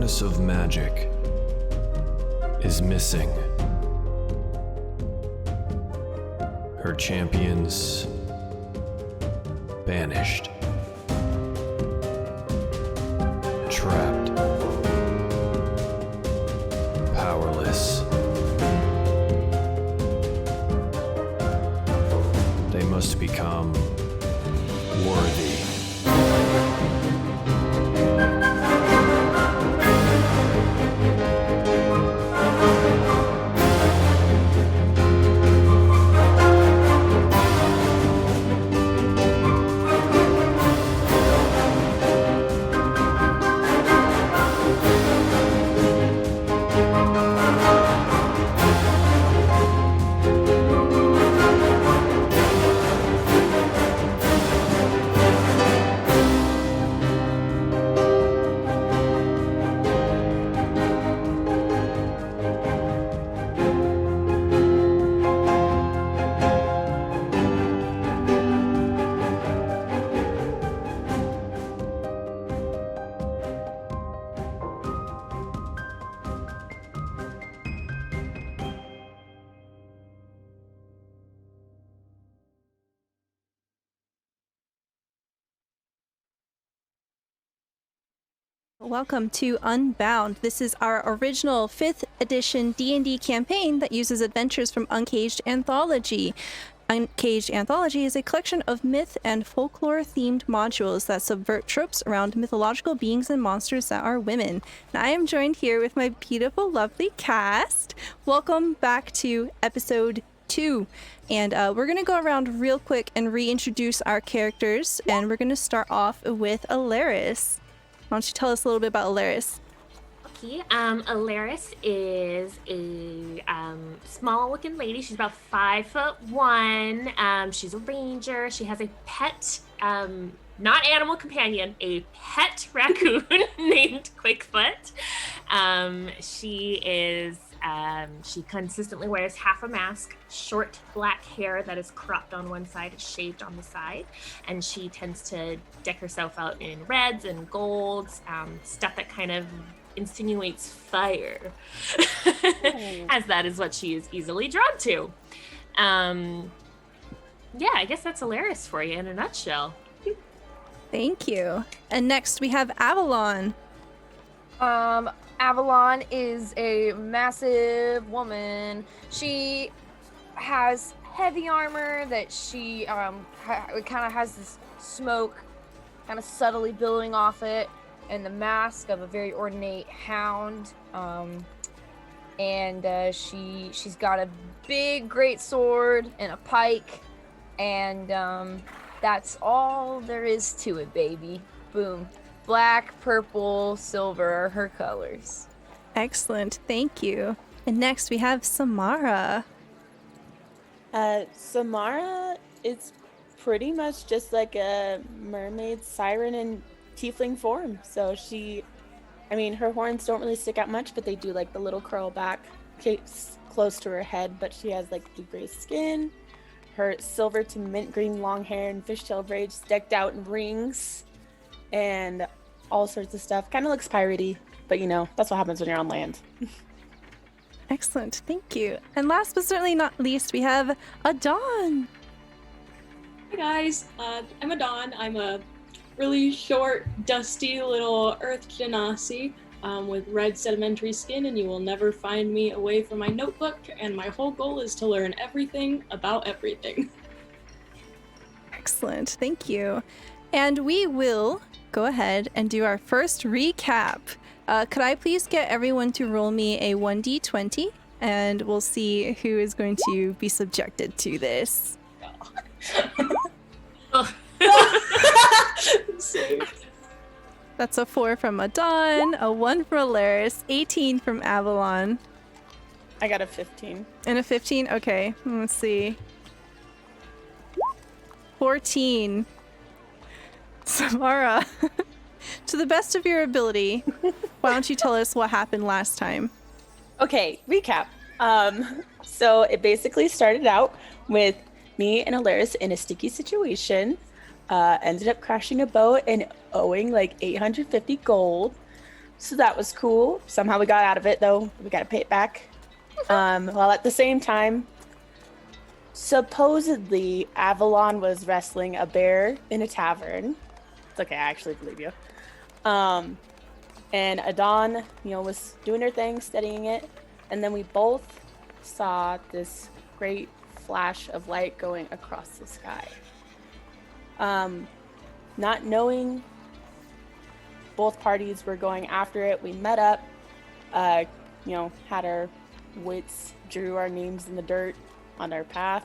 goddess of magic is missing. Her champions banished. Trapped. Powerless. They must become worthy. Welcome to Unbound. This is our original 5th edition D&D campaign that uses adventures from Uncaged Anthology. Uncaged Anthology is a collection of myth and folklore-themed modules that subvert tropes around mythological beings and monsters that are women. And I am joined here with my beautiful, lovely cast. Welcome back to episode 2. And we're going to go around real quick and reintroduce our characters. And we're going to start off with Alaris. Why don't you tell us a little bit about Alaris? Okay, Alaris is a small-looking lady. She's about 5'1". She's a ranger. She has a pet, not animal companion, a pet raccoon named Quickfoot. She consistently wears half a mask, short black hair that is cropped on one side, shaved on the side, and she tends to deck herself out in reds and golds, stuff that kind of insinuates fire, as that is what she is easily drawn to. Yeah, I guess that's Alaris for you in a nutshell. Thank you. And next we have Avalon. Avalon is a massive woman. She has heavy armor that she kind of has this smoke kind of subtly billowing off it, and the mask of a very ornate hound. She's got a big great sword and a pike, and that's all there is to it, baby. Boom. Black, purple, silver are her colors. Excellent, thank you. And next we have Samara. Samara is pretty much just like a mermaid, siren, in tiefling form. So her horns don't really stick out much, but they do like the little curl back close to her head. But she has like blue gray skin, her silver to mint green long hair and fishtail braids decked out in rings, and all sorts of stuff. Kind of looks piratey, but that's what happens when you're on land. Excellent, thank you. And last but certainly not least, we have Adon. Hi guys, I'm Adon. I'm a really short, dusty little earth genasi with red sedimentary skin, and you will never find me away from my notebook, and my whole goal is to learn everything about everything. Excellent, thank you. And we will go ahead and do our first recap. Could I please get everyone to roll me a 1d20, and we'll see who is going to be subjected to this. That's a 4 from Adon, a 1 from Alaris, 18 from Avalon. I got a 15. And a 15? Okay, let's see. 14. Samara, to the best of your ability, why don't you tell us what happened last time? Okay, recap. So it basically started out with me and Alaris in a sticky situation. Ended up crashing a boat and owing like 850 gold. So that was cool. Somehow we got out of it, though. We got to pay it back. While at the same time, supposedly Avalon was wrestling a bear in a tavern. It's okay, I actually believe you. And Adon, was doing her thing, studying it. And then we both saw this great flash of light going across the sky. Not knowing both parties were going after it, we met up, had our wits, drew our names in the dirt on our path.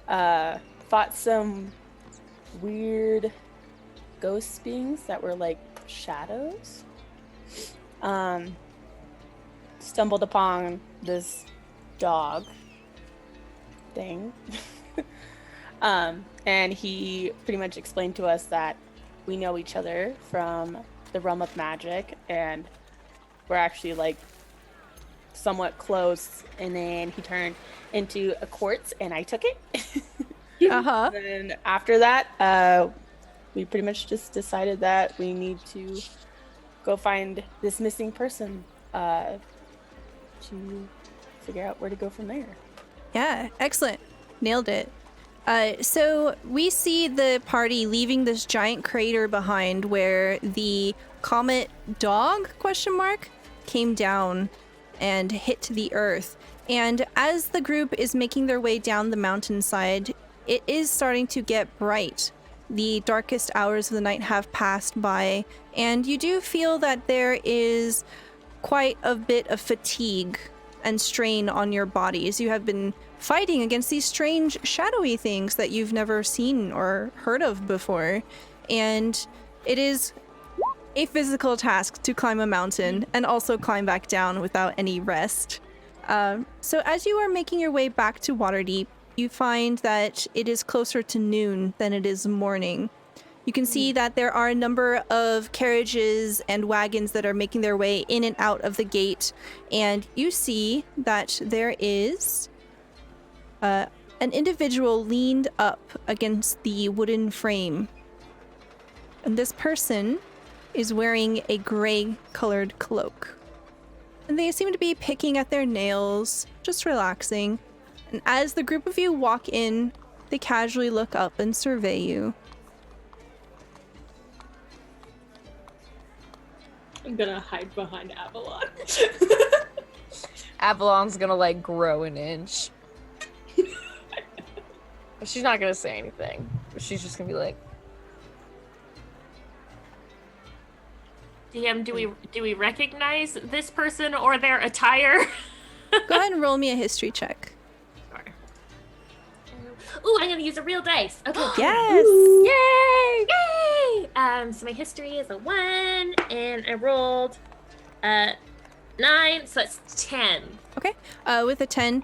Fought some weird ghost beings that were like shadows. Stumbled upon this dog thing. And he pretty much explained to us that we know each other from the realm of magic, and we're actually like somewhat close. And then he turned into a quartz, and I took it. Uh-huh. And after that, we pretty much just decided that we need to go find this missing person to figure out where to go from there. Yeah, excellent. Nailed it. So we see the party leaving this giant crater behind where the comet dog came down and hit the earth. And as the group is making their way down the mountainside, it is starting to get bright. The darkest hours of the night have passed by, and you do feel that there is quite a bit of fatigue and strain on your bodies. You have been fighting against these strange shadowy things that you've never seen or heard of before, and it is a physical task to climb a mountain and also climb back down without any rest. So as you are making your way back to Waterdeep, you find that it is closer to noon than it is morning. You can see that there are a number of carriages and wagons that are making their way in and out of the gate, and you see that there is an individual leaned up against the wooden frame. And this person is wearing a gray-colored cloak. And they seem to be picking at their nails, just relaxing. And as the group of you walk in, they casually look up and survey you. I'm gonna hide behind Avalon. Avalon's gonna grow an inch. She's not gonna say anything. She's just gonna be like, DM, do we recognize this person or their attire? Go ahead and roll me a history check. Sure. Ooh, I'm gonna use a real dice. Okay. Yes! Yay! Yay! So my history is a 1, and I rolled 9, so that's 10. Okay. With a 10,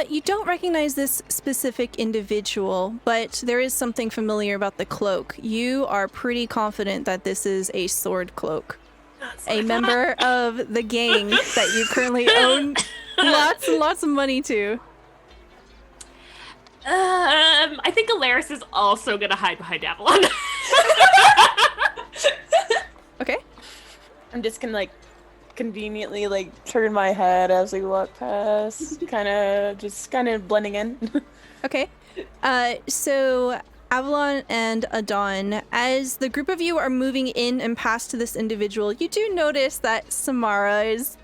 you don't recognize this specific individual, but there is something familiar about the cloak. You are pretty confident that this is a sword cloak. A member of the gang that you currently own lots and lots of money to. I think Alaris is also gonna hide behind Avalon. Okay. I'm just gonna conveniently turn my head as we walk past, kind of blending in. Okay. So Avalon and Adon, as the group of you are moving in and past to this individual, you do notice that Samara is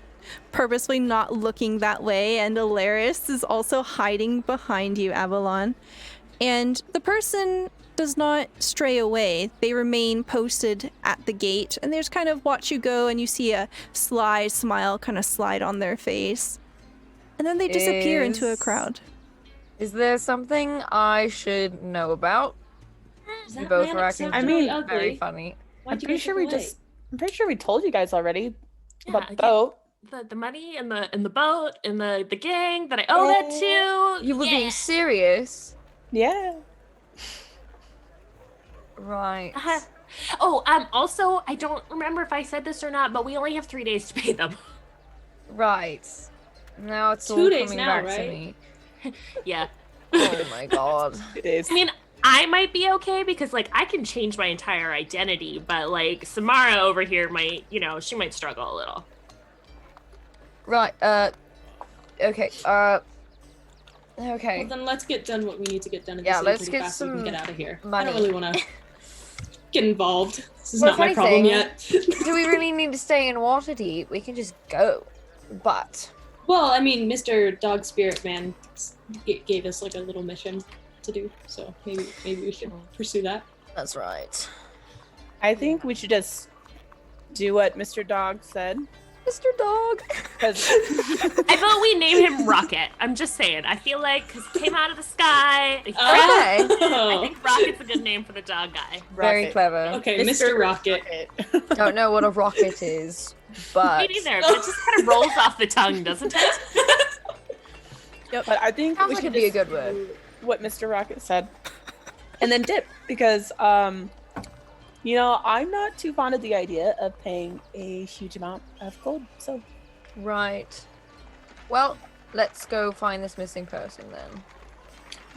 purposely not looking that way, and Alaris is also hiding behind you, Avalon. And the person does not stray away. They remain posted at the gate, and they just kind of watch you go, and you see a sly smile kind of slide on their face. And then they disappear into a crowd. is there something I should know about? You both were acting very funny. I'm pretty sure we told you guys already about the Yeah, boat. The money and the boat and the gang that I owe that to. You were being serious. Yeah. Right. Also, I don't remember if I said this or not, but we only have 3 days to pay them. Right. Now it's 2 all days coming now, back to right? me. Yeah. Oh my god. It is. I mean, I might be okay because, like, I can change my entire identity, but, like, Samara over here might, she might struggle a little. Right, okay, okay. Well, then let's get done what we need to get done in Yeah, this let's pretty get fast so we can some get out of here. I money. don't really want to get involved. This is Well, not my if problem anything, yet. Do we really need to stay in Waterdeep? We can just go. But Well, I mean, Mr. Dog Spirit Man gave us like a little mission to do, so maybe we should pursue that. that's right. I think we should just do what Mr. Dog said. Mr. Dog. 'Cause I vote we name him Rocket. I'm just saying. I feel like, because he came out of the sky. Okay. I Oh. think Rocket's a good name for the dog guy. Very Rocket. clever. Okay, Mr. Rocket. Don't know what a rocket is, but Me neither, but it just kind of rolls off the tongue, doesn't it? But I think sounds we like should it'd be a just good word. do what Mr. Rocket said, and then dip because I'm not too fond of the idea of paying a huge amount of gold. So Right. Well, let's go find this missing person then.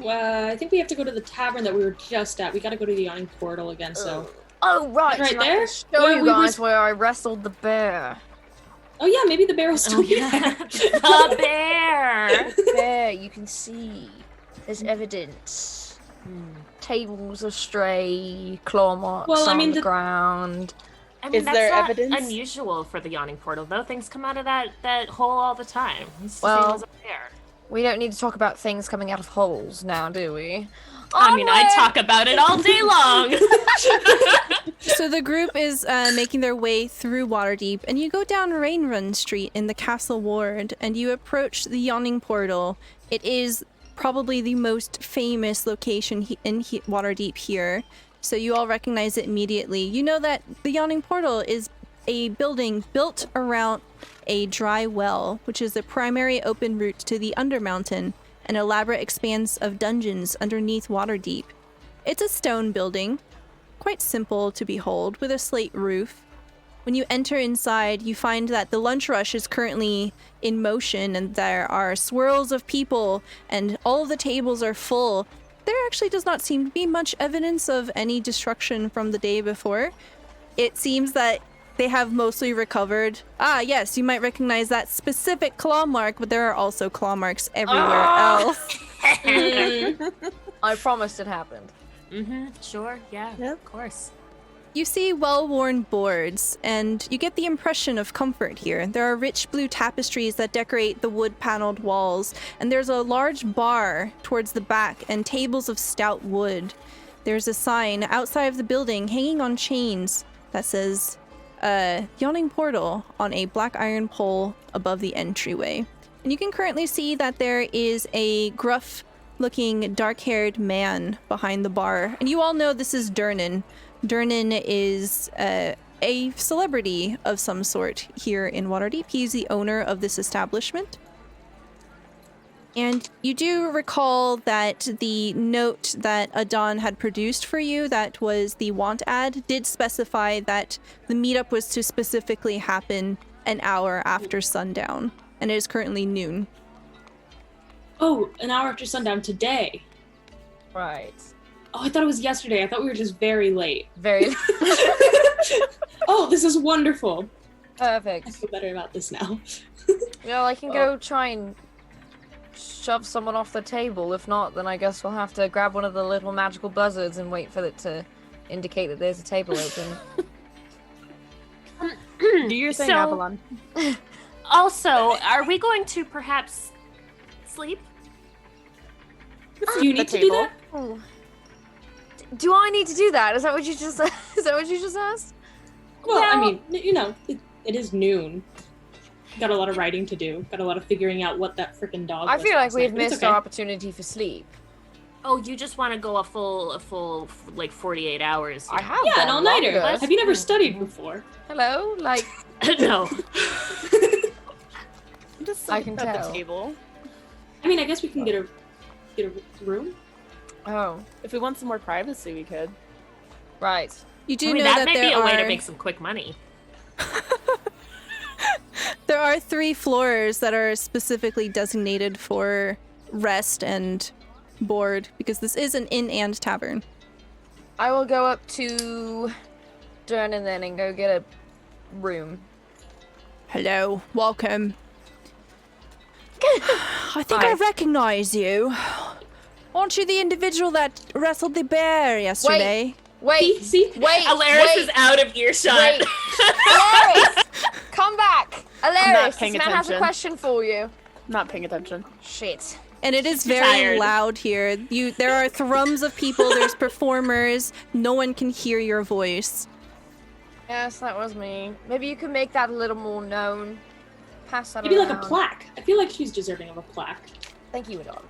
I think we have to go to the tavern that we were just at. We got to go to the Yawning Portal again, so. Oh, right. Right and I there? can show Where you we were guys where I wrestled the bear. Oh yeah, maybe the barrel's still here. The bear! There, you can see. There's evidence. Tables astray, claw marks Well, I on mean, the the- ground. I mean, Is that's there not evidence? unusual for the Yawning Portal, though. Things come out of that hole all the time. It's the Well- same as up there. We don't need to talk about things coming out of holes now, do we? I mean, I talk about it all day long. So the group is making their way through Waterdeep, and you go down Rainrun Street in the Castle Ward, and you approach the Yawning Portal. It is probably the most famous location in Waterdeep here, so you all recognize it immediately. You know that the Yawning Portal is a building built around a dry well, which is the primary open route to the Undermountain, an elaborate expanse of dungeons underneath Waterdeep. It's a stone building, quite simple to behold, with a slate roof. When you enter inside, you find that the lunch rush is currently in motion, and there are swirls of people, and all of the tables are full. There actually does not seem to be much evidence of any destruction from the day before. It seems that they have mostly recovered. Ah, yes, you might recognize that specific claw mark, but there are also claw marks everywhere else. I promised it happened. Sure, yeah, Yep. of course. You see well-worn boards, and you get the impression of comfort here. There are rich blue tapestries that decorate the wood-paneled walls, and there's a large bar towards the back and tables of stout wood. There's a sign outside of the building hanging on chains that says, Yawning Portal on a black iron pole above the entryway. And you can currently see that there is a gruff-looking, dark-haired man behind the bar. And you all know this is Durnan. Durnan is a celebrity of some sort here in Waterdeep. He's the owner of this establishment. And you do recall that the note that Adon had produced for you, that was the want ad, did specify that the meetup was to specifically happen an hour after sundown, and it is currently noon. Oh, an hour after sundown today. Right. Oh, I thought it was yesterday. I thought we were just very late. Very Oh, this is wonderful. I perfect. feel better about this now. I can go try and shove someone off the table. If not, then I guess we'll have to grab one of the little magical buzzards and wait for it to indicate that there's a table open. do your thing, So- Avalon. Also, are we going to perhaps sleep? Do you need to do that? Oh. Do I need to do that? Is that what you just asked? Well, I Well- mean, it is noon. Got a lot of writing to do. Got a lot of figuring out what that freaking dog I was feel like last we've night, but it's missed okay. our opportunity for sleep. Oh, you just want to go a full like 48 hours? I have. Yeah, an gone all-nighter. longer. Have you never studied before? Hello, like No. I'm just I sitting can at tell. the table. I mean, I guess we can get a room. oh, If we want some more privacy, we could. right. You do I mean, know that that might there be a way to are make some quick money. there are 3 floors that are specifically designated for rest and bored because this is an inn and tavern. I will go up to Durnan then and go get a room. Hello, welcome. I think I recognize you. Aren't you the individual that wrestled the bear yesterday? Wait, See? wait, Alaris is out of earshot. wait. Alaris, come back. Alaris, paying this man has a attention. question for you. Not paying attention. Shit. And it is She's very tired. loud here. There are thrums of people, there's performers. No one can hear your voice. Yes, that was me. Maybe you can make that a little more known. Pass that Maybe like a around. plaque. I feel like she's deserving of a plaque. Thank you, Adon.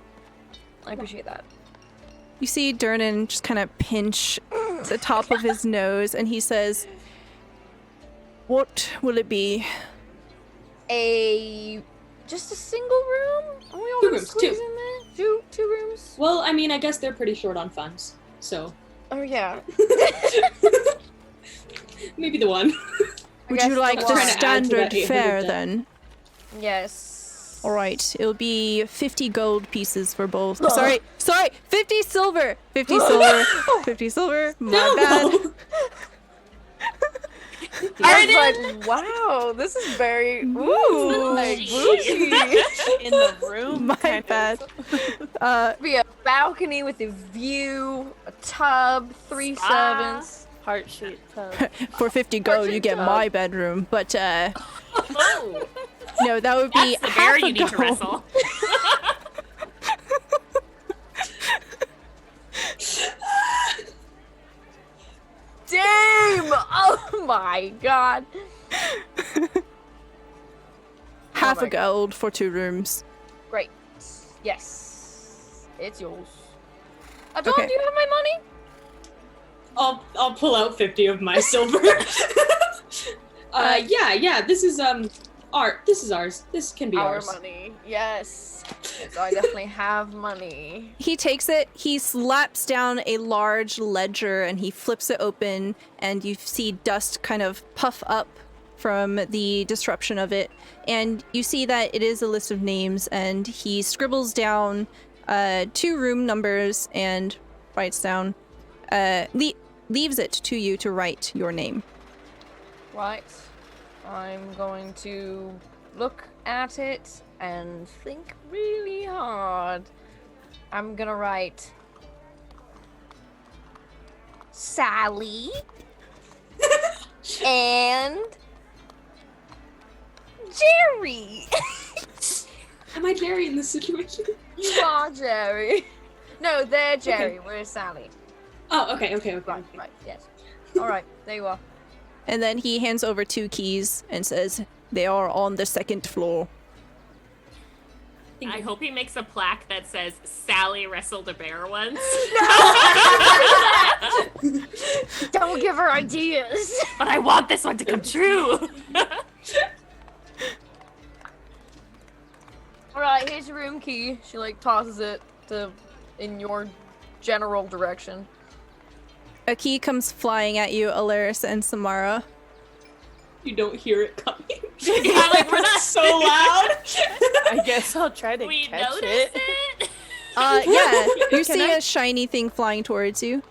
I appreciate that. You see Durnan just kind of pinch the top of his nose, and he says, "What will it be?" Just a single room? Are we all Two gonna rooms, squeeze two. in there? Two rooms? Well, I mean, I guess they're pretty short on funds, so Oh yeah. maybe the one. Would guess you like the the one. Trying to add to that standard 800 fare debt. then? Yes. All right, it'll be 50 gold pieces for both. Sorry, 50 silver. 50 silver. 50 silver. My bad. I was like, wow, this is very like bougie. In the room. My kind of. bad. Be a balcony with a view, a tub, 3 Spa. servants. Heart-shaped tub. For 50 gold, you get my bedroom. But Oh, no, that would be that's the half bear a you need to gold. wrestle. Damn! Oh my god. Half my a gold for 2 rooms. Great. Yes. It's yours. Adon, Okay. do you have my money? I'll pull out 50 of my silver. Yeah. This is This is ours. This can be Our ours. money. Yes. Yes, I definitely have money. He takes it, he slaps down a large ledger, and he flips it open, and you see dust kind of puff up from the disruption of it. And you see that it is a list of names, and he scribbles down 2 room numbers and writes down, leaves it to you to write your name. Right. I'm going to look at it and think really hard. I'm gonna write Sally and Jerry. Am I Jerry in this situation? You are Jerry. No, they're Jerry. We're Sally. Oh, okay. Right, yes. Alright, there you are. And then he hands over 2 keys and says, "They are on the 2nd floor." I hope he makes a plaque that says Sally wrestled a bear once. Don't give her ideas. But I want this one to come true. Alright, here's your room key. She like tosses it in your general direction. A key comes flying at you, Alaris and Samara. You don't hear it coming. Yeah, like we're not So loud. I guess I'll try to We catch notice it. it. Yeah, you Can see I? a shiny thing flying towards you.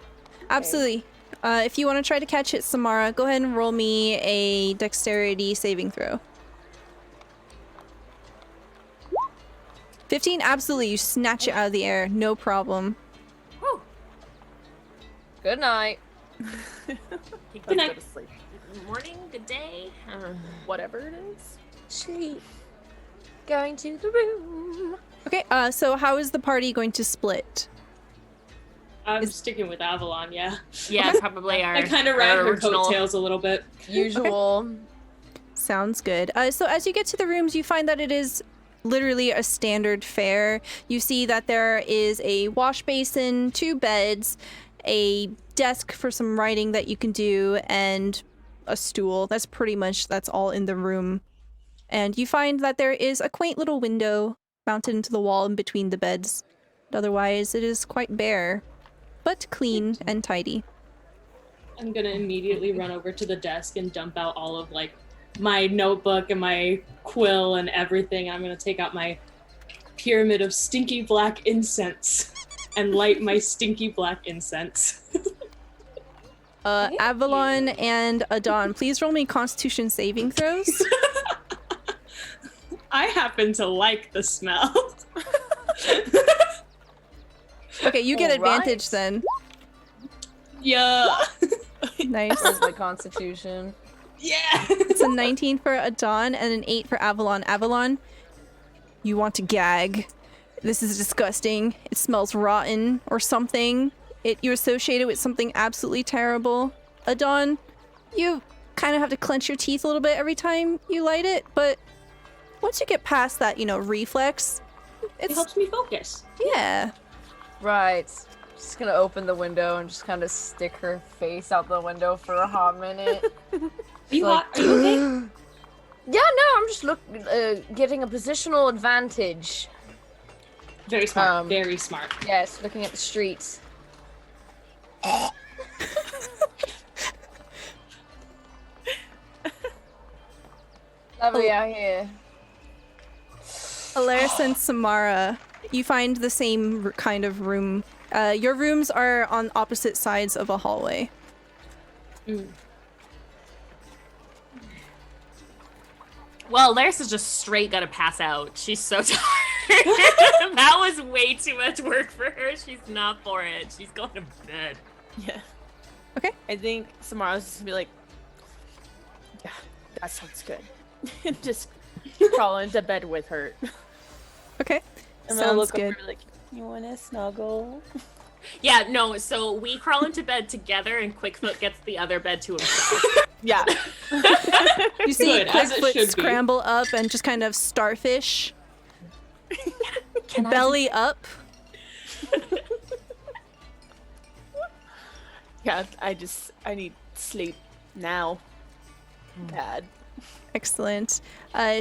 Absolutely. If you want to try to catch it, Samara, go ahead and roll me a dexterity saving throw. 15, absolutely. You snatch it out of the air, no problem. Whew. Good night. Good Let's night. go to sleep. morning, good day. Whatever it is. Sleep. Going to the room. Okay, so how is the party going to split? I'm sticking with Avalon, yeah. Yeah, probably our I kind of ride our her original. coattails a little bit. Usual. Sounds good. So as you get to the rooms, you find that it is literally a standard fare. You see that there is a wash basin, 2 beds, a desk for some writing that you can do, and a stool. That's all in the room. And you find that there is a quaint little window mounted into the wall in between the beds. But otherwise, it is quite bare, but clean and tidy. I'm gonna immediately run over to the desk and dump out all of like my notebook and my quill and everything. I'm gonna take out my pyramid of stinky black incense. and light my stinky black incense. Avalon and Adon, please roll me Constitution saving throws. I happen to like the smell. Okay, you get All advantage right. then. Yeah. Nice. Where's my constitution? Yeah. It's a 19 for Adon and an 8 for Avalon. Avalon, you want to gag. This is disgusting. It smells rotten or something. You associate it with something absolutely terrible. Adon, you kind of have to clench your teeth a little bit every time you light it, but once you get past that, reflex, It it's, helps me focus. yeah. Right. Just gonna open the window and just kind of stick her face out the window for a hot minute. Are you Like- hot? Are you okay? Yeah, no, I'm just getting a positional advantage. Very smart. Very smart. Yes, looking at the streets. Lovely out here. Alaris and Samara, you find the same kind of room. Your rooms are on opposite sides of a hallway. Well, Laris is just straight gonna pass out. She's so tired. That was way too much work for her. She's not for it. She's going to bed. Yeah. Okay. I think Samara's just gonna be like, yeah, that sounds good. And just crawl into bed with her. Okay, And then I'll sounds look good. over and be like, you wanna snuggle? Yeah, no, so we crawl into bed together and Quickfoot gets the other bed to himself. Yeah. You see Good, as it Quickfoot should be. scramble up and just kind of starfish, Can belly up. Yeah, I need sleep now. Bad. Excellent.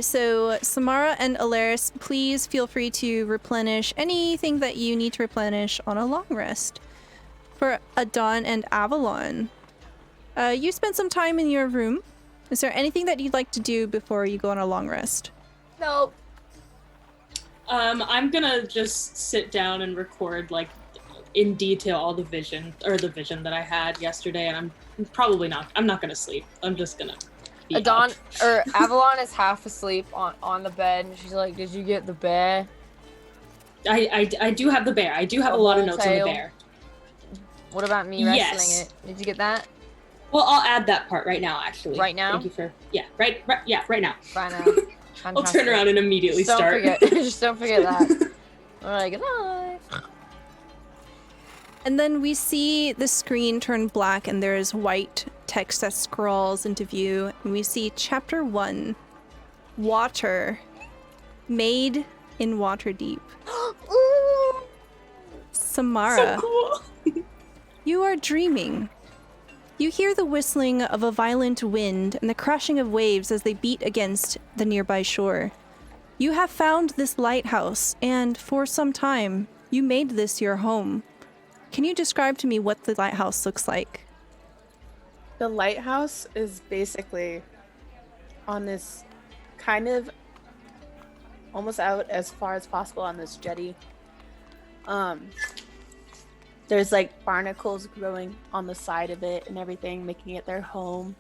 So Samara and Alaris, please feel free to replenish anything that you need to replenish on a long rest. For Adon and Avalon, you spent some time in your room. Is there anything that you'd like to do before you go on a long rest? Nope. I'm gonna just sit down and record like in detail all the vision that I had yesterday, and I'm not gonna sleep. I'm just gonna be Adon up. or Avalon is half asleep on the bed, and she's like, "Did you get the bear?" I do have the bear. I do have a The lot of whole notes on the tail? bear. What about me wrestling Yes. it? Did you get that? Well, I'll add that part right now, actually. Right now? Thank you for right now. Right now. I'll turn around and immediately Just start. Don't forget. Just don't forget that. Alright, good night. And then we see the screen turn black and there is white text that scrolls into view. And we see Chapter 1, Water, Maid in Waterdeep. Ooh. Samara, So cool. you are dreaming. You hear the whistling of a violent wind and the crashing of waves as they beat against the nearby shore. You have found this lighthouse, and for some time, you made this your home. Can you describe to me what the lighthouse looks like? The lighthouse is basically on this kind of almost out as far as possible on this jetty. There's like barnacles growing on the side of it and everything, making it their home.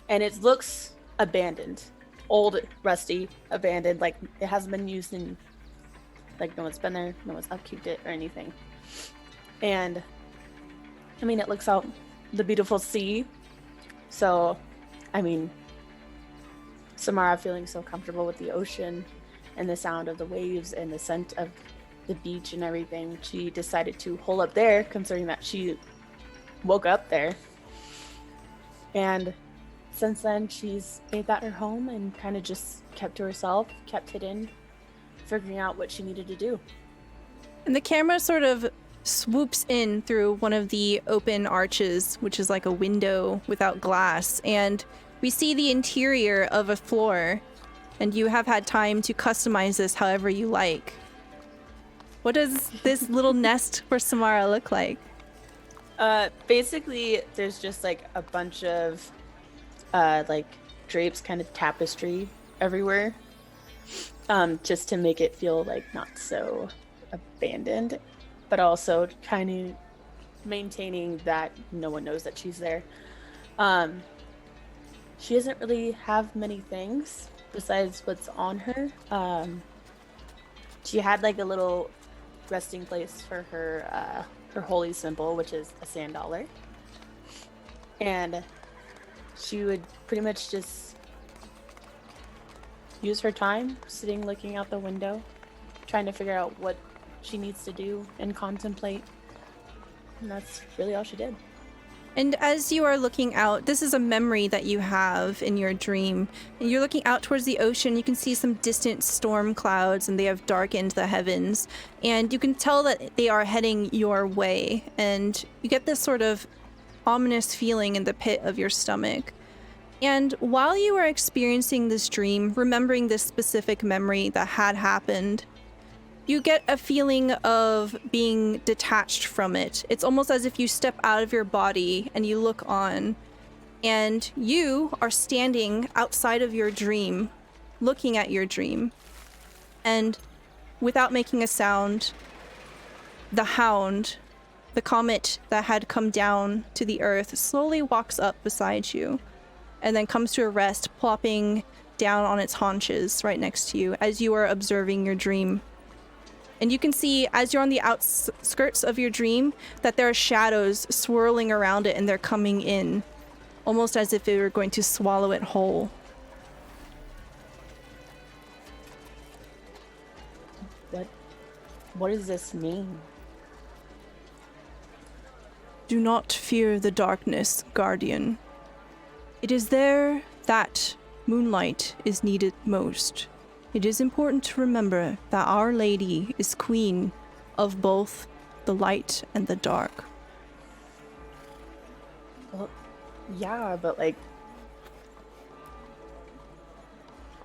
And it looks abandoned. Old, rusty, abandoned, like it hasn't been used in, like no one's been there, no one's upkeeped it or anything. And I mean, it looks out the beautiful sea. So, I mean, Samara feeling so comfortable with the ocean and the sound of the waves and the scent of the beach and everything, she decided to hole up there, considering that she woke up there. And since then, she's made that her home and kind of just kept to herself, kept hidden, figuring out what she needed to do. And the camera sort of swoops in through one of the open arches, which is like a window without glass, and we see the interior of a floor, and you have had time to customize this however you like. What does this little nest for Samara look like? Basically, there's just like a bunch of like drapes, kind of tapestry everywhere, just to make it feel like not so abandoned. but also kind of maintaining that no one knows that she's there. She doesn't really have many things besides what's on her. She had like a little resting place for her holy symbol, which is a sand dollar. And she would pretty much just use her time sitting looking out the window, trying to figure out what she needs to do and contemplate. And that's really all she did. And as you are looking out, this is a memory that you have in your dream. And you're looking out towards the ocean. You can see some distant storm clouds, and they have darkened the heavens. And you can tell that they are heading your way. And you get this sort of ominous feeling in the pit of your stomach. And while you are experiencing this dream, remembering this specific memory that had happened, you get a feeling of being detached from it. It's almost as if you step out of your body and you look on, and you are standing outside of your dream, looking at your dream. And without making a sound, the hound, the comet that had come down to the earth, slowly walks up beside you and then comes to a rest, plopping down on its haunches right next to you as you are observing your dream. And you can see, as you're on the outskirts of your dream, that there are shadows swirling around it, and they're coming in, almost as if they were going to swallow it whole. What does this mean? Do not fear the darkness, Guardian. It is there that moonlight is needed most. It is important to remember that Our Lady is queen of both the light and the dark. Well, yeah, but like,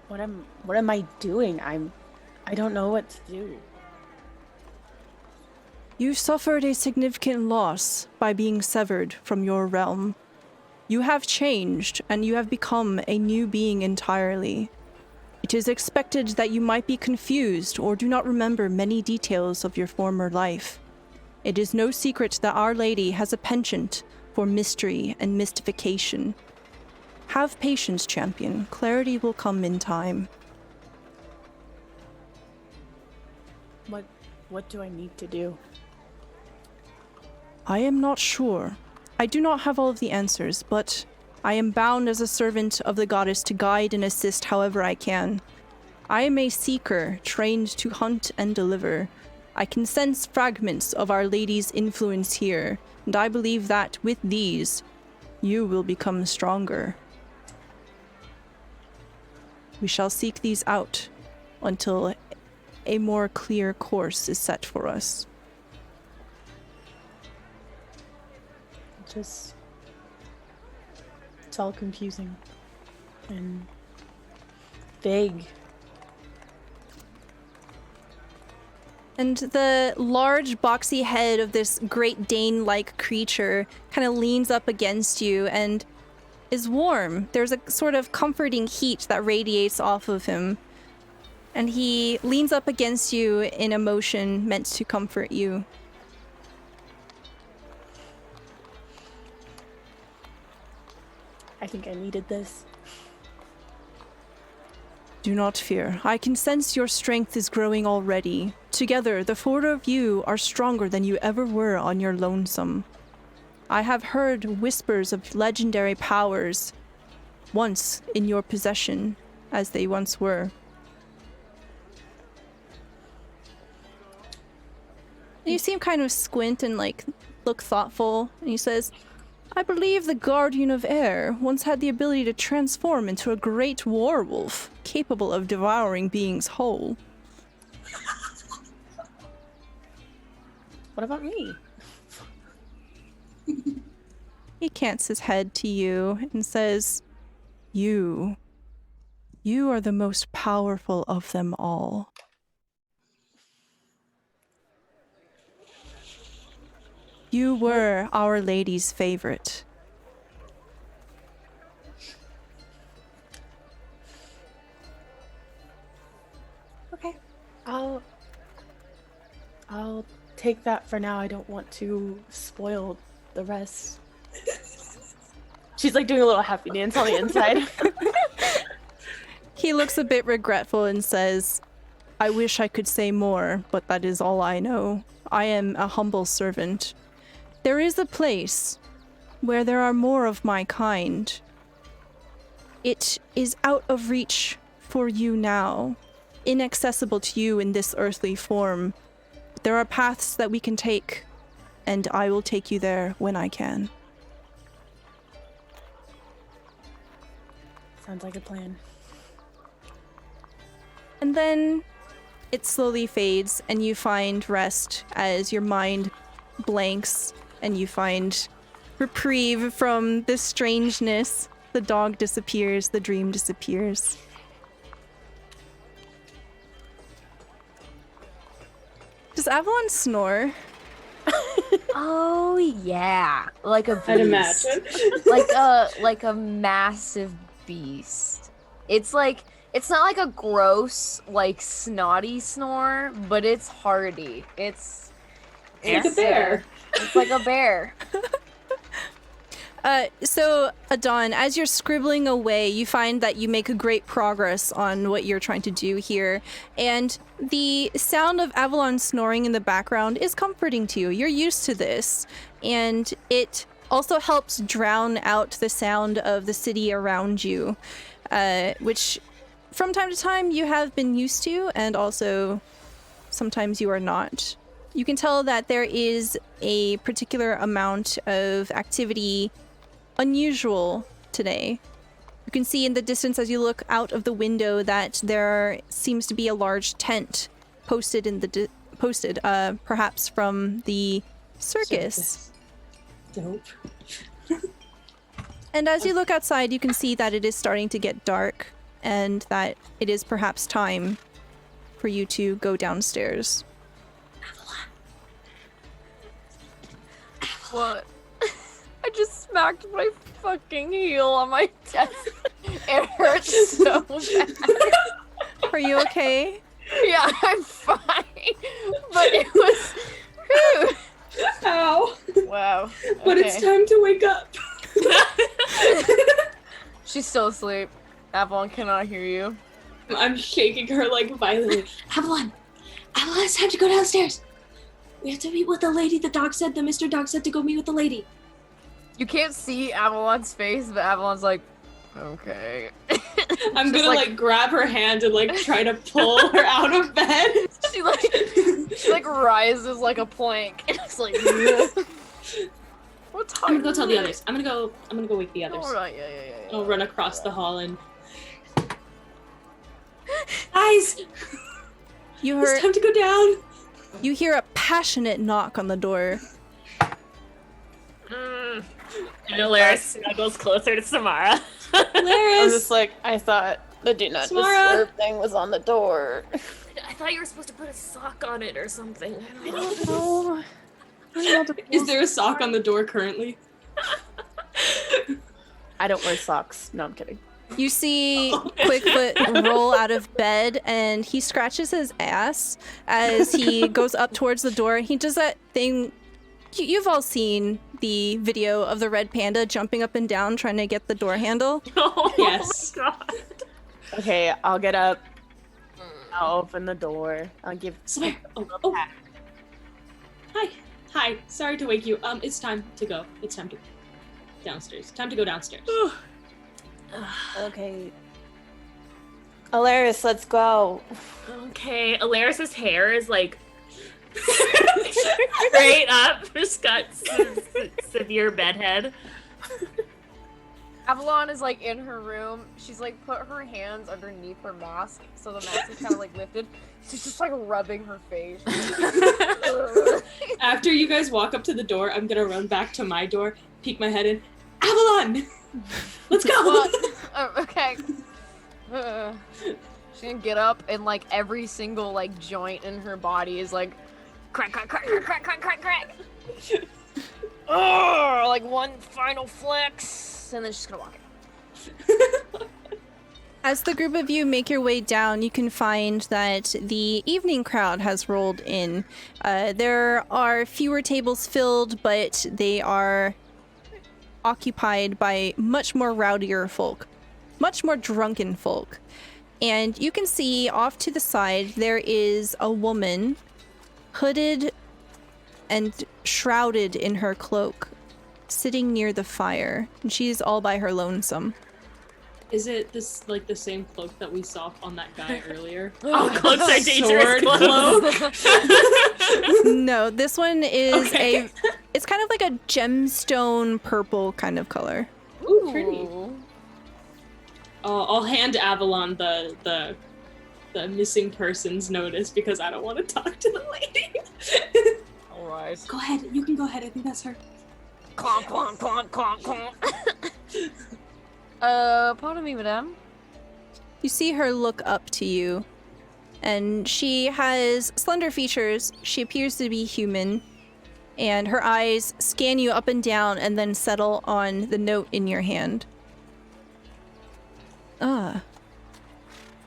what am I doing? I don't know what to do. You suffered a significant loss by being severed from your realm. You have changed, and you have become a new being entirely. It is expected that you might be confused or do not remember many details of your former life. It is no secret that Our Lady has a penchant for mystery and mystification. Have patience, champion. Clarity will come in time. What do I need to do? I am not sure. I do not have all of the answers, but I am bound as a servant of the goddess to guide and assist however I can. I am a seeker, trained to hunt and deliver. I can sense fragments of Our Lady's influence here, and I believe that with these, you will become stronger. We shall seek these out until a more clear course is set for us. It's all confusing and vague. And the large, boxy head of this Great Dane-like creature kind of leans up against you and is warm. There's a sort of comforting heat that radiates off of him. And he leans up against you in a motion meant to comfort you. I think I needed this. Do not fear. I can sense your strength is growing already. Together, the four of you are stronger than you ever were on your lonesome. I have heard whispers of legendary powers once in your possession, as they once were. And you see him kind of squint and look thoughtful, and he says, I believe the Guardian of Air once had the ability to transform into a great werewolf, capable of devouring beings whole. What about me? He cants his head to you and says, You are the most powerful of them all. You were Our Lady's favorite. Okay. I'll take that for now. I don't want to spoil the rest. She's like doing a little happy dance on the inside. He looks a bit regretful and says, I wish I could say more, but that is all I know. I am a humble servant. There is a place where there are more of my kind. It is out of reach for you now, inaccessible to you in this earthly form. There are paths that we can take, and I will take you there when I can. Sounds like a plan. And then it slowly fades, and you find rest as your mind blanks, and you find reprieve from this strangeness. The dog disappears, the dream disappears. Does Avalon snore? Oh yeah, like a beast. I'd imagine. like a massive beast. It's not like a gross, like snotty snore, but it's hearty. It's like a bear. It's like a bear. So, Adon, as you're scribbling away, you find that you make a great progress on what you're trying to do here. And the sound of Avalon snoring in the background is comforting to you. You're used to this. And it also helps drown out the sound of the city around you, which from time to time you have been used to, and also sometimes you are not. You can tell that there is a particular amount of activity unusual today. You can see in the distance as you look out of the window that there seems to be a large tent posted in the perhaps from the circus. Dope. And as you look outside, you can see that it is starting to get dark and that it is perhaps time for you to go downstairs. What? I just smacked my fucking heel on my desk. It hurts so bad. Are you okay? Yeah, I'm fine. But it was rude. Ow. Wow. But it's time to wake up. She's still asleep. Avalon cannot hear you. I'm shaking her like violently. Avalon, it's time to go downstairs. We have to meet with the lady the Mr. Dog said to go meet with the lady. You can't see Avalon's face, but Avalon's like, okay. I'm gonna like grab her hand and like try to pull her out of bed. She rises like a plank. And it's like, what time? I'm gonna go tell the others. I'm gonna go wake the others. All right, yeah. I'll run across the hall and guys, it's time to go down. You hear a passionate knock on the door. And Alaris snuggles closer to Samara. I was Alaris, just like, I thought the do not Samara. disturb thing was on the door. I thought you were supposed to put a sock on it or something. I don't know. is there a sock on the door currently? I don't wear socks. No, I'm kidding. You see Quickfoot roll out of bed, and he scratches his ass as he goes up towards the door. He does that thing. You've all seen the video of the red panda jumping up and down trying to get the door handle. Oh, Yes. God. Okay, I'll get up. I'll open the door. I'll give. Samara. Oh. Hi. Sorry to wake you. It's time to go. It's time to downstairs. Time to go downstairs. Okay. Alaris, let's go. Okay, Alaris's hair is like straight up. Just got severe bedhead. Avalon is like in her room. She's like put her hands underneath her mask, so the mask is kind of like lifted. She's just like rubbing her face. After you guys walk up to the door, I'm gonna run back to my door, peek my head in. Avalon! Let's go! Okay. She's gonna get up and like every single like joint in her body is like crack. Like one final flex, and then she's gonna walk in. As the group of you make your way down, you can find that the evening crowd has rolled in. There are fewer tables filled, but they are occupied by much more rowdier folk, much more drunken folk. And you can see off to the side there is a woman hooded and shrouded in her cloak, sitting near the fire. And she's all by her lonesome. Is it this like the same cloak that we saw on that guy earlier? Oh, cloaks are dangerous. Sword cloak. No, this one is it's kind of like a gemstone purple kind of color. Ooh, pretty. I'll hand Avalon the missing persons notice because I don't want to talk to the lady. All right. Go ahead. You can go ahead. I think that's her. Clonk, clonk, clonk, clonk, clonk. Pardon me, madame. You see her look up to you, and she has slender features. She appears to be human, and her eyes scan you up and down and then settle on the note in your hand. Ah.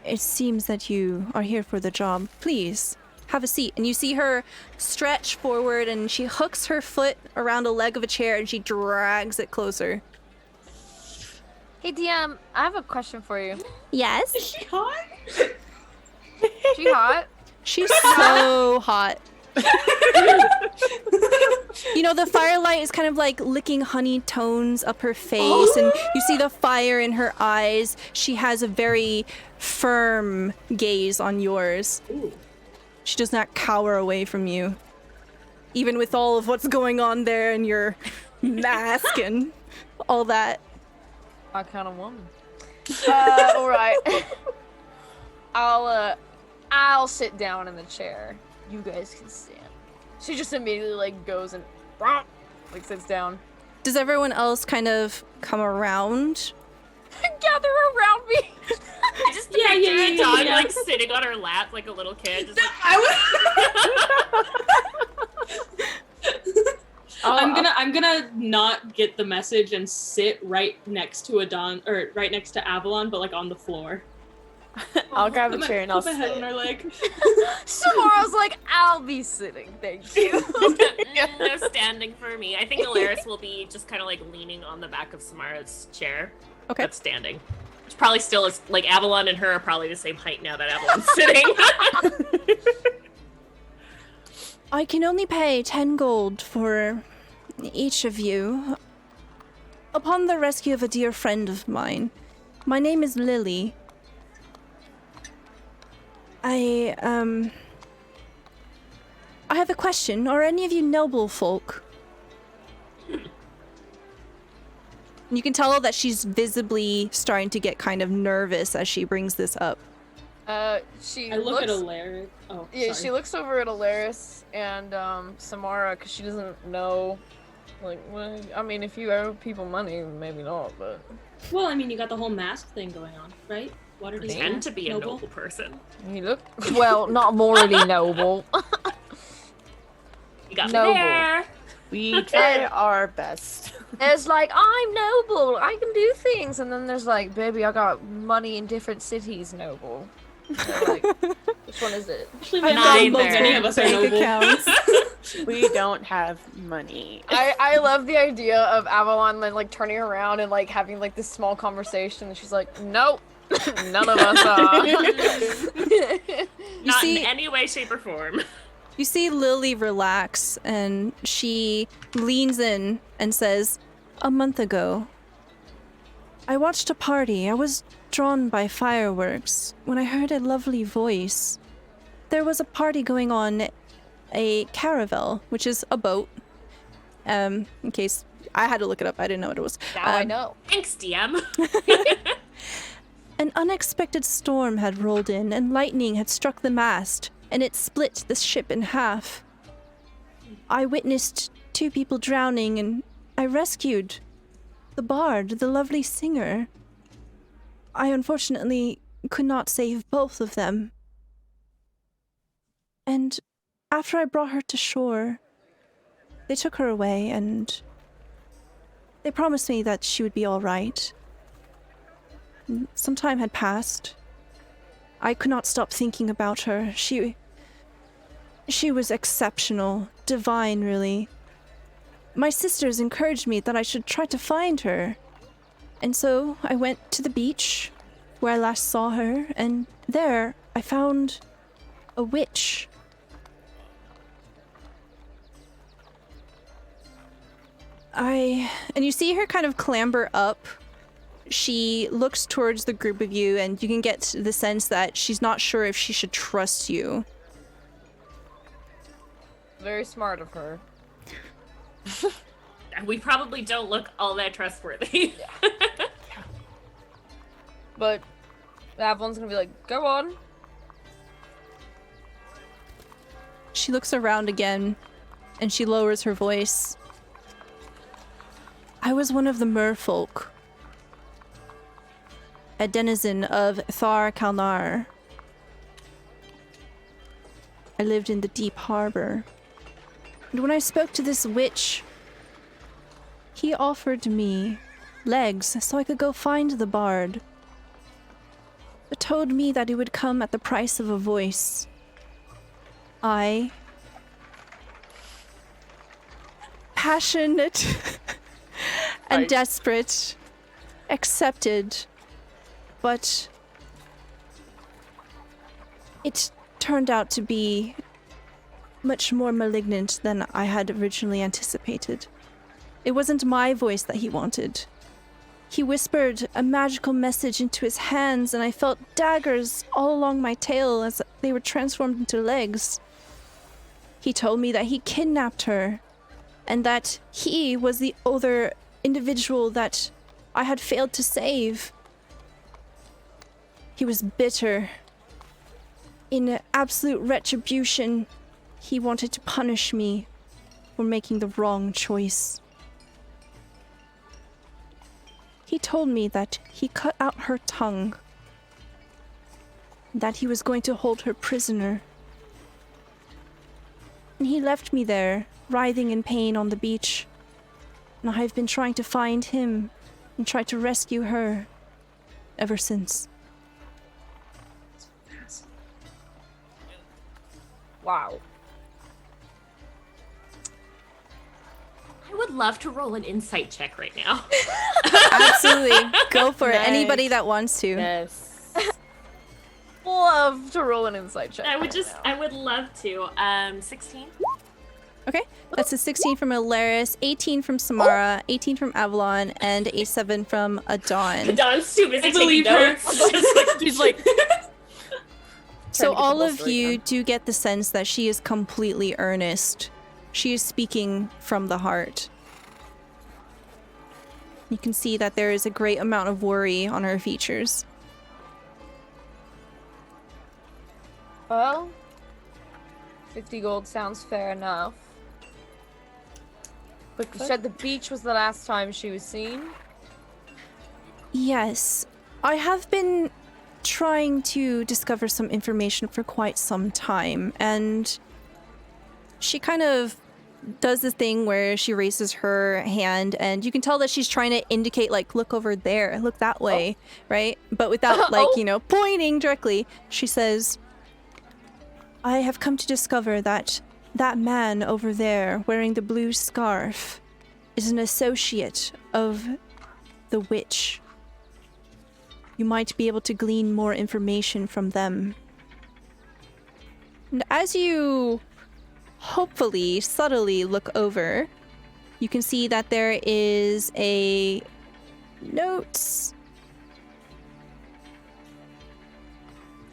It seems that you are here for the job. Please, have a seat. And you see her stretch forward, and she hooks her foot around a leg of a chair, and she drags it closer. Hey, DM, I have a question for you. Yes? Is she hot? She hot? She's so hot. You know, the firelight is kind of like licking honey tones up her face, and you see the fire in her eyes. She has a very firm gaze on yours. Ooh. She does not cower away from you, even with all of what's going on there and your mask and all that. My kind of woman. All right. I'll sit down in the chair. You guys can stand. She just immediately like goes and like sits down. Does everyone else kind of come around? Gather around me. I just picture a dog like sitting on her lap like a little kid. Just, like, I'm gonna not get the message and sit right next to right next to Avalon, but like on the floor. I'll grab a chair and I'll put my head on sit. her leg. Samara's like, I'll be sitting, thank you. no standing for me. I think Alaris will be just kind of like leaning on the back of Samara's chair. Okay. That's standing. Which probably still is like Avalon and her are probably the same height now that Avalon's sitting. I can only pay 10 gold for each of you. Upon the rescue of a dear friend of mine, my name is Lily. I have a question. Are any of you noble folk? You can tell that she's visibly starting to get kind of nervous as she brings this up. I look at Alaris. Oh, Yeah, sorry. she looks over at Alaris and Samara because she doesn't know. Like, well, I mean, if you owe people money, maybe not, but. Well, I mean, you got the whole mask thing going on, right? Waterdeep. Tend to be a Noble. noble person. You look well, not morally noble. You got Noble. me there. We try our best. There's like, I'm noble, I can do things, and then there's like, baby, I got money in different cities, noble. So, like, which one is it? Actually, I I don't know think any of us are bank noble. accounts. We don't have money. I love the idea of Avalon then like turning around and like having like this small conversation, and she's like, nope, none of us are. Not see- in any way, shape, or form. You see Lily relax, and she leans in and says, "A month ago, I watched a party. I was drawn by fireworks when I heard a lovely voice. There was a party going on, a caravel, which is a boat. In case I had to look it up, I didn't know what it was. Now I know. Thanks, DM. An unexpected storm had rolled in, and lightning had struck the mast, and it split the ship in half. I witnessed 2 people drowning, and I rescued the bard, the lovely singer. I unfortunately could not save both of them. And after I brought her to shore, they took her away, and they promised me that she would be all right. Some time had passed. I could not stop thinking about her. She was exceptional, divine, really. My sisters encouraged me that I should try to find her. And so I went to the beach where I last saw her, and there I found a witch. And you see her kind of clamber up. She looks towards the group of you, and you can get the sense that she's not sure if she should trust you. Very smart of her. We probably don't look all that trustworthy. But Avalon's gonna be like, go on. She looks around again, and she lowers her voice. I was one of the merfolk, a denizen of Thar Kalnar. I lived in the deep harbor. And when I spoke to this witch, he offered me legs so I could go find the bard, but told me that it would come at the price of a voice. I, passionate and Right. desperate, accepted, but it turned out to be much more malignant than I had originally anticipated. It wasn't my voice that he wanted. He whispered a magical message into his hands, and I felt daggers all along my tail as they were transformed into legs. He told me that he kidnapped her, and that he was the other individual that I had failed to save. He was bitter. In absolute retribution, he wanted to punish me for making the wrong choice. He told me that he cut out her tongue, that he was going to hold her prisoner. And he left me there, writhing in pain on the beach. And I've been trying to find him and try to rescue her ever since. Wow. I would love to roll an insight check right now. Absolutely. Go for it. Nice. Anybody that wants to. Yes. Love to roll an insight check. I would right just, now. I would love to. 16. Okay. That's a 16 from Alaris, 18 from Samara, 18 from Avalon, and a 7 from Adon. Dawn's too busy I taking believe her. notes. She's like, So to get the all whole of story you down. do get the sense that she is completely earnest. She is speaking from the heart. You can see that there is a great amount of worry on her features. Well, 50 gold sounds fair enough. You said the beach was the last time she was seen? Yes, I have been trying to discover some information for quite some time, and she kind of does this thing where she raises her hand, and you can tell that she's trying to indicate, like, look over there, look that way, right? But without, like, pointing directly. She says, I have come to discover that that man over there wearing the blue scarf is an associate of the witch. You might be able to glean more information from them. And as you hopefully subtly look over, you can see that there is a note.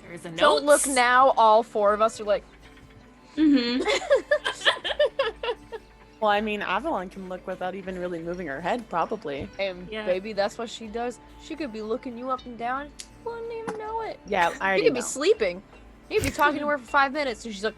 There's a note. Don't look now, all four of us are like, Mm-hmm. well, I mean, Avalon can look without even really moving her head, probably. and Yeah. baby, that's what she does. She could be looking you up and down, wouldn't even know it. Yeah, I You already could know. be sleeping. You could be talking to her for 5 minutes, and she's like,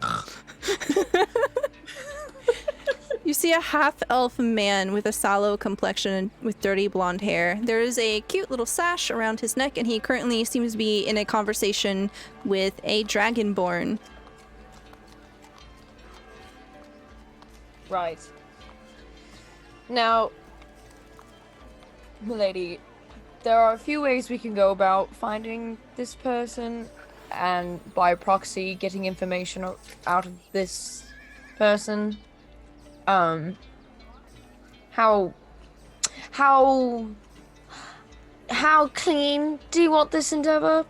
You see a half-elf man with a sallow complexion and with dirty blonde hair. There is a cute little sash around his neck, and he currently seems to be in a conversation with a dragonborn. right. Now, milady, there are a few ways we can go about finding this person, and by proxy getting information out of this person. How clean do you want this endeavor?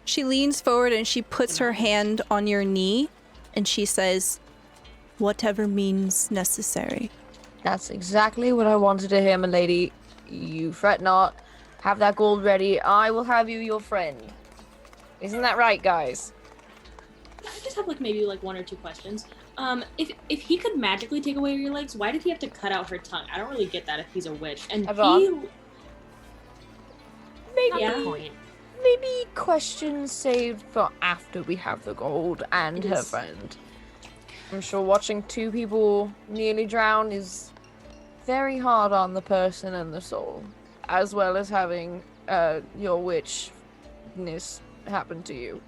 She leans forward and she puts her hand on your knee and she says, "Whatever means necessary." That's exactly what I wanted to hear, my lady. You fret not. Have that gold ready. I will have you your friend. Isn't that right, guys? I just have maybe one or two questions. If he could magically take away your legs, why did he have to cut out her tongue? I don't really get that if he's a witch. And Maybe questions saved for after we have the gold and her friend. I'm sure watching two people nearly drown is very hard on the person and the soul, as well as having your witchness happen to you.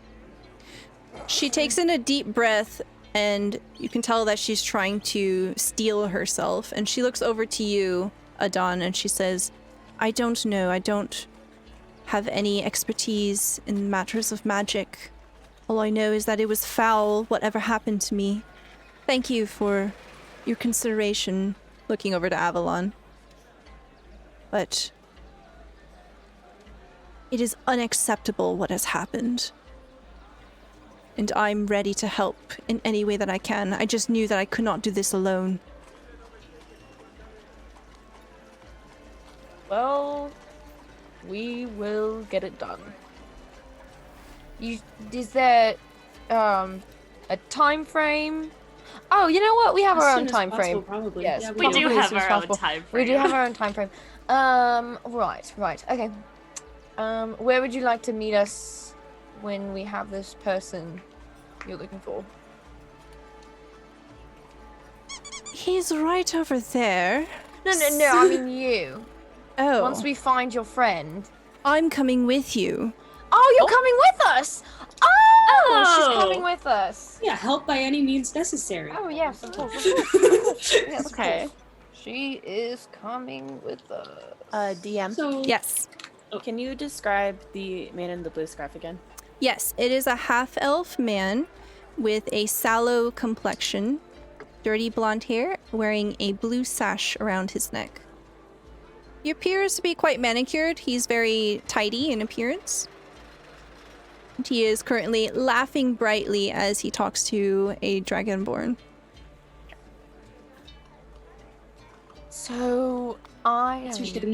She takes in a deep breath and you can tell that she's trying to steel herself, and she looks over to you, Adon, and she says, "I don't know. I don't have any expertise in matters of magic. All I know is that it was foul, whatever happened to me. Thank you for your consideration," looking over to Avalon. "But it is unacceptable what has happened. And I'm ready to help in any way that I can. I just knew that I could not do this alone." Well, we will get it done. Is there a time frame? Oh, you know what? We have our own time frame. Probably. Yes, Yeah, We do have our own time frame. We do have our own time frame. Right. Okay. Where would you like to meet us when we have this person you're looking for? He's right over there. No, I mean you. Oh. Once we find your friend. I'm coming with you. Oh, you're coming with us! Oh, she's coming with us. Yeah, help by any means necessary. Oh, yes, of course. Yes, Okay. of course. She is coming with us. DM, So Yes. can you describe the man in the blue scarf again? Yes, it is a half-elf man with a sallow complexion, dirty blonde hair, wearing a blue sash around his neck. He appears to be quite manicured. He's very tidy in appearance. And he is currently laughing brightly as he talks to a dragonborn. So, I we should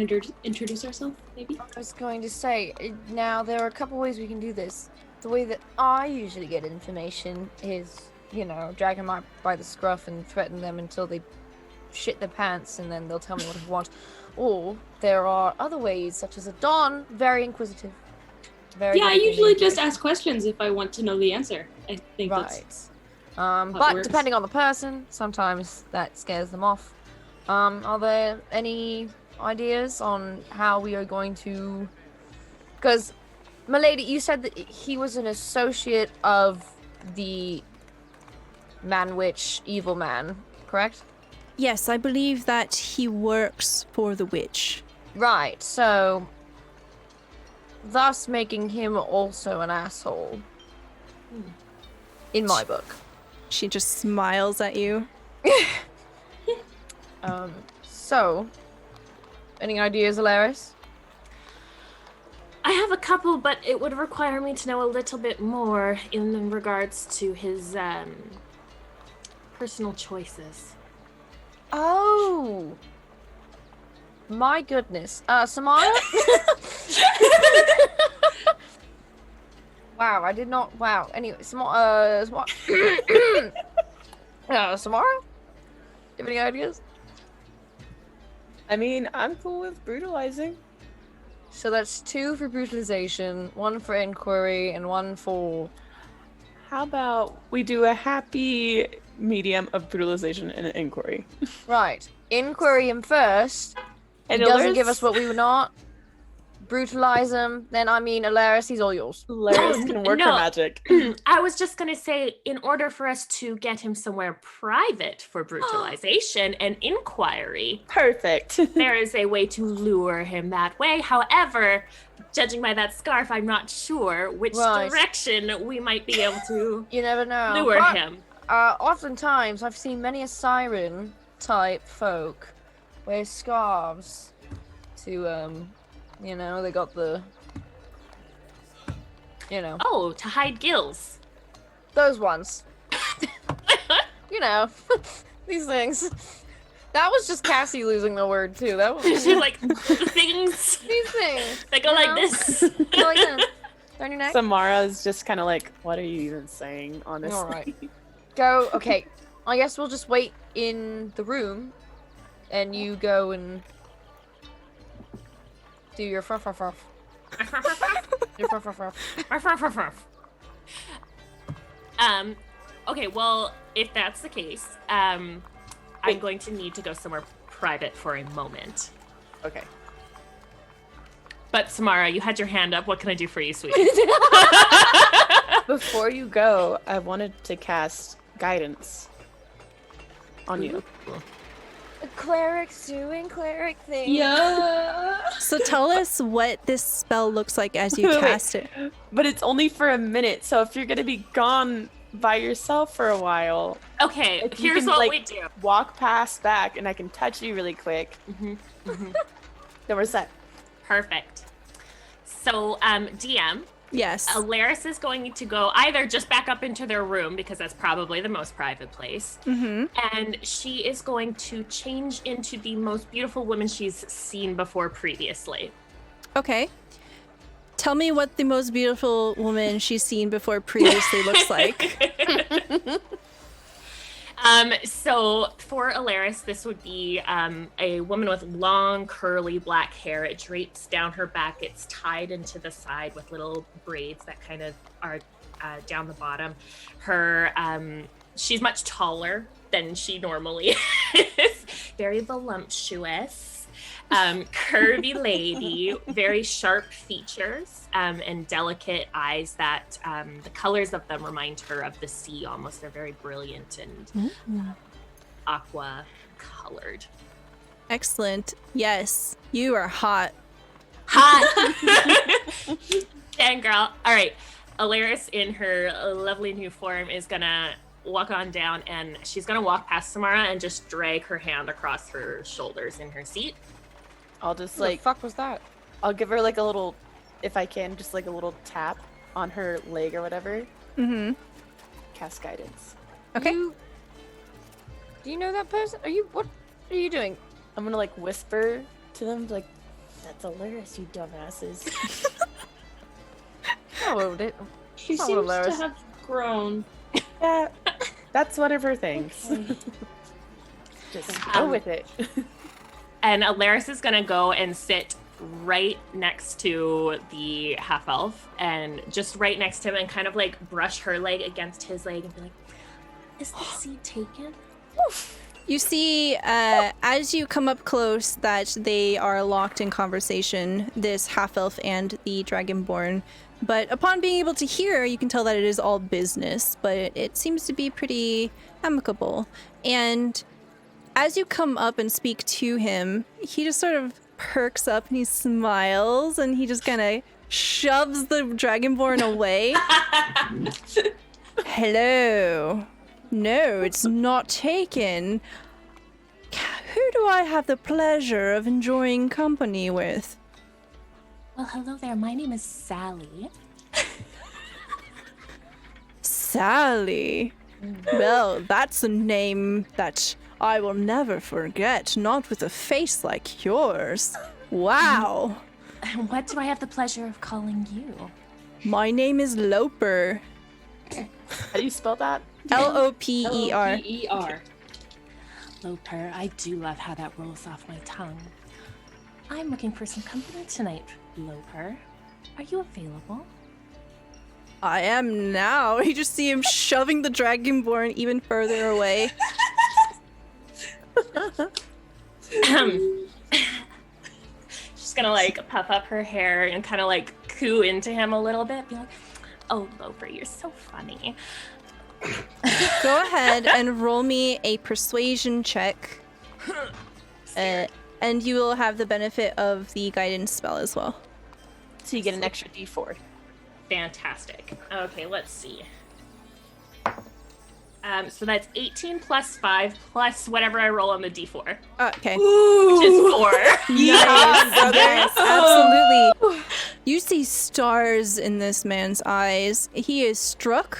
introduce ourselves, maybe? was going to say, now there are a couple ways we can do this. The way that I usually get information is, drag them out by the scruff and threaten them until they shit their pants, and then they'll tell me what I want. Or there are other ways, such as a Dawn, very inquisitive. I usually just ask questions if I want to know the answer. I think Right. That But works. depending on the person, sometimes that scares them off. Are there any ideas on how we are going to... Because, milady, you said that he was an associate of the man-witch evil man, correct? Yes, I believe that he works for the witch. Right, so... thus making him also an asshole. In my book. She just smiles at you. So... any ideas, Alaris? I have a couple, but it would require me to know a little bit more in regards to his personal choices. Oh! My goodness. Samara? Wow, I did not... Wow. Anyway, Samara? Samara? Do you have any ideas? I mean, I'm cool with brutalizing. So that's 2 for brutalization, 1 for inquiry, and 1 for... How about we do a happy medium of brutalization and an inquiry? Right. Inquiry him first. He And doesn't others? give us what we would not. brutalize him, then I mean, Alaris, he's all yours. Laris can work her No. magic. I was just going to say, in order for us to get him somewhere private for brutalization and inquiry, Perfect. there is a way to lure him that way. However, judging by that scarf, I'm not sure which Right. direction we might be able to You never know. lure But, him. oftentimes, I've seen many a siren type folk wear scarves to, you know, they got the, you know, Oh, to hide gills. those ones. You know, these things. That was just Cassie losing the word too. That was She's like, the things these things. that go You like know? this. Go like this. Turn your neck. Samara is just kind of like, what are you even saying, honestly? All right. Go. Okay. I guess we'll just wait in the room, and you go and do your fruff fruff fruff. Your fruff fruff fruff. Okay, well, if that's the case, I'm going to need to go somewhere private for a moment. Okay. But Samara, you had your hand up. What can I do for you, sweetie? Before you go, I wanted to cast guidance on you. The cleric's doing cleric things. Yeah. So tell us what this spell looks like as you Wait. cast it. But it's only for a minute, so if you're gonna be gone by yourself for a while, Okay, if you here's can, what like, we do. walk past back and I can touch you really quick, Mhm, mhm. then we're set. Perfect. So, DM, Yes. Alaris is going to go either just back up into their room, because that's probably the most private place, Mm-hmm. and she is going to change into the most beautiful woman she's seen before previously. Okay. Tell me what the most beautiful woman she's seen before previously looks like. So for Alaris, this would be a woman with long, curly black hair. It drapes down her back. It's tied into the side with little braids that kind of are down the bottom. Her, she's much taller than she normally is. Very voluptuous, curvy lady, very sharp features, and delicate eyes that the colors of them remind her of the sea almost. They're very brilliant and aqua colored. Excellent. Yes, you are hot. Hot! Dang, girl. All right. Alaris, in her lovely new form, is gonna walk on down, and she's gonna walk past Samara and just drag her hand across her shoulders in her seat. I'll just What the like, fuck was that? I'll give her like a little, if I can, just like a little tap on her leg or whatever. Mm-hmm. Cast guidance. Okay. Do you know that person? What are you doing? I'm gonna like whisper to them, like, that's Alaris, you dumbasses. Oh, it. She Oh, seems to Alaris. have grown. Yeah, that's one of her things. Just go with it. And Alaris is gonna go and sit right next to the half elf, and just right next to him, and kind of like brush her leg against his leg and be like, "Is the seed taken?" You see, as you come up close, that they are locked in conversation, this half-elf and the dragonborn. But upon being able to hear, you can tell that it is all business, but it seems to be pretty amicable. And as you come up and speak to him, he just sort of perks up and he smiles, and he just kind of shoves the dragonborn away. Hello. No, it's not taken. Who do I have the pleasure of enjoying company with? Well, hello there. My name is Sally. Sally. Well, that's a name that I will never forget, not with a face like yours. Wow. What do I have the pleasure of calling you? My name is Loper. How do you spell that? Loper. L-O-P-E-R. Loper, I do love how that rolls off my tongue. I'm looking for some company tonight, Loper. Are you available? I am now. You just see him shoving the dragonborn even further away. She's gonna like puff up her hair and kind of like coo into him a little bit. Be like, "Oh, Loper, you're so funny." Go ahead and roll me a persuasion check. And you will have the benefit of the guidance spell as well. So you get an extra D4. Fantastic. Okay, let's see. So that's 18 plus 5 plus whatever I roll on the D4, Okay. which is 4. Nice, brothers. Absolutely. You see stars in this man's eyes. He is struck,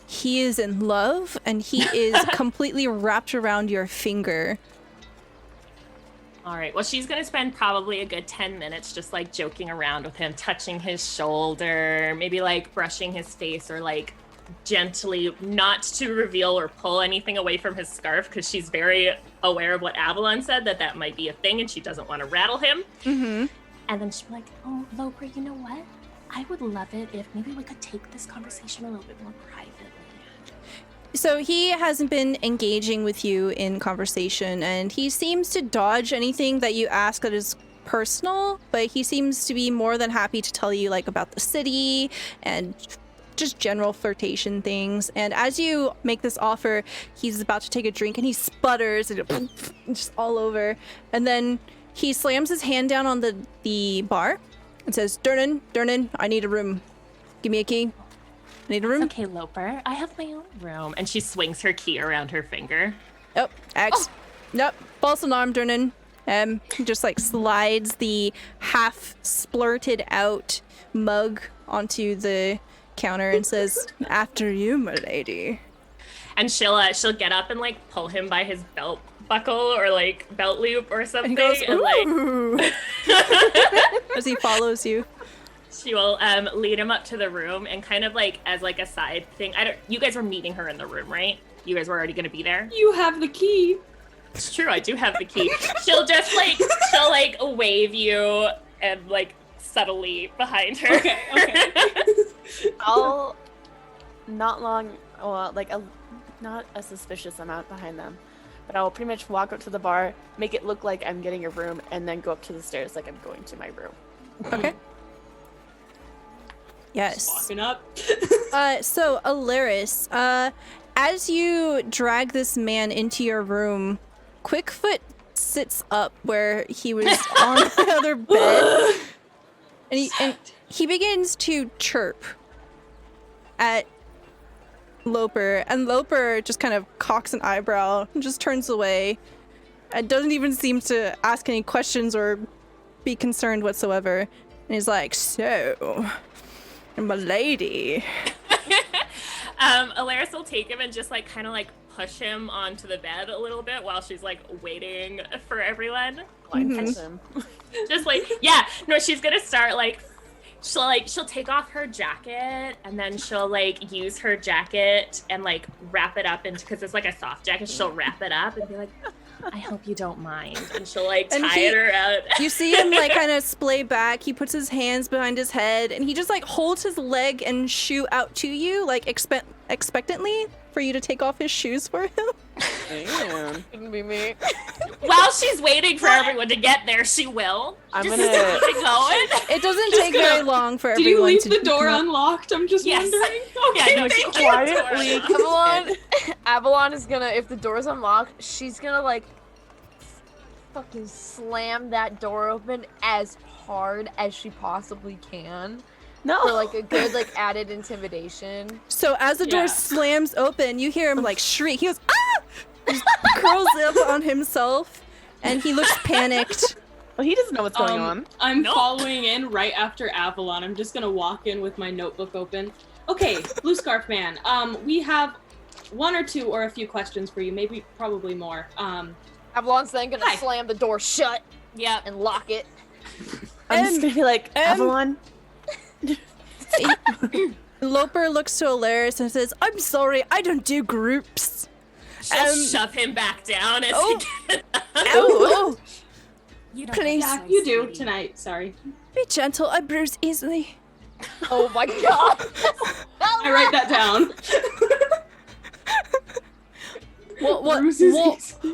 he is in love, and he is completely wrapped around your finger. All right. Well, she's going to spend probably a good 10 minutes just like joking around with him, touching his shoulder, maybe like brushing his face or like gently, not to reveal or pull anything away from his scarf because she's very aware of what Avalon said, that might be a thing and she doesn't want to rattle him. Mm-hmm. And then she'll be like, "Oh, Loper, you know what? I would love it if maybe we could take this conversation a little bit more privately." So he hasn't been engaging with you in conversation, and he seems to dodge anything that you ask that is personal, but he seems to be more than happy to tell you like about the city and just general flirtation things. And as you make this offer, he's about to take a drink and he sputters and just all over. And then he slams his hand down on the bar and says, Durnan, I need a room. Give me a key. I need a room. Okay, Loper, I have my own room. And she swings her key around her finger. Oh, X. Nope. False alarm, Durnan. He just like slides the half splurted out mug onto the counter and says, "After you, my lady." And she'll get up and like pull him by his belt buckle or like belt loop or something. And he goes, and "Ooh." like As he follows you. she will lead him up to the room and kind of like as like a side thing. You guys were meeting her in the room, right? You guys were already gonna be there? You have the key. It's true, I do have the key. she'll wave you and like subtly behind her. Okay. I'll not a suspicious amount behind them, but I will pretty much walk up to the bar, make it look like I'm getting a room, and then go up to the stairs like I'm going to my room. Okay. Yes. Walking up. So Alaris, as you drag this man into your room, Quickfoot sits up where he was on the other bed, and he begins to chirp at Loper, and Loper just kind of cocks an eyebrow and just turns away and doesn't even seem to ask any questions or be concerned whatsoever. And he's like, "So, my lady." Alaris will take him and just like kind of like push him onto the bed a little bit while she's like waiting for everyone. Him. Just like she's gonna start like she'll take off her jacket and then she'll like use her jacket and like wrap it up because it's like a soft jacket. She'll wrap it up and be like, "I hope you don't mind," and she'll like tie it around. You see him like kind of splay back. He puts his hands behind his head and he just like holds his leg and shoe out to you, like expectantly for you to take off his shoes for him. Damn. Couldn't be me. While she's waiting for everyone to get there, she will. I'm Just gonna- keep it going. It doesn't take very long for Did you everyone leave to the door come up. unlocked? I'm just Yes. wondering. Yeah, no, she Quietly. Avalon is gonna, if the door's unlocked, she's gonna like fucking slam that door open as hard as she possibly can No. for like a good like added intimidation. So as the door Yeah. slams open, you hear him like shriek. He goes, "Ah!" Just curls up on himself and he looks panicked. Well, he doesn't know what's going on. I'm Nope. following in right after Avalon. I'm just gonna walk in with my notebook open. Okay, Blue Scarf Man. We have one or two or a few questions for you. Probably more. Avalon's then gonna Hi. slam the door shut Yeah. and lock it. I'm just gonna be like, Avalon. Loper looks to Alaris and says, "I'm sorry, I don't do groups." She'll shove him back down as Oh. he gets up. Oh, You don't Please. have Yeah, to, you do sweetie. be Sorry. be gentle, I bruise easily. Oh my god! I write that down.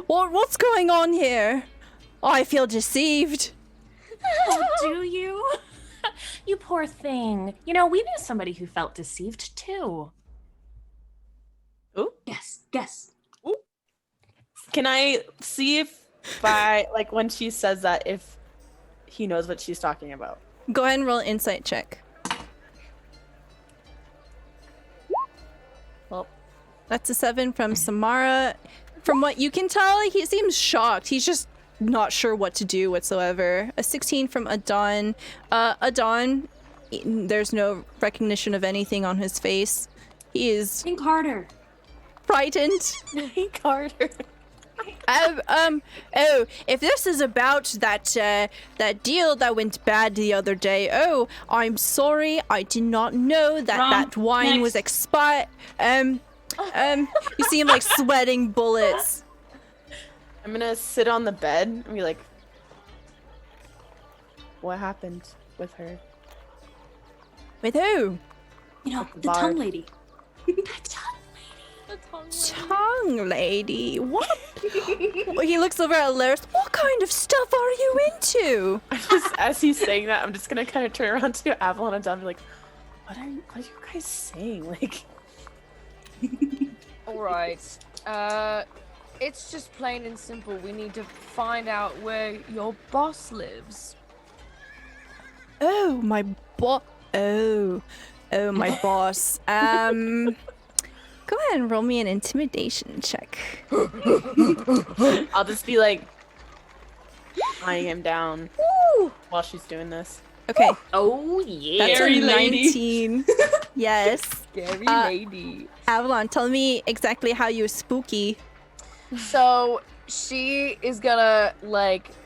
What's going on here? I feel deceived. Oh, Do you? You poor thing. You know, we knew somebody who felt deceived too. Ooh. Guess. Can I see if by like when she says that if he knows what she's talking about? Go ahead and roll an insight check. Well, That's a 7 from Samara. From what you can tell, he seems shocked. He's just not sure what to do whatsoever. A 16 from Adon. Adon, there's no recognition of anything on his face. He is Think harder. frightened. Carter. Oh, if this is about that deal that went bad the other day, oh, I'm sorry, I did not know that Wrong. that wine was expired. You see him like sweating bullets. I'm gonna sit on the bed and be like, what happened with her? With who? You know, the Bard. tongue lady. Tongue lady. What? Well, he looks over at Laris. What kind of stuff are you into? Just as he's saying that, I'm just gonna kind of turn around to Avalon and Don and be like, what are you guys saying? Like, Alright. It's just plain and simple. We need to find out where your boss lives. Oh, my boss. Oh, my boss. Go ahead and roll me an intimidation check. I'll just be like, eyeing him down while she's doing this. Okay, Oh, yeah. that's a Scary lady. 19. Yes. Scary lady. Avalon, tell me exactly how you're spooky. So she is gonna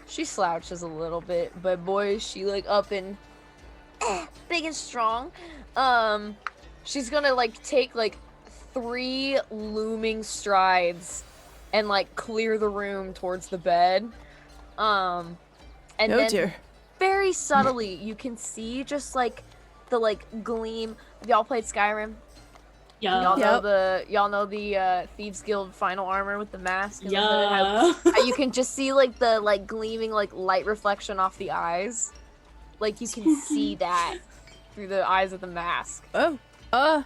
she slouches a little bit, but boy is she up and big and strong. She's gonna take 3 looming strides and clear the room towards the bed. And then Dear. very subtly you can see just the gleam. Have y'all played Skyrim? Yeah. Y'all know the Thieves Guild final armor with the mask. And the hood Yeah. has- you can just see the gleaming light reflection off the eyes. You can see that through the eyes of the mask. Oh, all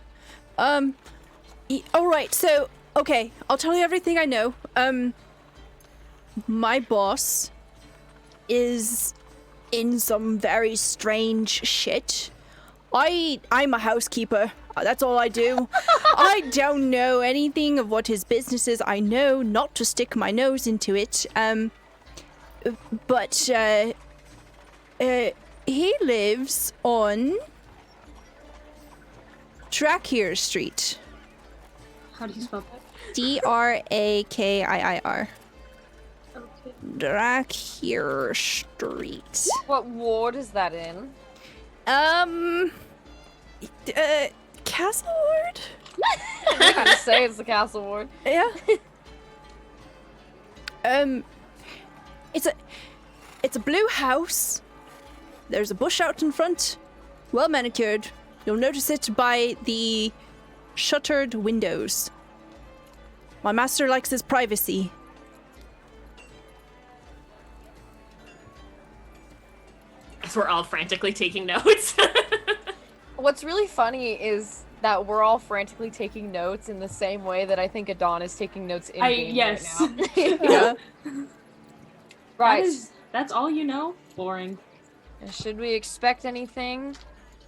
right. So, okay, I'll tell you everything I know. My boss is in some very strange shit. I'm a housekeeper. That's all I do. I don't know anything of what his business is. I know not to stick my nose into it. But he lives on Drakir Street. How do you spell that? Drakir. Okay. Drakir Street. What ward is that in? Castle Ward? I'm gonna say it's the castle ward. Yeah. It's a blue house. There's a bush out in front, well manicured. You'll notice it by the shuttered windows. My master likes his privacy. As we're all frantically taking notes. What's really funny is that we're all frantically taking notes in the same way that I think Adon is taking notes in game yes. right now. Yeah. Right. That's all you know? Boring. Should we expect anything?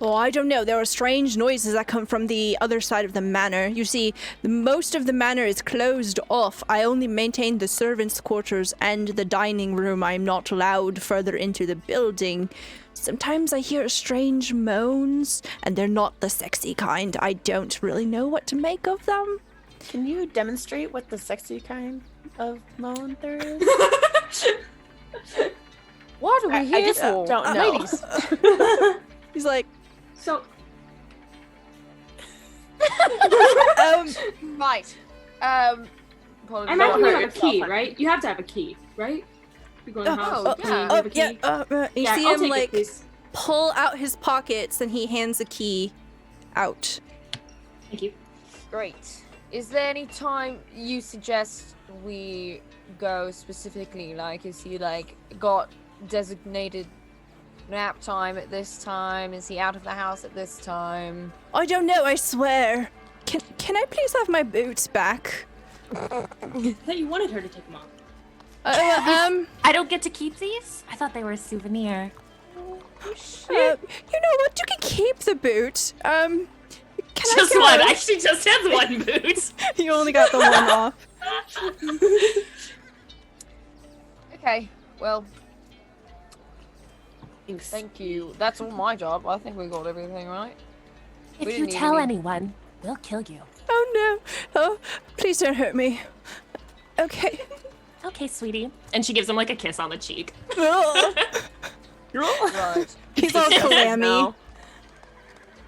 Oh, I don't know. There are strange noises that come from the other side of the manor. You see, most of the manor is closed off. I only maintain the servants' quarters and the dining room. I'm not allowed further into the building. Sometimes I hear strange moans, and they're not the sexy kind. I don't really know what to make of them. Can you demonstrate what the sexy kind of moan there is? What are we I here just for? don't know. Ladies. He's like, So, Right. I apologies. imagine you hurt have a yourself, key, honey. right? You have to have a key, right? You're going to the house. Oh, key, yeah. you have a key. You Yeah, see I'll him take it, like please. pull out his pockets, and he hands a key out. Thank you. Great. Is there any time you suggest we go specifically? Is he got designated nap time at this time? Is he out of the house at this time? I don't know, I swear. Can I please have my boots back? I thought you wanted her to take them off. I don't get to keep these? I thought they were a souvenir. You know what? You can keep the boot. Can Just I go? one. I actually just has one boot. You only got the one off. Okay, well, Thanks. thank you. That's all my job. I think we got everything right. If We you didn't need tell any- anyone, we'll kill you. Oh no. Oh, please don't hurt me. Okay. Okay, sweetie. And she gives him like a kiss on the cheek. Ugh. Right. He's all clammy. No.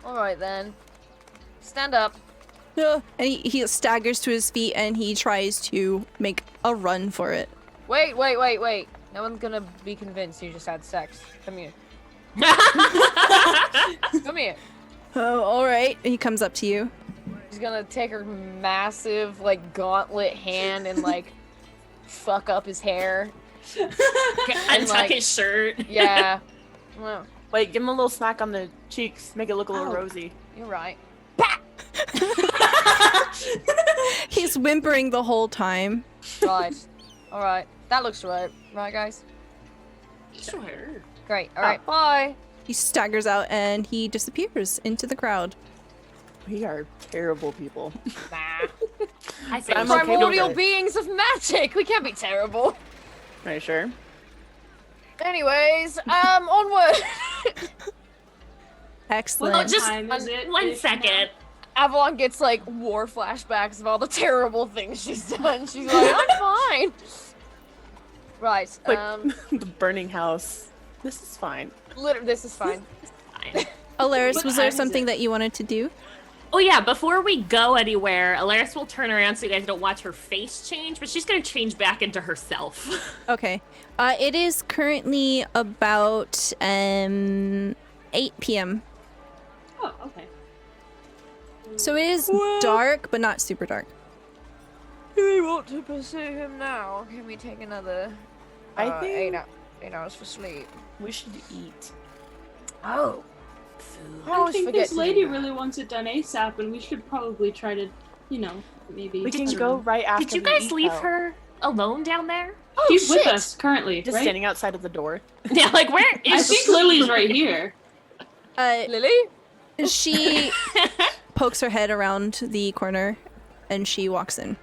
Alright then. Stand up. And he staggers to his feet and he tries to make a run for it. Wait. No one's gonna be convinced you just had sex. Come here. Come here. Oh, alright. He comes up to you. She's gonna take her massive, like, gauntlet hand and, like, fuck up his hair. Untuck like- his shirt. Yeah. Well, Wait, give him a little smack on the cheeks. Make it look a little Ow. rosy. you're right. He's whimpering the whole time. Right. Alright. That looks right. Right, guys? Sure. Great. Alright, bye. He staggers out and he disappears into the crowd. We are terrible people. Nah. I say I'm we should- okay with Primordial it. beings of magic! We can't be terrible. Are you sure? Anyways, onward! Excellent. Well, just time is it? one Ish second. Avalon gets, like, war flashbacks of all the terrible things she's done. She's like, I'm fine. Right, Like the burning house. This is fine. this is fine. Fine. Alaris, What was there time is something it? that you wanted to do? Oh yeah, before we go anywhere, Alaris will turn around so you guys don't watch her face change, but she's gonna change back into herself. Okay. It is currently about 8 p.m. Oh, okay. So it is Well- dark, but not super dark. Do we want to pursue him now? Or can we take another I think 8 hours for sleep? we should eat. Oh. I I always think forget this to lady do that. really wants it done ASAP, and we should probably try to, maybe. We I can don't go know. right after. Did you we guys eat, leave though. her alone down there? Oh, She's shit! with us currently, Just right? standing outside of the door. Yeah, like where I is think Lily's right here. Lily? She pokes her head around the corner and she walks in.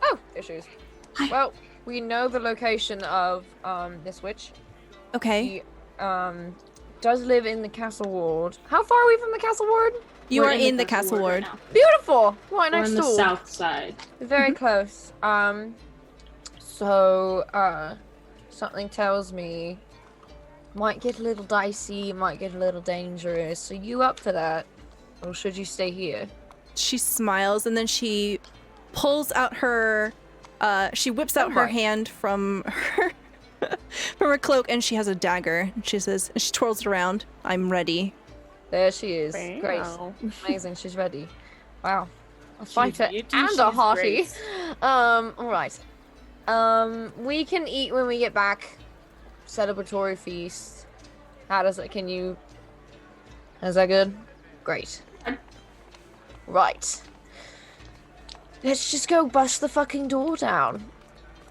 Oh, there she is. Well, we know the location of this witch. Okay. She does live in the castle ward. How far are we from the castle ward? You We're are in the castle ward. right now. Beautiful. Right We're next on the door. south side. Very close. So something tells me might get a little dicey, might get a little dangerous. Are you up for that? Or should you stay here? She smiles and then she pulls out her she whips out her Alright. hand from her from her cloak and she has a dagger. She says, and she twirls it around. I'm ready. There she is. Great. Wow. Amazing. She's ready. Wow. A She's fighter beauty, and a she's hearty. great. Alright. We can eat when we get back. Celebratory feast. How does it? Is that good? Great. Right. Let's just go bust the fucking door down.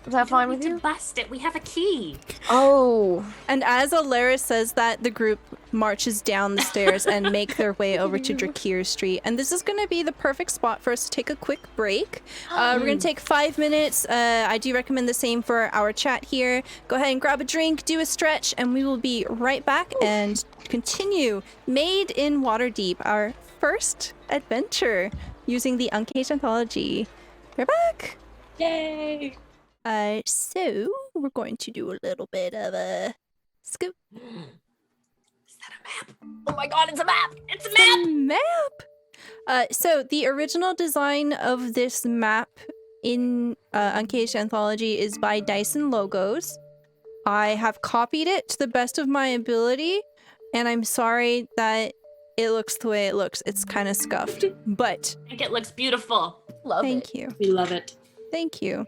Is that fine with to you? bust it. We have a key. Oh. And as Alaris says that, the group marches down the stairs and make their way over to Drakir Street. And this is going to be the perfect spot for us to take a quick break. We're going to take 5 minutes. I do recommend the same for our chat here. Go ahead and grab a drink, do a stretch, and we will be right back and continue Maid in Waterdeep, our first adventure using the Uncaged Anthology. We're back! Yay! So we're going to do a little bit of a scoop. Is that a map? Oh my god, it's a map! It's a map! So the original design of this map in Uncaged Anthology is by Dyson Logos. I have copied it to the best of my ability, and I'm sorry that it looks the way it looks. It's kind of scuffed, but I think it looks beautiful. Love it. thank you. We love it. Thank you.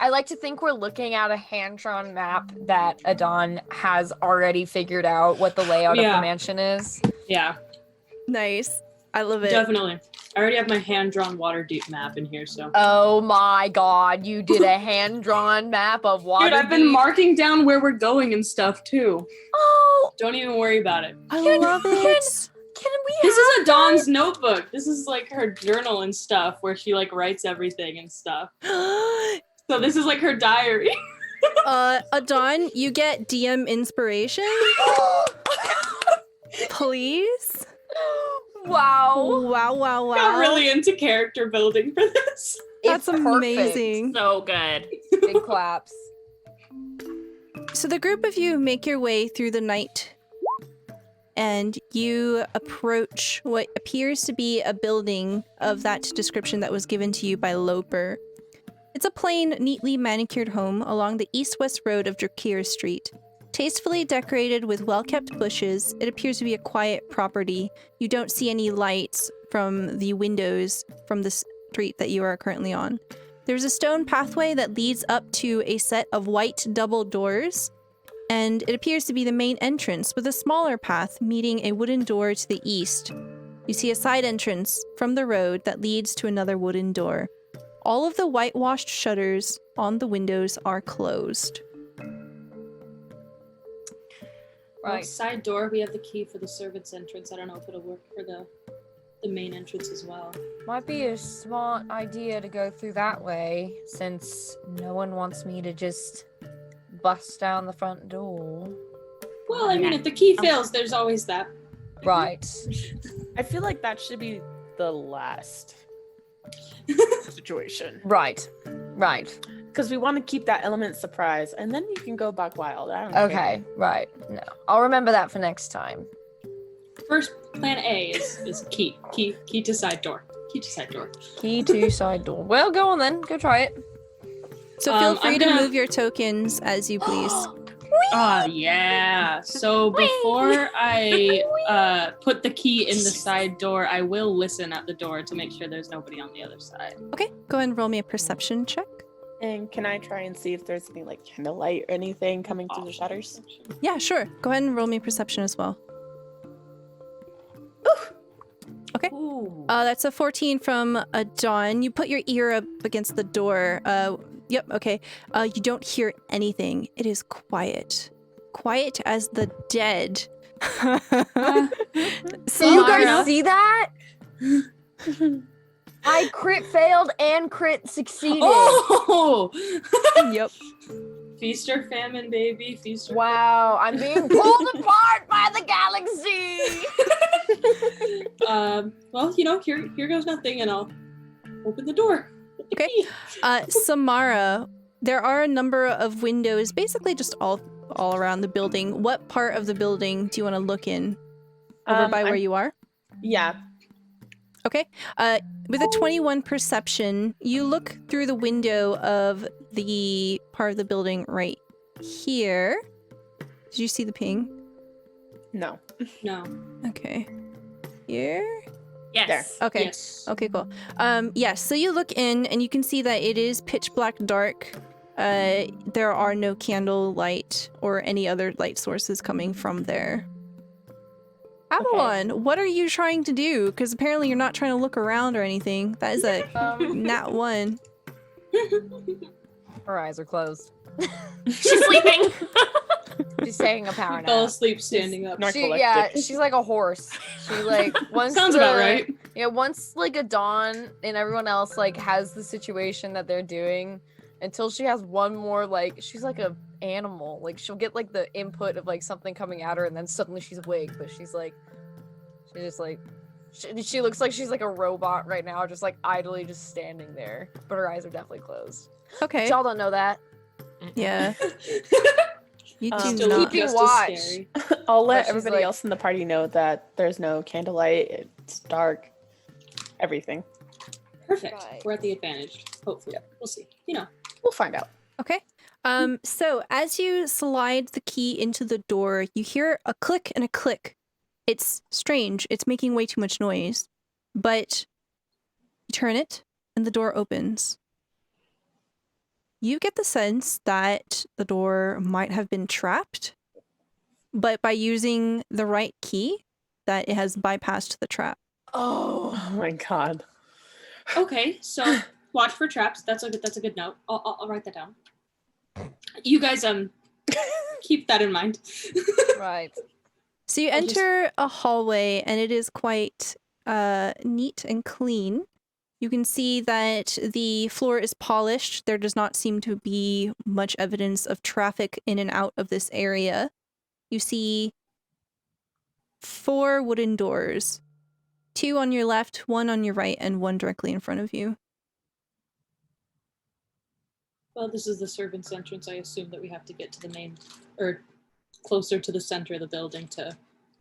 I like to think we're looking at a hand-drawn map that Adon has already figured out what the layout of the mansion is. Yeah. Nice. I love it. Definitely. I already have my hand-drawn Waterdeep map in here, so. Oh my god, you did a hand-drawn map of Waterdeep. Dude, I've been marking down where we're going and stuff, too. Oh! Don't even worry about it. I love it. Can we This have is Dawn's notebook. This is like her journal and stuff where she like writes everything and stuff. So this is like her diary. Adon, you get DM inspiration. Please. Wow. Wow, wow, wow. Got really into character building for this. That's It's amazing. So good. Big claps. So the group of you make your way through the night and you approach what appears to be a building of that description that was given to you by Loper. It's a plain, neatly manicured home along the east-west road of Drakir Street. Tastefully decorated with well-kept bushes, it appears to be a quiet property. You don't see any lights from the windows from the street that you are currently on. There's a stone pathway that leads up to a set of white double doors, and it appears to be the main entrance with a smaller path meeting a wooden door to the east. You see a side entrance from the road that leads to another wooden door. All of the whitewashed shutters on the windows are closed. Right. Side door, we have the key for the servants' entrance. I don't know if it'll work for the main entrance as well. Might be a smart idea to go through that way, since no one wants me to just bust down the front door. Well, I mean, if the key fails, there's always that. Right. I feel like that should be the last situation. Right. Because we want to keep that element surprise, and then you can go back wild. I don't care. Okay, right. No. I'll remember that for next time. First, plan A is key to side door. Key to side door. Key to side door. Well, go on then. Go try it. So feel free to move your tokens as you please. Yeah. So before I put the key in the side door, I will listen at the door to make sure there's nobody on the other side. Okay, go ahead and roll me a perception check. And can I try and see if there's any like candlelight or anything coming through the shutters? Yeah, sure. Go ahead and roll me perception as well. Okay. That's a 14 from Dawn. You put your ear up against the door. Yep, okay. You don't hear anything. It is quiet. Quiet as the dead. So you guys see that? I crit failed and crit succeeded. Oh! Yep. Feast or famine, baby. Feast or Wow, I'm being pulled apart by the galaxy. Well, you know, here goes nothing, and I'll open the door. Okay. Samara, there are a number of windows, basically just all around the building. What part of the building do you want to look in? Over by where you are? Yeah. Okay. With a 21 perception, you look through the window of the part of the building right here. Did you see the ping? No. No. Okay. Here? Yes. There. Okay. Yes. Okay, cool. Yes, so you look in and you can see that it is pitch black dark. There are no candle light or any other light sources coming from there. Avalon, what are you trying to do? Because apparently you're not trying to look around or anything. That is a nat 1. Her eyes are closed. She's sleeping. She's taking a power Fell nap. asleep standing up. She's like a horse. She like once Sounds about right. Yeah, once like a Dawn and everyone else like has the situation that they're doing, until she has one more like she's like a animal. Like she'll get like the input of like something coming at her, and then suddenly she's awake. But she looks like she's like a robot right now, just like idly just standing there. But her eyes are definitely closed. Okay. Y'all don't know that. Yeah. You do Still not. keeping just as watch. scary. I'll let she's everybody like- else in the party know that there's no candlelight. It's dark. Everything. Perfect. Right. We're at the advantage. Hopefully. We'll see. You know. We'll find out. Okay. So as you slide the key into the door, you hear a click and a click. It's strange. It's making way too much noise. But you turn it and the door opens. you get the sense that the door might have been trapped, but by using the right key, that it has bypassed the trap. Oh my god. Okay, so watch for traps. That's a good note. I'll write that down. You guys keep that in mind. Right. So you enter a hallway, and it is quite neat and clean. You can see that the floor is polished. There does not seem to be much evidence of traffic in and out of this area. You see 4 wooden doors. 2 on your left, 1 on your right, and 1 directly in front of you. Well, this is the servants' entrance. I assume that we have to get to the main, or closer to the center of the building to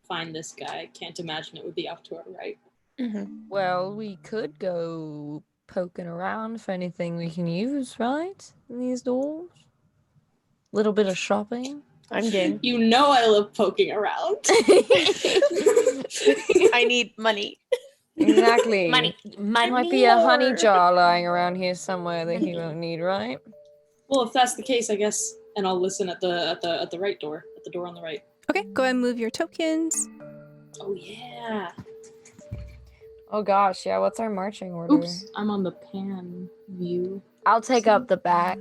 find this guy. I can't imagine it would be out to our right. Mm-hmm. Well, we could go poking around for anything we can use, right? In these doors. Little bit of shopping. I'm game. You know I love poking around. I need money. Exactly. Money. There might be a honey jar lying around here somewhere that he won't need, right? Well, if that's the case, I guess, and I'll listen at the right door, at the door on the right. Okay, go ahead and move your tokens. Oh yeah. Oh gosh, yeah, what's our marching order? Oops, I'm on the pan view. I'll take up the back.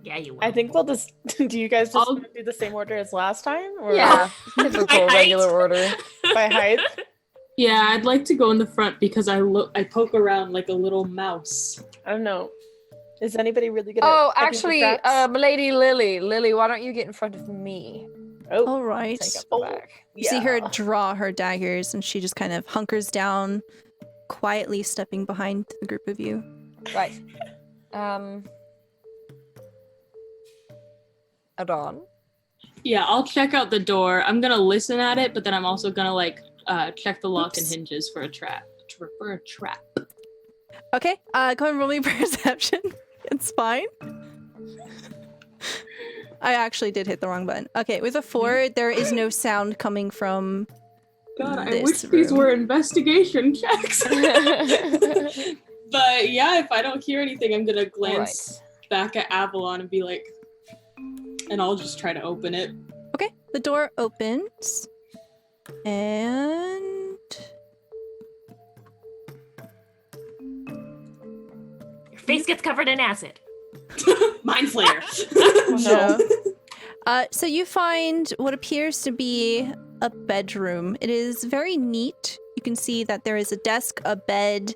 Yeah, you will. I think we'll just. Do you guys just I'll- want to do the same order as last time? Or Yeah, typical By height. regular order. by height? Yeah, I'd like to go in the front because I poke around like a little mouse. I don't know. Is anybody really good Oh, at actually, traps? Lady Lily. Lily, why don't you get in front of me? All right. Take up the back. You see her draw her daggers, and she just kind of hunkers down, quietly stepping behind the group of you. Right. Adon. Yeah, I'll check out the door. I'm gonna listen at it, but then I'm also gonna check the lock and hinges for a trap. Okay, go ahead and roll me perception. It's fine. I actually did hit the wrong button. Okay, with a 4, there is no sound coming from God, I this wish these room. were investigation checks. But yeah, if I don't hear anything, I'm gonna glance back at Avalon and be like, and I'll just try to open it. Okay, the door opens, and Your face gets covered in acid. Mind flare. no. So you find what appears to be a bedroom. It is very neat. You can see that there is a desk, a bed,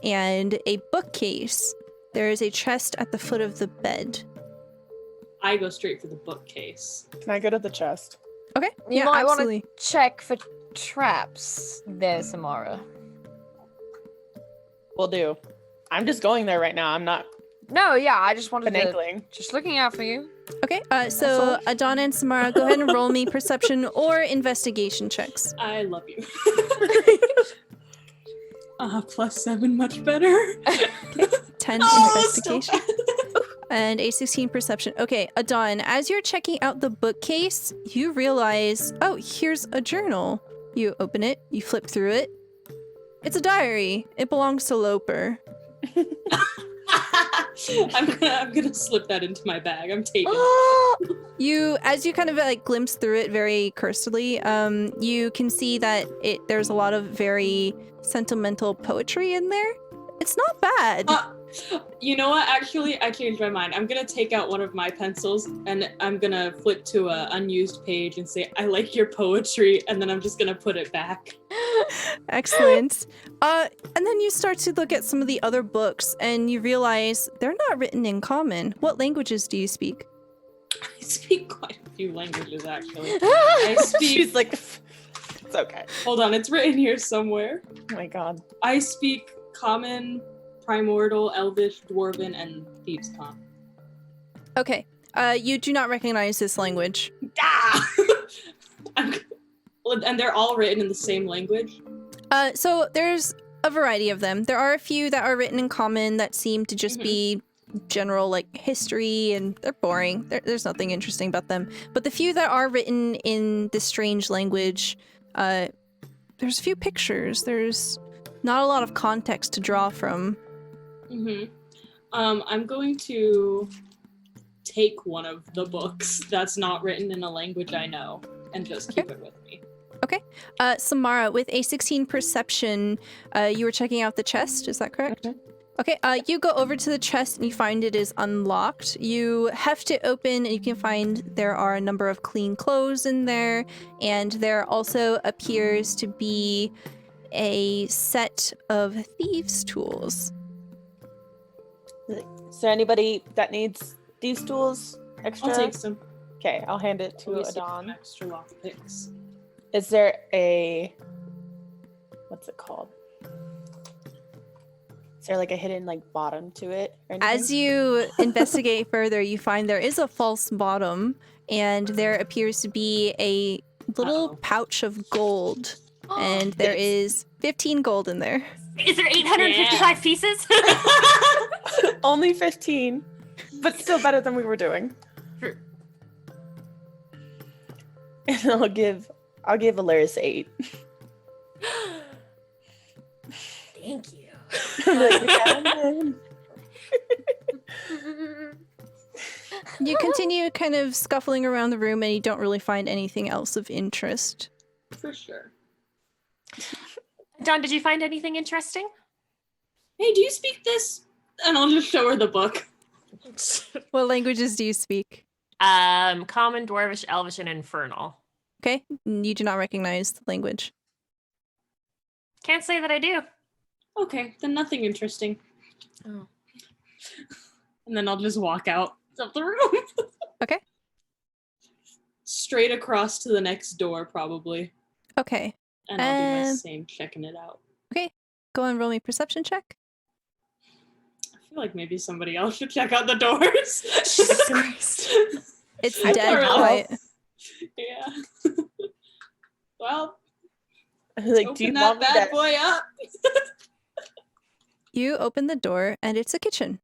and a bookcase. There is a chest at the foot of the bed. I go straight for the bookcase. Can I go to the chest? Okay, You yeah, might want absolutely. to check for traps there, Samara. Will do. I'm just going there right now. I'm not No, yeah, I just wanted to... finagling. Just looking out for you. Okay, so Adana and Samara, go ahead and roll me perception or investigation checks. I love you. +7, much better. 10 Oh, investigation and a 16 perception. Okay, Adon, as you're checking out the bookcase, you realize, oh, here's a journal. You open it, you flip through it. It's a diary. It belongs to Loper. I'm gonna slip that into my bag. I'm taking it. As you kind of glimpse through it very cursorily, you can see that there's a lot of very sentimental poetry in there. It's not bad. You know what? Actually, I changed my mind. I'm gonna take out one of my pencils and I'm gonna flip to an unused page and say, "I like your poetry," and then I'm just gonna put it back. Excellent. And then you start to look at some of the other books, and you realize they're not written in common. What languages do you speak? I speak quite a few languages, actually. I speak. She's like, it's okay. Hold on, it's written here somewhere. Oh my god. I speak Common, Primordial, Elvish, Dwarven, and Thieves' Tongue. Okay. You do not recognize this language. Ah! And they're all written in the same language? So there's a variety of them. There are a few that are written in common that seem to just be general history, and they're boring. There's nothing interesting about them. But the few that are written in this strange language, there's a few pictures. There's not a lot of context to draw from. I'm going to take one of the books that's not written in a language I know and just keep it with me. Okay. Samara, with a 16 perception, you were checking out the chest, is that correct? Mhm. Okay, you go over to the chest and you find it is unlocked. You heft it open and you can find there are a number of clean clothes in there, and there also appears to be a set of thieves' tools. Is there anybody that needs these tools extra? I'll take some. Okay, I'll hand it to Always take some Adon. extra lock picks. Is there a... What's it called? Is there like a hidden like bottom to it? Or anything? As you investigate further, you find there is a false bottom, and there appears to be a little Uh-oh. pouch of gold, and there is 15 gold in there. Is there 855 pieces? Only 15, but still better than we were doing. Sure. And I'll give Alaris 8. Thank you. You continue kind of scuffling around the room, and you don't really find anything else of interest. For sure. Dawn, did you find anything interesting? Hey, do you speak this? And I'll just show her the book. What languages do you speak? Common, Dwarvish, Elvish, and Infernal. Okay, you do not recognize the language. Can't say that I do. Okay, then nothing interesting. Oh. And then I'll just walk out of the room. Okay. Straight across to the next door, probably. Okay, And I'll do my same checking it out. go and roll me a perception check. I feel like maybe somebody else should check out the doors. Jesus Christ. It's I dead don't know. quiet. Yeah. Well, Like, open do you that want me bad to... boy up. You open the door, and it's a kitchen.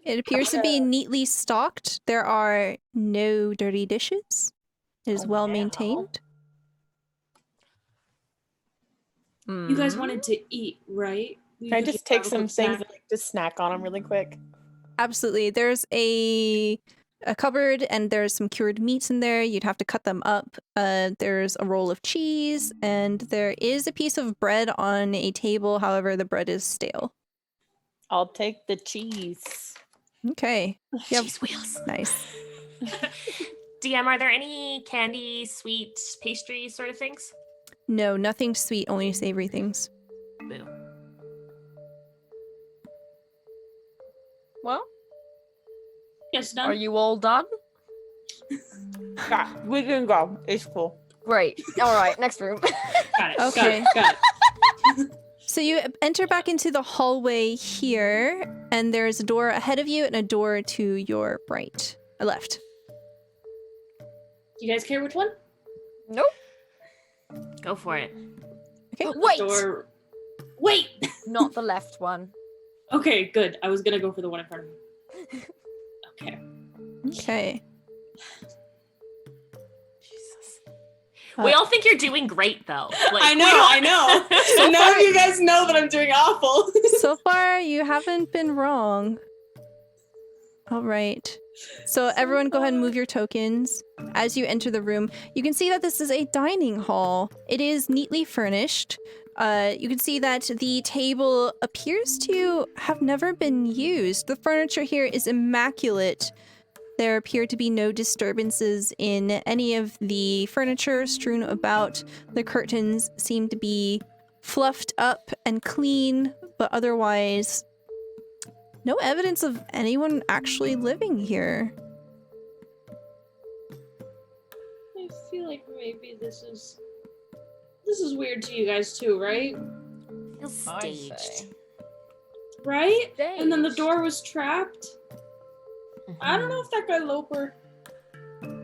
It appears to be neatly stocked. There are no dirty dishes. It is Oh, well yeah. maintained. You guys wanted to eat, right? We Can I could just take have a some quick things snack. and like, just snack on them really quick? Absolutely. There's a cupboard, and there's some cured meats in there. You'd have to cut them up. There's a roll of cheese, and there is a piece of bread on a table. However, the bread is stale. I'll take the cheese. Okay. Yep. Cheese wheels. Nice. DM, are there any candy, sweet, pastry sort of things? No, nothing sweet, only savory things. Boo. Well, Yes, done. are you all done? Yeah, we can go. It's cool. Great. All right, next room. Got it. Okay. Got it. So you enter back into the hallway here, and there's a door ahead of you and a door to your right, left. Do you guys care which one? Nope. Go for it. Okay. Wait, Door. Wait. not the left one. Okay, good. I was gonna go for the one in front of me. Okay. Okay. Jesus. Uh, We all think you're doing great, though. Like, I we know. don't- I know. So now you guys know that I'm doing awful. So far, you haven't been wrong. All right. So everyone go ahead and move your tokens. As you enter the room, you can see that this is a dining hall. It is neatly furnished. You can see that the table appears to have never been used. The furniture here is immaculate. There appear to be no disturbances in any of the furniture strewn about. The curtains seem to be fluffed up and clean, but otherwise, no evidence of anyone actually living here. I feel like maybe this is weird to you guys too, right? Feels I staged. say. Right? And then the Staged. door was trapped. I don't know if that guy Loper.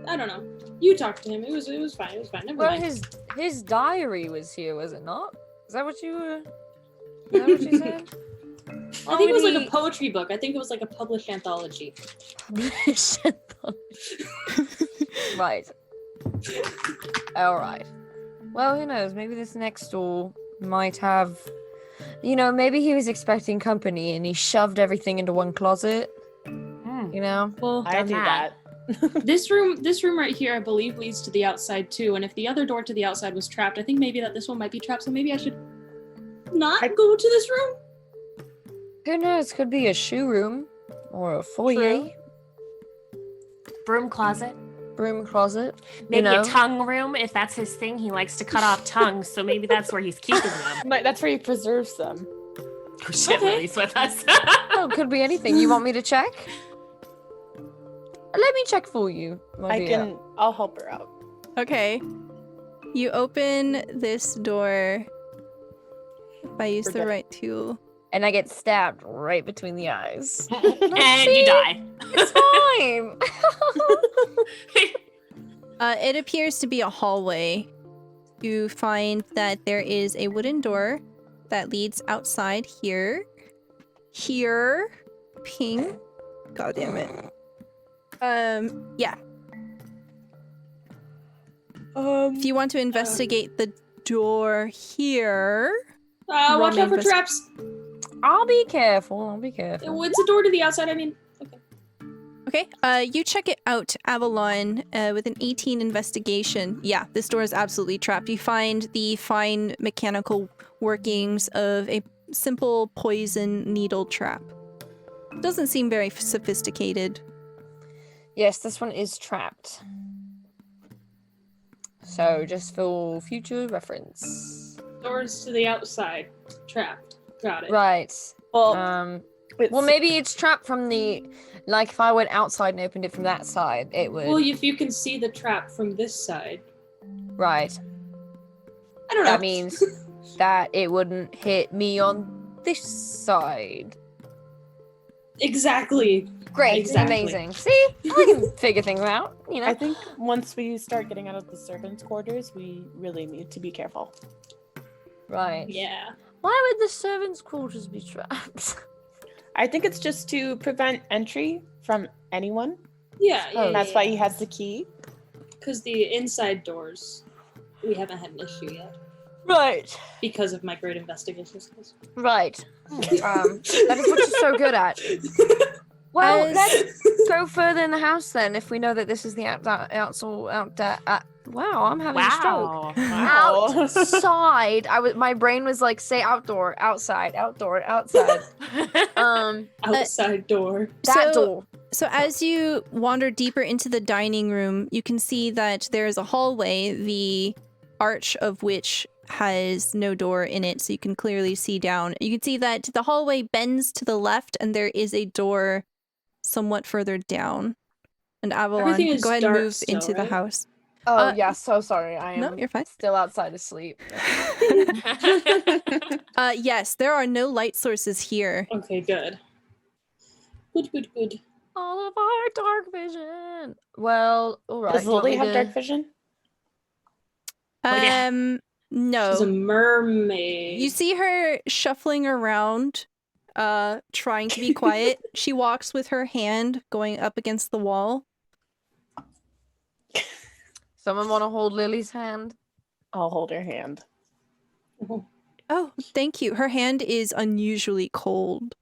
I don't know. You talked to him. It was fine. It was fine. Never Well, mind. his diary was here, was it not? Is that what you were? Is that what you said? I think it was like a poetry book. I think it was like a published anthology. Right. All right. Well, who knows? Maybe this next door might have You know, maybe he was expecting company and he shoved everything into one closet. You know? Well, I do that. this room right here, I believe, leads to the outside too. And if the other door to the outside was trapped, I think maybe that this one might be trapped. So maybe I should not go to this room. Who knows? Could be a shoe room or a foyer. True. Broom closet. Broom closet. Maybe a tongue room, if that's his thing. He likes to cut off tongues, so maybe that's where he's keeping them. That's where he preserves them. Oh, shit, Lily's with us. Oh, could be anything. You want me to check? Let me check for you. I'll help her out. Okay. You open this door if I use the right tool. And I get stabbed right between the eyes. And you die. It's fine. It appears to be a hallway. You find that there is a wooden door that leads outside here. Here. Ping. God damn it. Yeah. If you want to investigate the door here... Watch out for traps. I'll be careful. It's a door to the outside, I mean. Okay, you check it out, Avalon, with an 18 investigation. Yeah, this door is absolutely trapped. You find the fine mechanical workings of a simple poison needle trap. Doesn't seem very sophisticated. Yes, this one is trapped. So, just for future reference. Doors to the outside. Trapped. Got it. Right. Well, well, maybe it's trapped from the... Like, if I went outside and opened it from that side, it would... Well, if you can see the trap from this side. Right. I don't know. That means that it wouldn't hit me on this side. Exactly. Great. Exactly. Amazing. See? I can figure things out, you know? I think once we start getting out of the servants' quarters, we really need to be careful. Right. Yeah. Why would the servants' quarters be trapped? I think it's just to prevent entry from anyone. Yeah. That's why he has the key. Because the inside doors, we haven't had an issue yet. Right. Because of my great investigation skills. Right. That is what you're so good at. Well, let's go further in the house then, if we know that this is the wow, I'm having a stroke. Wow. Outside. My brain was like, say outdoor, outside, outdoor, outside. Outside door. That door. So as you wander deeper into the dining room, you can see that there is a hallway, the arch of which has no door in it, so you can clearly see down. You can see that the hallway bends to the left, and there is a door somewhat further down. And Avalon, go ahead and move into the house. Oh, yeah, so sorry. I am no, you're fine. Still outside asleep. Yes, there are no light sources here. Okay, good. Good. All of our dark vision. Well, all right. Does Lily have dark vision? No. She's a mermaid. You see her shuffling around, trying to be quiet. She walks with her hand going up against the wall. Someone want to hold Lily's hand? I'll hold her hand. Oh, thank you. Her hand is unusually cold.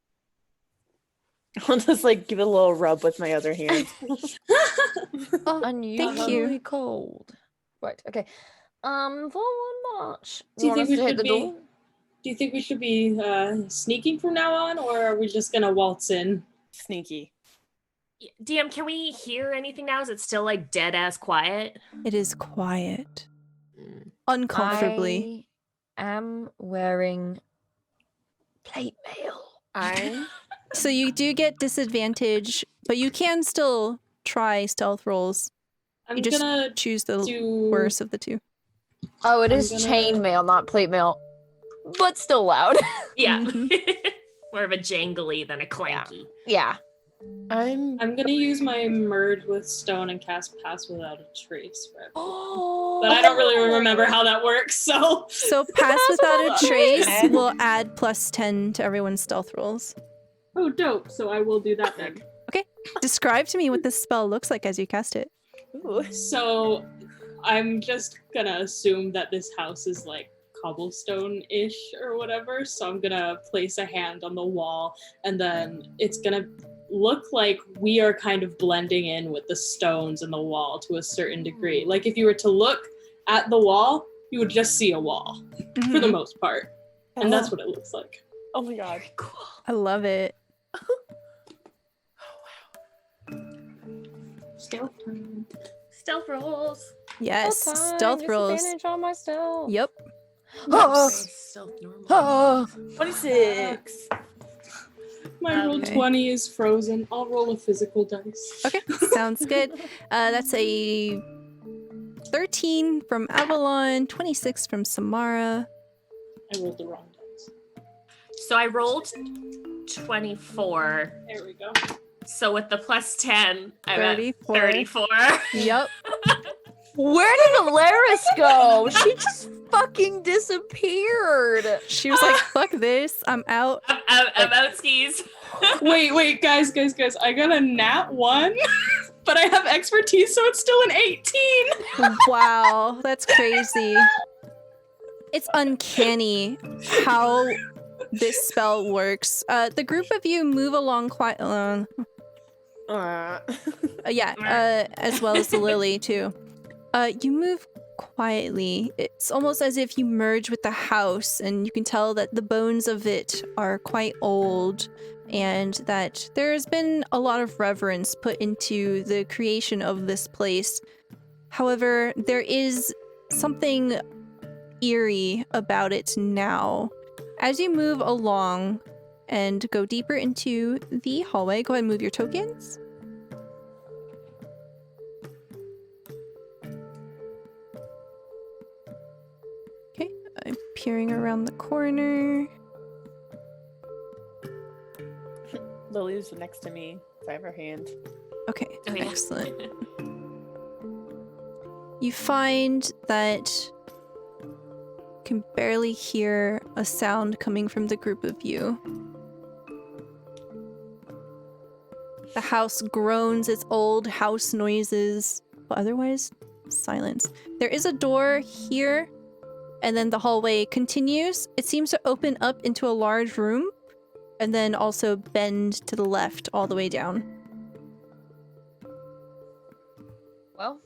I'll just give it a little rub with my other hand. Oh, unusually cold. Right. Okay. Forward march. Do you think we should be sneaking from now on, or are we just gonna waltz in? Sneaky. DM, can we hear anything now? Is it still dead ass quiet? It is quiet. Uncomfortably. I am wearing plate mail. So you do get disadvantage, but you can still try stealth rolls. You just choose the worst of the two. Oh, it is chain mail, not plate mail. But still loud. Yeah. More of a jangly than a clanky. Yeah. I'm gonna use my merge with stone and cast pass without a trace. But I don't really remember how that works, so pass without a trace will add +10 to everyone's stealth rolls. Oh, dope. So I will do that then. Okay. Describe to me what this spell looks like as you cast it. Ooh. So I'm just gonna assume that this house is cobblestone-ish or whatever. So I'm gonna place a hand on the wall, and then it's gonna look like we are kind of blending in with the stones in the wall to a certain degree. Like if you were to look at the wall, you would just see a wall for the most part. And that's what it looks like. Oh my god. Very cool. I love it. Stealth time. Stealth rolls. Yes, stealth rolls. Disadvantage on my stealth. Yep. Stealth normal. 26. My roll Okay. 20 is frozen. I'll roll a physical dice. Okay, sounds good. That's a 13 from Avalon, 26 from Samara. I rolled the wrong dice. So I rolled 24. There we go. So with the plus 10, I'm at 34. 34. Yep. Where did Alaris go? She just fucking disappeared. She was like, fuck this, I'm out. I'm out skis. Wait, guys. I got a nat 1, but I have expertise, so it's still an 18. Wow, that's crazy. It's uncanny how this spell works. The group of you move along quite as well as the lily too. You move quietly. It's almost as if you merge with the house, and you can tell that the bones of it are quite old, and that there's been a lot of reverence put into the creation of this place. However, there is something eerie about it now. As you move along and go deeper into the hallway, go ahead and move your tokens. Okay, I'm peering around the corner. Lily's next to me. I have her hand. Okay, Oh, yeah. excellent. You find that you can barely hear a sound coming from the group of you. The house groans its old house noises, but otherwise silence. There is a door here, and then the hallway continues. It seems to open up into a large room, and then also bend to the left all the way down. Well,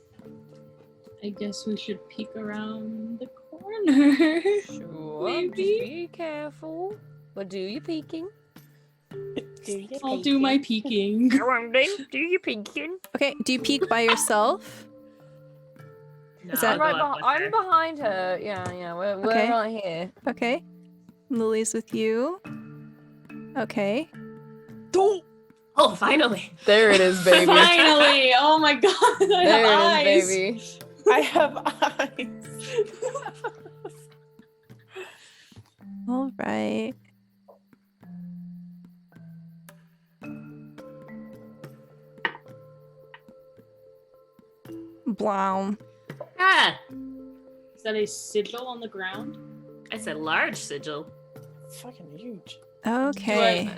I guess we should peek around the corner. sure. Maybe. Just be careful. But do you peeking? I'll do my peeking. Do you peeking? Okay, do you peek by yourself? No, Is that- I'll go I'm, up with I'm her. behind her. Yeah. We're Okay. right here. Okay. Lily's with you. Okay. Oh, finally. There it is, baby. Finally! Oh my god, I There have it eyes. is, baby. I have eyes. All right. Blow. Ah, Is that a sigil on the ground? I said large sigil. It's fucking huge. Okay.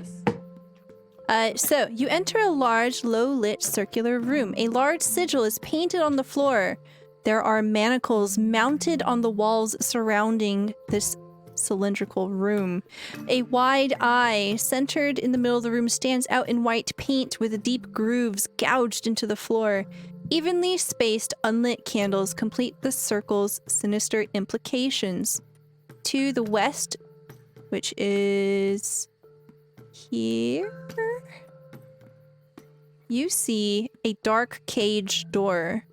So you enter a large, low-lit circular room. A large sigil is painted on the floor. There are manacles mounted on the walls surrounding this cylindrical room. A wide eye centered in the middle of the room stands out in white paint with deep grooves gouged into the floor. Evenly spaced, unlit candles complete the circle's sinister implications. To the west, which is here, you see a dark cage door.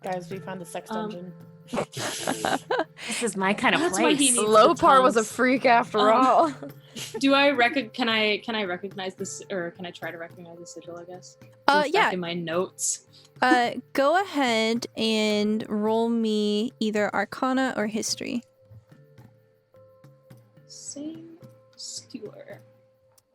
Guys, we found a sex Um, dungeon. This is my kind of That's why he place. needs Lopar was a tongues. freak after Um, all. Do I can I recognize this, or can I try to recognize the sigil? I guess. It's Yeah. back in my notes. Go ahead and roll me either Arcana or History. Same skewer.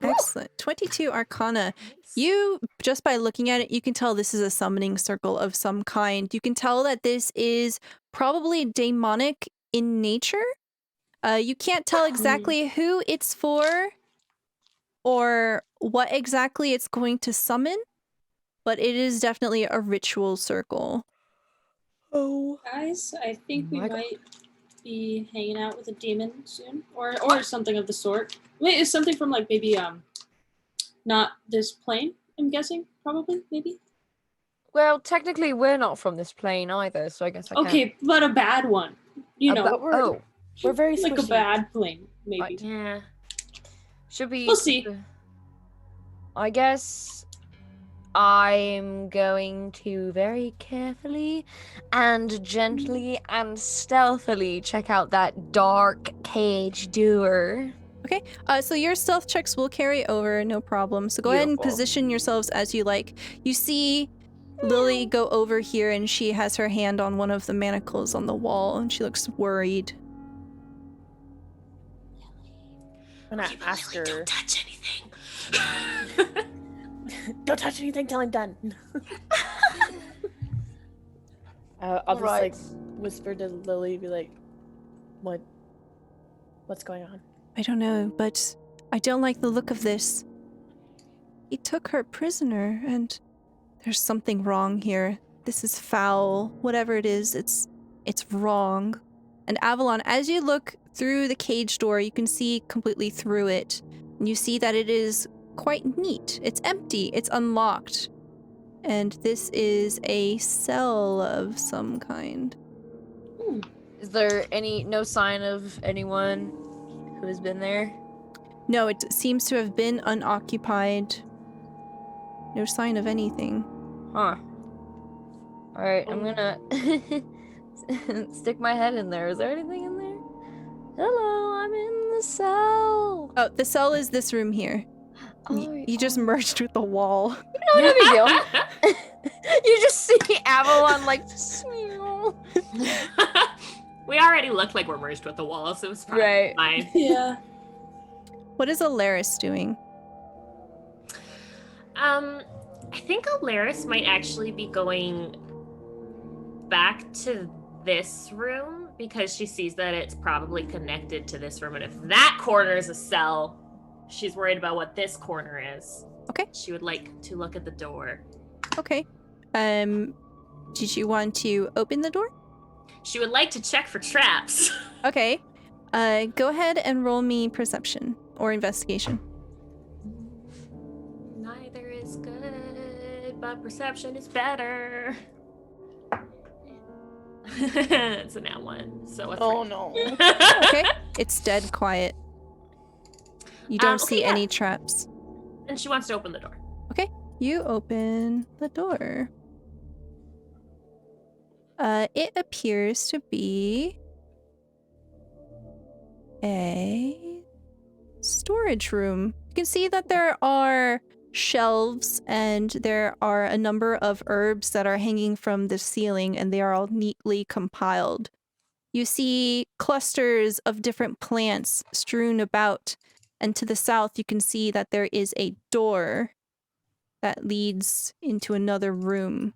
Excellent. 22 Arcana. You, just by looking at it, you can tell this is a summoning circle of some kind. You can tell that this is probably demonic in nature. You can't tell exactly who it's for or what exactly it's going to summon, but it is definitely a ritual circle. Oh. Guys, I think we My God. might be hanging out with a demon soon, or something of the sort. Wait, is something from like maybe not this plane? I'm guessing, probably, maybe. Well, technically, we're not from this plane either, so I guess I can't. Okay, but a bad one. You know, But we're very like a squishy. bad plane, maybe. Right. Yeah. Should be. We'll see. I guess I'm going to very carefully and gently and stealthily check out that dark cage door. So your stealth checks will carry over, no problem. So go ahead and Beautiful. position yourselves as you like. You see Lily go over here and she has her hand on one of the manacles on the wall and she looks worried. I'm gonna ask her. Don't touch anything. Don't touch anything till I'm done. I'll just like whisper to Lily, be like, what's going on? I don't know, but I don't like the look of this. He took her prisoner and there's something wrong here. This is foul. Whatever it is, it's wrong. And Avalon, as you look through the cage door, you can see completely through it. And you see that it is quite neat. It's empty. It's unlocked. And this is a cell of some kind. Is there no sign of anyone who has been there? No, it seems to have been unoccupied. No sign of anything. Huh. Alright, I'm gonna stick my head in there. Is there anything in there? Hello, I'm in the cell. Oh, the cell is this room here. You just merged with the wall. No, no big deal. You just see Avalon like, "Meow." We already look like we're merged with the wall, so it's probably Right. fine. Yeah. What is Alaris doing? I think Alaris might actually be going back to this room because she sees that it's probably connected to this room. And if that corner is a cell, she's worried about what this corner is. Okay. She would like to look at the door. Okay. Did you want to open the door? She would like to check for traps. Okay. Go ahead and roll me perception or investigation. Neither is good, but perception is better. It's a nat one, so a 3. Oh no. Okay. It's dead quiet. You don't Okay, see yeah. any traps. And she wants to open the door. You open the door. It appears to be a storage room. You can see that there are shelves and there are a number of herbs that are hanging from the ceiling and they are all neatly compiled. You see clusters of different plants strewn about, and to the south you can see that there is a door that leads into another room.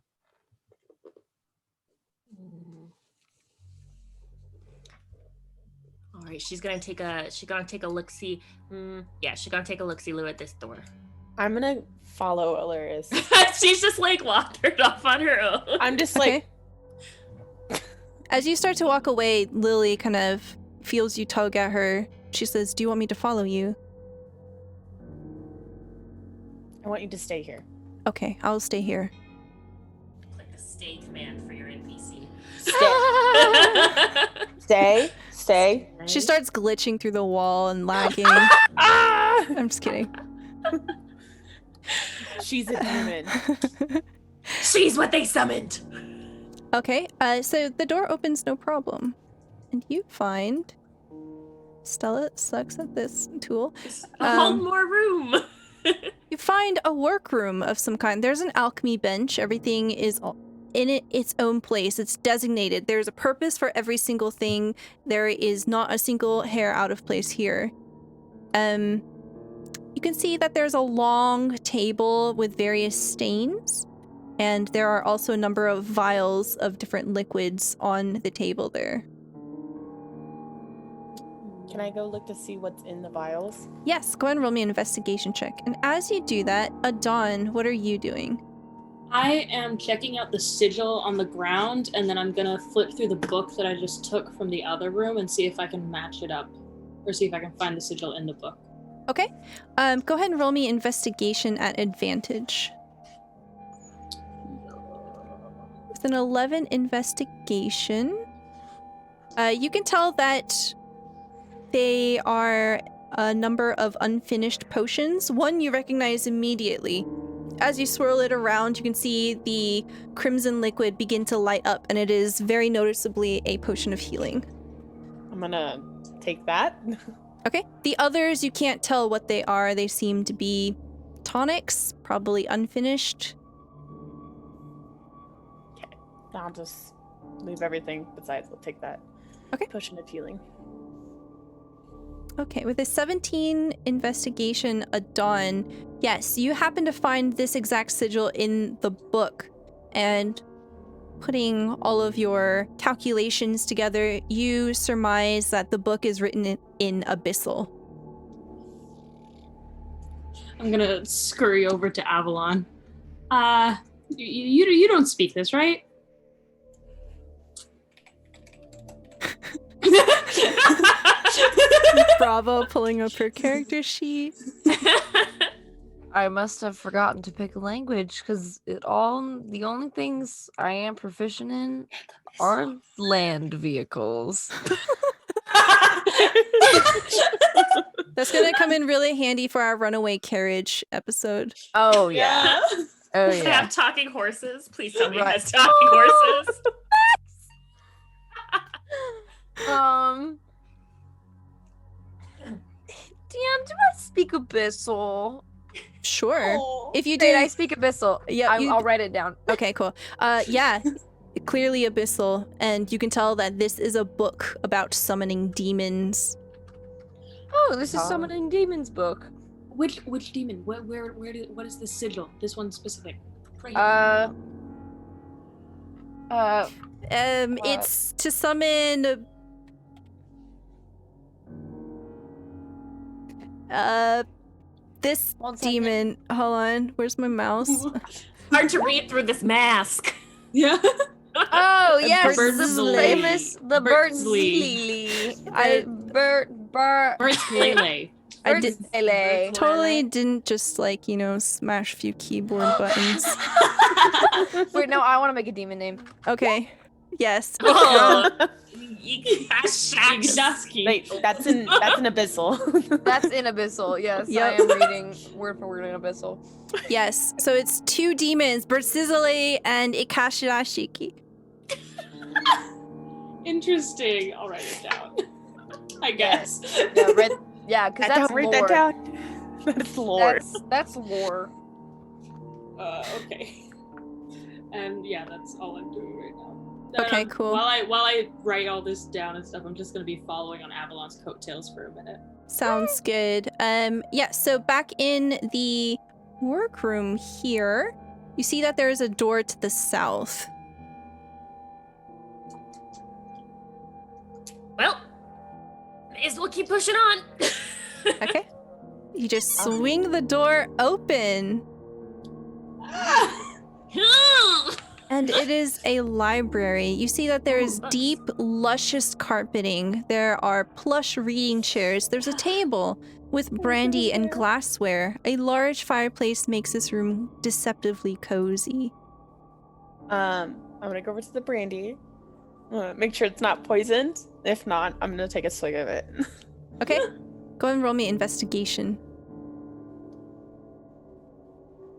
All right, she's gonna take a look see. Yeah, she's gonna take a look see Lou at this door. I'm gonna follow Alaris. She's just like wandered off on her own. I'm just Okay. like, As you start to walk away, Lily kind of feels you tug at her. She says, "Do you want me to follow you?" I want you to stay here. Okay, I'll stay here. Like a stay command for your NPC. Stay. She starts glitching through the wall and lagging. Ah! I'm just kidding. She's a demon. She's what they summoned. Okay, so the door opens no problem. And you find... Stella sucks at this tool. One more room. You find a workroom of some kind. There's an alchemy bench. Everything is in its own place. It's designated. There's a purpose for every single thing. There is not a single hair out of place here. You can see that there's a long table with various stains, and there are also a number of vials of different liquids on the table there. Can I go look to see what's in the vials? Yes, go ahead and roll me an investigation check. And as you do that, Adon, what are you doing? I am checking out the sigil on the ground, and then I'm gonna flip through the book that I just took from the other room and see if I can match it up, or see if I can find the sigil in the book. Okay. Go ahead and roll me investigation at advantage. With an 11 investigation, you can tell that they are a number of unfinished potions. One you recognize immediately. As you swirl it around, you can see the crimson liquid begin to light up, and it is very noticeably a potion of healing. I'm gonna take that. Okay. The others, you can't tell what they are. They seem to be tonics, probably unfinished. Okay. I'll just leave everything besides. We'll take that. Okay. Potion of healing. Okay, with a 17 investigation, a dawn, yes, you happen to find this exact sigil in the book, and putting all of your calculations together, you surmise that the book is written in Abyssal. I'm gonna scurry over to Avalon. You don't speak this, right? Bravo, pulling up her character sheet. I must have forgotten to pick a language because the only things I am proficient in are land vehicles. That's gonna come in really handy for our runaway carriage episode. Oh yeah. Oh Does it yeah. have talking horses? Please tell me it Right. has talking horses. Dan, do I speak Abyssal? Sure. Oh. If you do, Wait, I speak Abyssal. Yeah, I'll write it down. okay, cool. Yeah, clearly Abyssal, and you can tell that this is a book about summoning demons. Oh, this is Summoning Demons book. Which demon? What is the sigil? This one specific. Right. It's to summon. This 1 second. demon. Hold on. Where's my mouse? Hard to read through this mask. Yeah. Oh yes, the Birdsley. famous Birdsley. Birdsley. I did, Birdsley. totally didn't just smash a few keyboard buttons. Wait, no, I want to make a demon name. Okay. Yes. Oh, Wait, That's an abyssal. That's in Abyssal. Yes, Yep. I am reading word for word in Abyssal. Yes. So it's two demons, Bertzizale and Ikashirashiki. Interesting. I'll write it down. I guess. Yeah, because that's Write lore. that down. That's lore. That's lore. Okay. And yeah, that's all I'm doing right now. Okay, cool. While I write all this down and stuff, I'm just gonna be following on Avalon's coattails for a minute. Sounds good. Yeah, so back in the workroom here, you see that there is a door to the south. well, may as well keep pushing on. Okay. You just swing the door open, and it is a library. You see that there is books. deep, luscious carpeting. There are plush reading chairs. There's a table with brandy and glassware. A large fireplace makes this room deceptively cozy. I'm gonna go over to the brandy. Make sure it's not poisoned. If not, I'm gonna take a swig of it. Okay? Go and roll me investigation.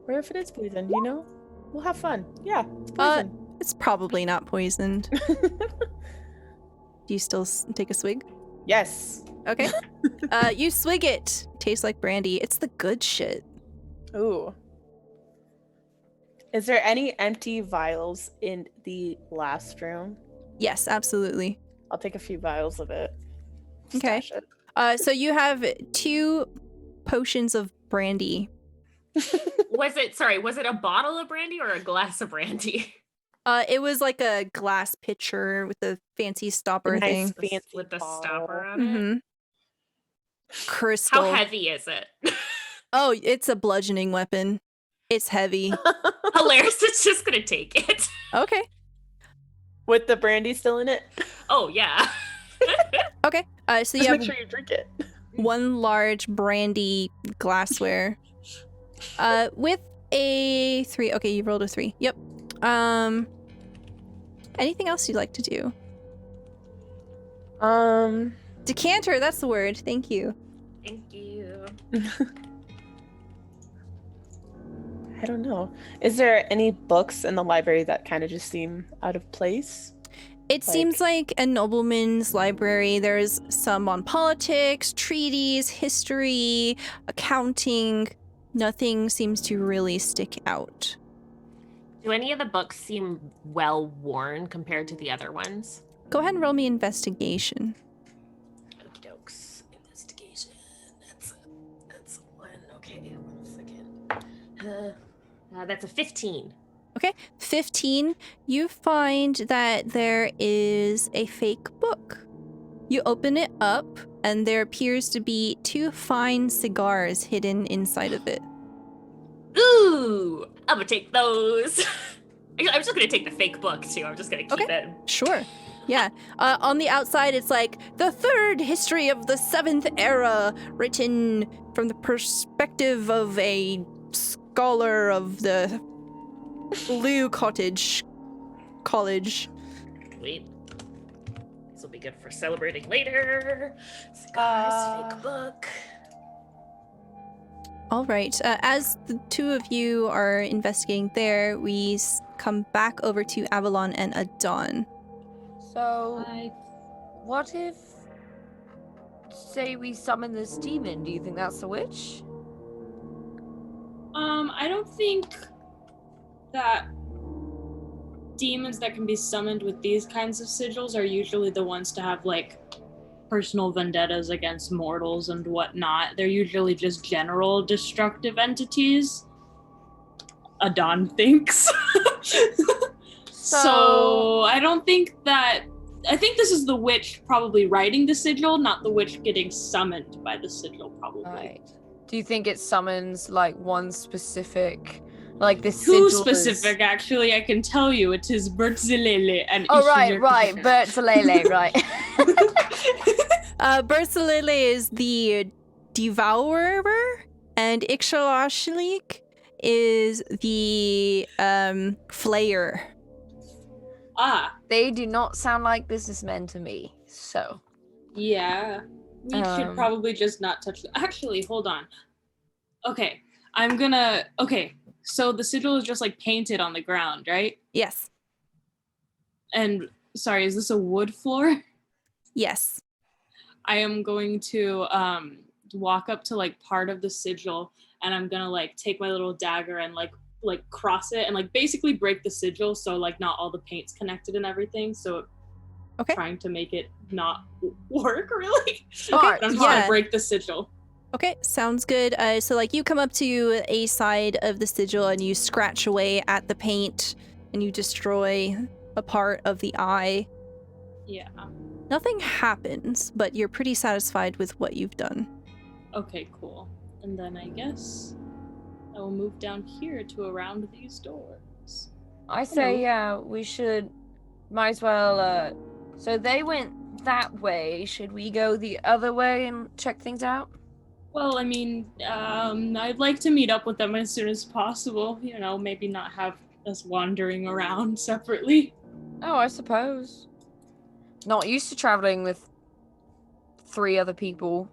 Or if it is poisoned, we'll have fun. Yeah, it's poisoned. It's probably not poisoned. Do you still take a swig? Yes. Okay. You swig it. Tastes like brandy. It's the good shit. Ooh. Is there any empty vials in the last room? Yes, absolutely. I'll take a few vials of it. Okay. Stash it. So you have 2 potions of brandy. Was it a bottle of brandy or a glass of brandy? It was like a glass pitcher with a fancy stopper A nice thing. fancy With the bottle. stopper on it? Mm-hmm. Crystal. How heavy is it? Oh, it's a bludgeoning weapon. It's heavy. Hilarious is just gonna take it. Okay. With the brandy still in it. Oh yeah. Okay. So Just you make have sure you drink it. one large brandy glassware. With a 3. Okay, you rolled a 3. Yep. Anything else you'd like to do? Decanter, that's the word. Thank you. Thank you. I don't know. Is there any books in the library that kind of just seem out of place? It seems like a nobleman's library. There's some on politics, treaties, history, accounting. Nothing seems to really stick out. Do any of the books seem well worn compared to the other ones? Go ahead and roll me investigation. Okie dokes. Investigation. That's one. Okay, 1 second. That's a 15. Okay, 15. You find that there is a fake book. You open it up, and there appears to be 2 fine cigars hidden inside of it. Ooh, I'm gonna take those. I'm just gonna take the fake book too. I'm just gonna keep it. Sure. Yeah. On the outside, it's like the 3rd history of the 7th era, written from the perspective of a scholar of the Blue Cottage College. Wait. This will be good for celebrating later. Cigars, fake book. All right. As the 2 of you are investigating there, we come back over to Avalon and Adon. So, what if, say we summon this demon? Do you think that's the witch? I don't think that demons that can be summoned with these kinds of sigils are usually the ones to have, like, personal vendettas against mortals and whatnot. They're usually just general destructive entities. Adon thinks. So I don't think that... I think this is the witch probably writing the sigil, not the witch getting summoned by the sigil, probably. Right. Do you think it summons, like, one specific... Like, this Too sigil specific, actually. I can tell you. It is Bertzilele and Oh, right. Bertzilele, right. Berthalele is the devourer, and Ixhalashlik is the flayer. Ah, They do not sound like businessmen to me, so... yeah. We should probably just not touch... Actually, hold on. Okay, Okay, so the sigil is just, like, painted on the ground, right? Yes. And, sorry, is this a wood floor? Yes. I am going to walk up to, like, part of the sigil, and I'm gonna, like, take my little dagger and, like cross it and, like, basically break the sigil so, like, not all the paint's connected and everything. So okay. Trying to make it not work, really. Okay, I'm just gonna break the sigil. Okay, sounds good. So, like, you come up to a side of the sigil and you scratch away at the paint and you destroy a part of the eye. Yeah. Nothing happens, but you're pretty satisfied with what you've done. Okay, cool. And then I guess I will move down here to around these doors. I say, yeah, we might as well, so they went that way. Should we go the other way and check things out? Well, I mean, I'd like to meet up with them as soon as possible. You know, maybe not have us wandering around separately. Oh, I suppose. Not used to traveling with 3 other people.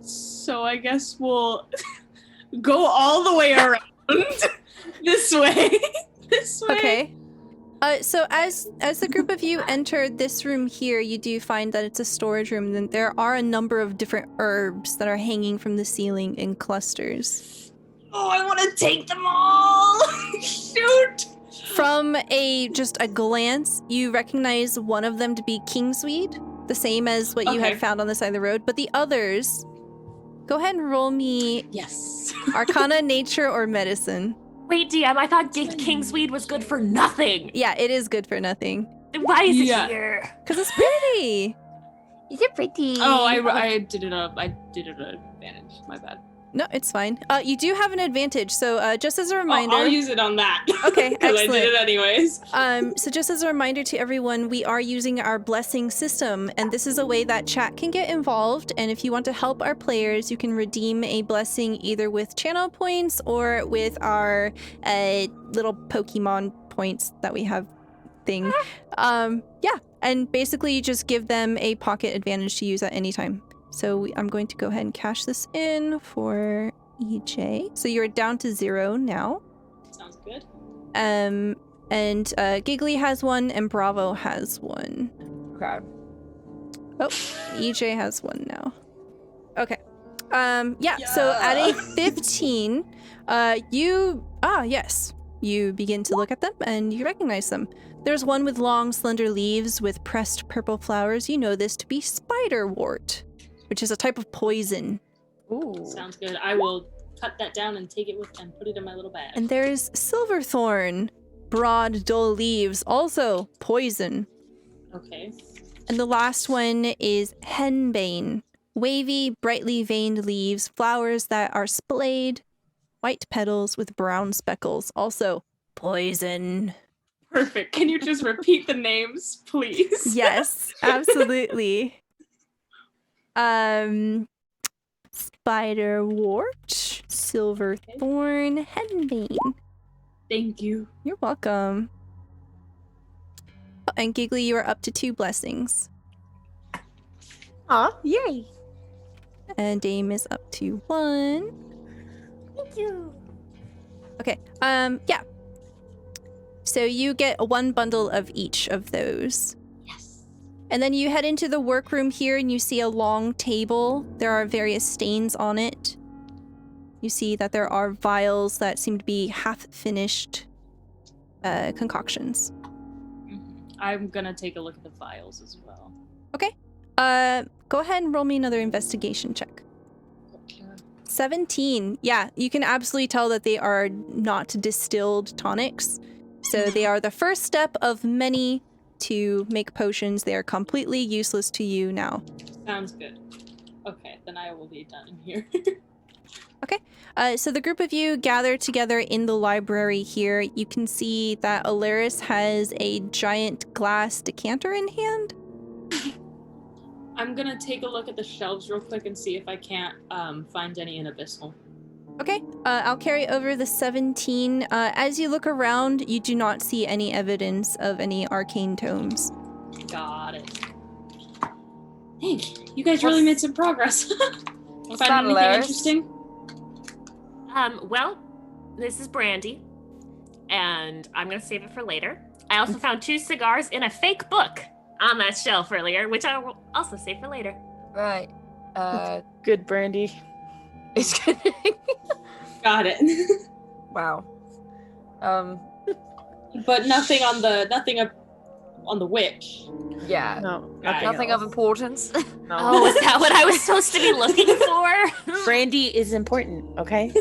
So I guess we'll go all the way around this way. This way. Okay. So as the group of you enter this room here, you do find that it's a storage room, and there are a number of different herbs that are hanging from the ceiling in clusters. Oh, I want to take them all! Shoot! From just a glance, you recognize one of them to be kingsweed, the same as what you had found on the side of the road, but the others, go ahead and roll me Arcana, Nature, or Medicine. Wait, DM, I thought kingsweed was good for nothing. Yeah, it is good for nothing. Then why is it here? Because it's pretty. Is it pretty? Oh, I did it at advantage. My bad. No, it's fine. You do have an advantage, so just as a reminder. I'll use it on that. Okay, Because I excellent. did it anyways. So just as a reminder to everyone, we are using our blessing system, and this is a way that chat can get involved. And if you want to help our players, you can redeem a blessing either with channel points or with our little Pokemon points that we have thing. Yeah, and basically you just give them a pocket advantage to use at any time. So I'm going to go ahead and cash this in for EJ. So you're down to 0 now. Sounds good. And Giggly has 1 and Bravo has 1. Okay. Oh, EJ has 1 now. Okay. Yeah, so at a 15, yes. You begin to look at them and you recognize them. There's one with long, slender leaves with pressed purple flowers. You know this to be spiderwort, which is a type of poison. Ooh. Sounds good. I will cut that down and take it with and put it in my little bag. And there's silverthorn, broad, dull leaves, also poison. Okay. And the last one is henbane, wavy, brightly veined leaves, flowers that are splayed, white petals with brown speckles, also poison. Perfect. Can you just repeat the names, please? Yes, absolutely. Spiderwort, silverthorn, henbane. Thank you. You're welcome. Oh, and Giggly, you are up to 2 blessings. Aw, yay. And Dame is up to 1. Thank you. Okay, yeah. So you get 1 bundle of each of those. Yes. And then you head into the workroom here and you see a long table. There are various stains on it. You see that there are vials that seem to be half-finished concoctions. I'm gonna take a look at the vials as well. Okay. Go ahead and roll me another investigation check. 17. Yeah, you can absolutely tell that they are not distilled tonics. So they are the first step of many to make potions. They are completely useless to you now. Sounds good. Okay, then I will be done here. So the group of you gather together in the library here. You can see that Alaris has a giant glass decanter in hand. I'm gonna take a look at the shelves real quick and see if I can't find any in Abyssal. Okay, I'll carry over the 17. As you look around, you do not see any evidence of any arcane tomes. Got it. Thanks. You guys really made some progress. What's Find that, anything Alaris? interesting? Well, this is brandy, and I'm gonna save it for later. I also found 2 cigars in a fake book on that shelf earlier, which I will also save for later. Right. Good brandy. It's good. Got it. Wow. But nothing on the witch. Yeah. No, Nothing of importance. No. Oh, is that what I was supposed to be looking for? Brandy is important, okay?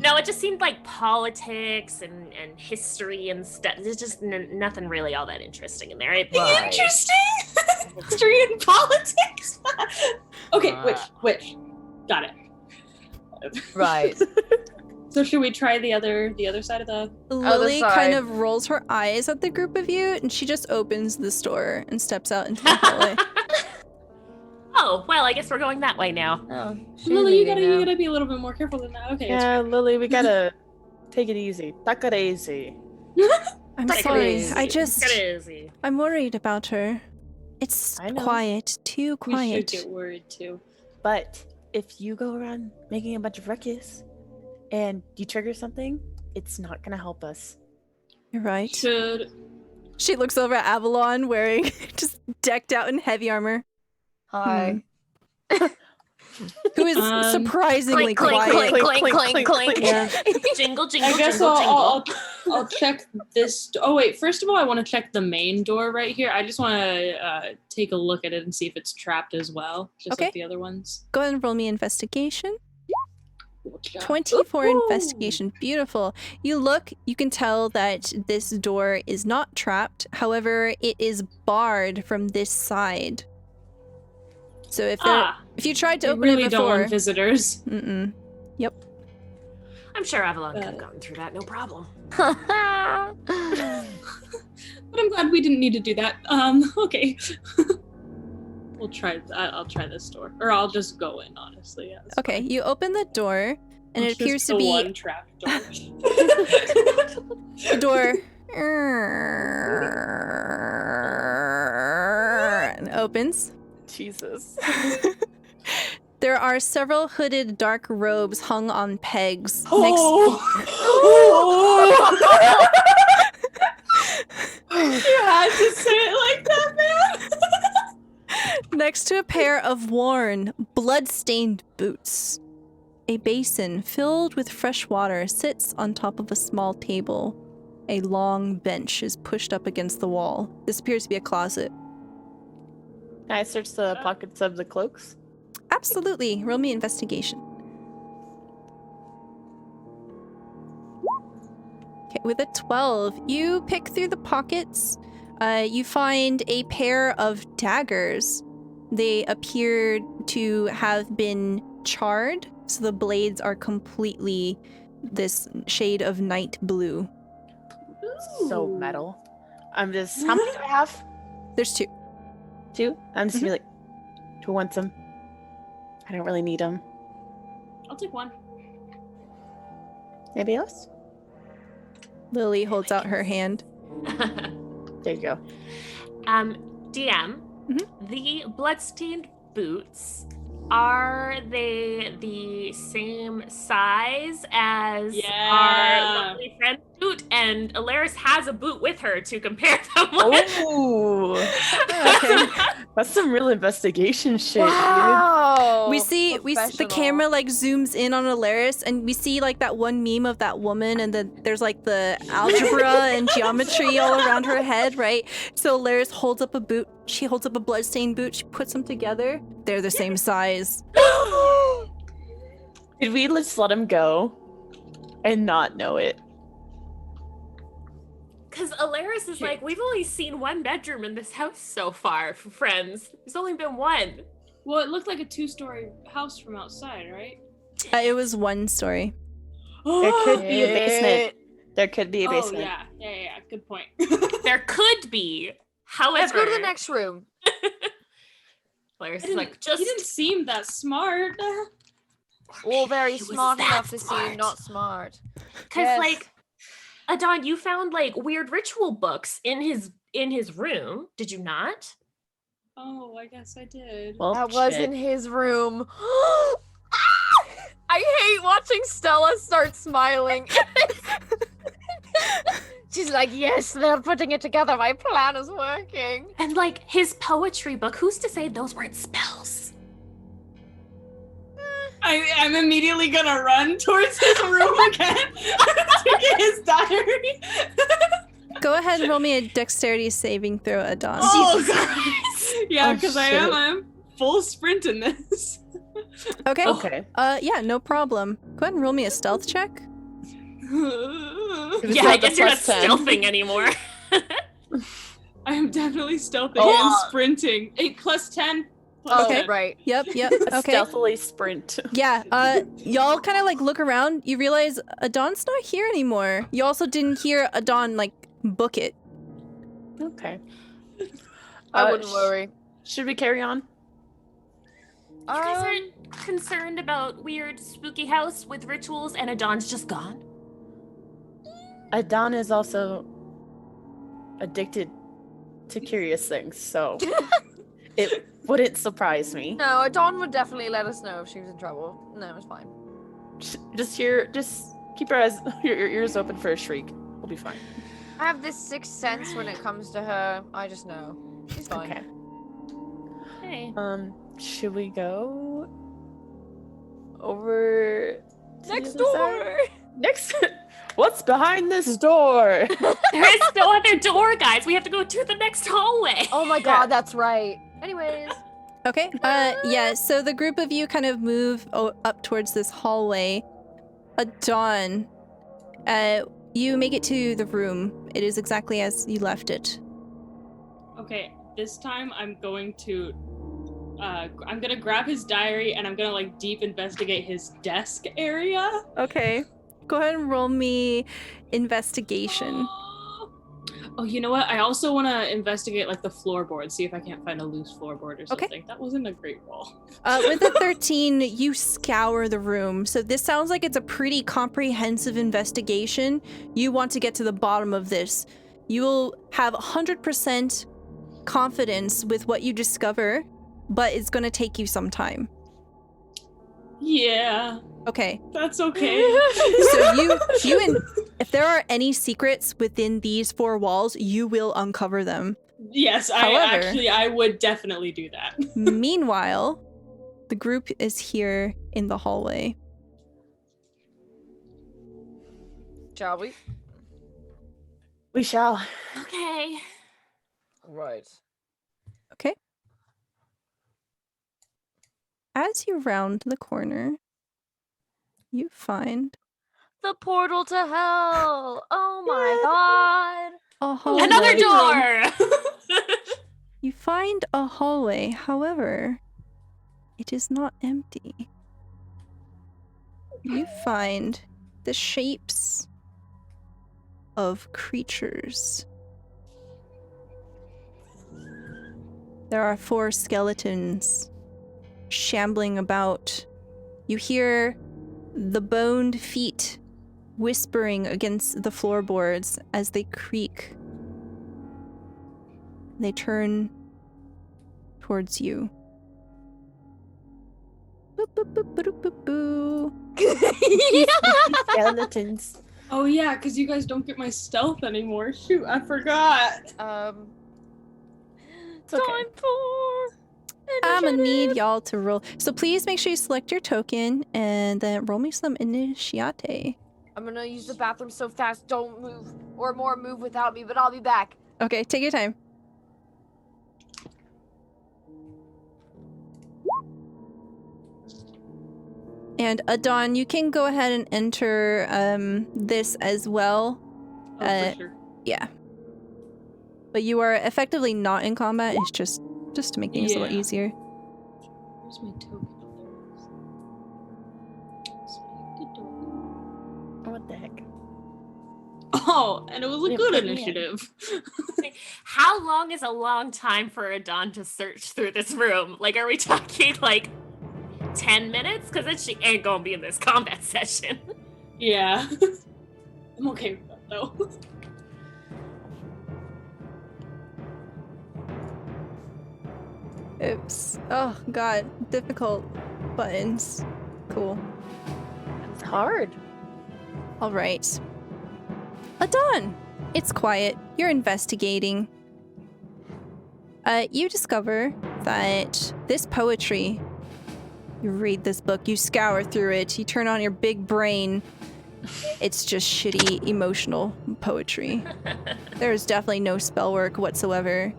No, it just seemed like politics and history and stuff. There's just nothing really all that interesting in there. Right. Interesting. History and politics. Okay, witch. Got it. Right. So should we try the other side of the? Lily side. kind of rolls her eyes at the group of you, and she just opens the store and steps out into the hallway. Oh, well, I guess we're going that way now. Oh, Lily, you gotta be a little bit more careful than that. Okay. Yeah, Lily, we gotta take it easy. Take it easy. I'm Take it sorry. easy. Crazy. I'm worried about her. It's I know. quiet, too We quiet. should get worried too. But if you go around making a bunch of ruckus and you trigger something, it's not gonna help us. You're right. Should She looks over at Avalon wearing just decked out in heavy armor, Hi. who is surprisingly Clink, quiet. clink, clink, clink, clink. Yeah. Jingle, jingle, I guess jingle, jingle. I'll check this. Oh wait, first of all, I want to check the main door right here. I just want to take a look at it and see if it's trapped as well, just Okay. like the other ones. Go ahead and roll me investigation. Gotcha. 24 Ooh. investigation. Beautiful. You look, you can tell that this door is not trapped. However, it is barred from this side. So if you tried to We open really it don't before, want visitors. Yep. I'm sure Avalon could have gotten through that, no problem. But I'm glad we didn't need to do that. Okay. We'll try. I'll try this door, or I'll just go in. Honestly, yeah. it's Okay, fine. you open the door, and it It's appears just to the be one trap door. the door. And opens. Jesus. There are several hooded dark robes hung on pegs. You had to say it like that, man. Next to a pair of worn, blood-stained boots. A basin filled with fresh water sits on top of a small table. A long bench is pushed up against the wall. This appears to be a closet. Can I search the pockets of the cloaks? Absolutely. Roll me investigation. Okay, with a 12, you pick through the pockets. You find a pair of daggers. They appear to have been charred, so the blades are completely this shade of night blue. So metal. I'm just. How many do I have? There's 2. 2? I'm just gonna be like, who wants them? I don't really need them. I'll take one. Anybody else? Lily holds out her hand. There you go. DM, the bloodstained boots, are they the same size as our lovely friend boot? And Alaris has a boot with her to compare them with. Oh, okay. That's some real investigation shit, Wow. We see the camera like zooms in on Alaris, and we see like that one meme of that woman, and then there's like the algebra and geometry all around her head, right? So Alaris holds up a boot. She holds up a bloodstained boot. She puts them together. They're the same size. Did we just let him go and not know it? Because Alaris is like, we've only seen one bedroom in this house so far, friends. There's only been one. Well, it looked like a 2-story house from outside, right? It was 1 story. There could be a basement. There could be a basement. Oh, yeah. Good point. There could be. However, Let's go to the next room. Alaris is like, just He didn't seem that smart. All very He was smart that enough to smart. seem not smart. because Yes. like, Adon, you found like weird ritual books in his room. Did you not? Oh, I guess I did. Well, That was shit. in his room. I hate watching Stella start smiling. She's like, yes, they're putting it together. My plan is working. And like his poetry book. Who's to say those weren't spells? I'm immediately gonna run towards his room again to get his diary. Go ahead and roll me a dexterity saving throw, Adon. Oh, God. Yeah, Oh, because shit. I'm full sprint in this. Okay. Okay. Yeah, no problem. Go ahead and roll me a stealth check. It was Yeah, not I the guess you're not plus 10. stealthing anymore. I am definitely stealthing Oh. and sprinting. 8 plus 10. Oh, Okay. right. Yep. A Okay. stealthily sprint. Yeah, y'all kind of like look around. You realize Adon's not here anymore. You also didn't hear Adon like book it. Okay. I wouldn't worry. Should we carry on? You guys aren't concerned about weird spooky house with rituals and Adon's just gone? Adon is also addicted to curious things, so it wouldn't surprise me. No, Dawn would definitely let us know if she was in trouble. No, it's fine. Just keep your ears open for a shriek. We'll be fine. I have this sixth sense when it comes to her. I just know. She's fine. Okay. Hey. Should we go over to Next the other side? door! Next. What's behind this door? There is no other door, guys. We have to go to the next hallway. Oh my god, that's right. Anyways. Okay. Yeah. So the group of you kind of move up towards this hallway. Adon, you make it to the room. It is exactly as you left it. Okay, this time I'm going to I'm gonna grab his diary and I'm gonna like deep investigate his desk area. Okay. Go ahead and roll me investigation. Oh, you know what? I also want to investigate like the floorboard, see if I can't find a loose floorboard or something. Okay. That wasn't a great roll. With a 13, you scour the room. So this sounds like it's a pretty comprehensive investigation. You want to get to the bottom of this. You will have 100% confidence with what you discover, but it's going to take you some time. Yeah, Okay. that's okay. So if there are any secrets within these four walls, you will uncover them. Yes, However, I would definitely do that. Meanwhile, the group is here in the hallway. Shall we? We shall. Okay. Right. Okay. As you round the corner, you find The portal to hell. Oh my god. a hallway. Another door! You find a hallway, however, it is not empty. You find the shapes of creatures. There are 4 skeletons shambling about. You hear the boned feet whispering against the floorboards as they creak. They turn towards you. Boop, boop, boop, boop, boop, boop. Skeletons. Oh yeah, because you guys don't get my stealth anymore. Shoot, I forgot. It's Time okay. for I'm gonna need initiative. y'all to roll. So please make sure you select your token and then roll me some initiate. I'm gonna use the bathroom so fast, don't move. Or more, move without me, but I'll be back. Okay, take your time. And Adon, you can go ahead and enter this as well. Oh, for sure. Yeah. But you are effectively not in combat. It's just to make things a little Yeah. easier. Where's my token? Selected token. What the heck? Oh, and it was a Yeah, good put me in. initiative. How long is a long time for Adon to search through this room? Like, are we talking like 10 minutes? Because then she ain't gonna be in this combat session. Yeah. I'm okay with that though. Oops. Oh god, difficult buttons. Cool. It's hard. All right. Adon, it's quiet. You're investigating. You discover that this poetry, you read this book, you scour through it, you turn on your big brain. It's just shitty emotional poetry. There's definitely no spell work whatsoever.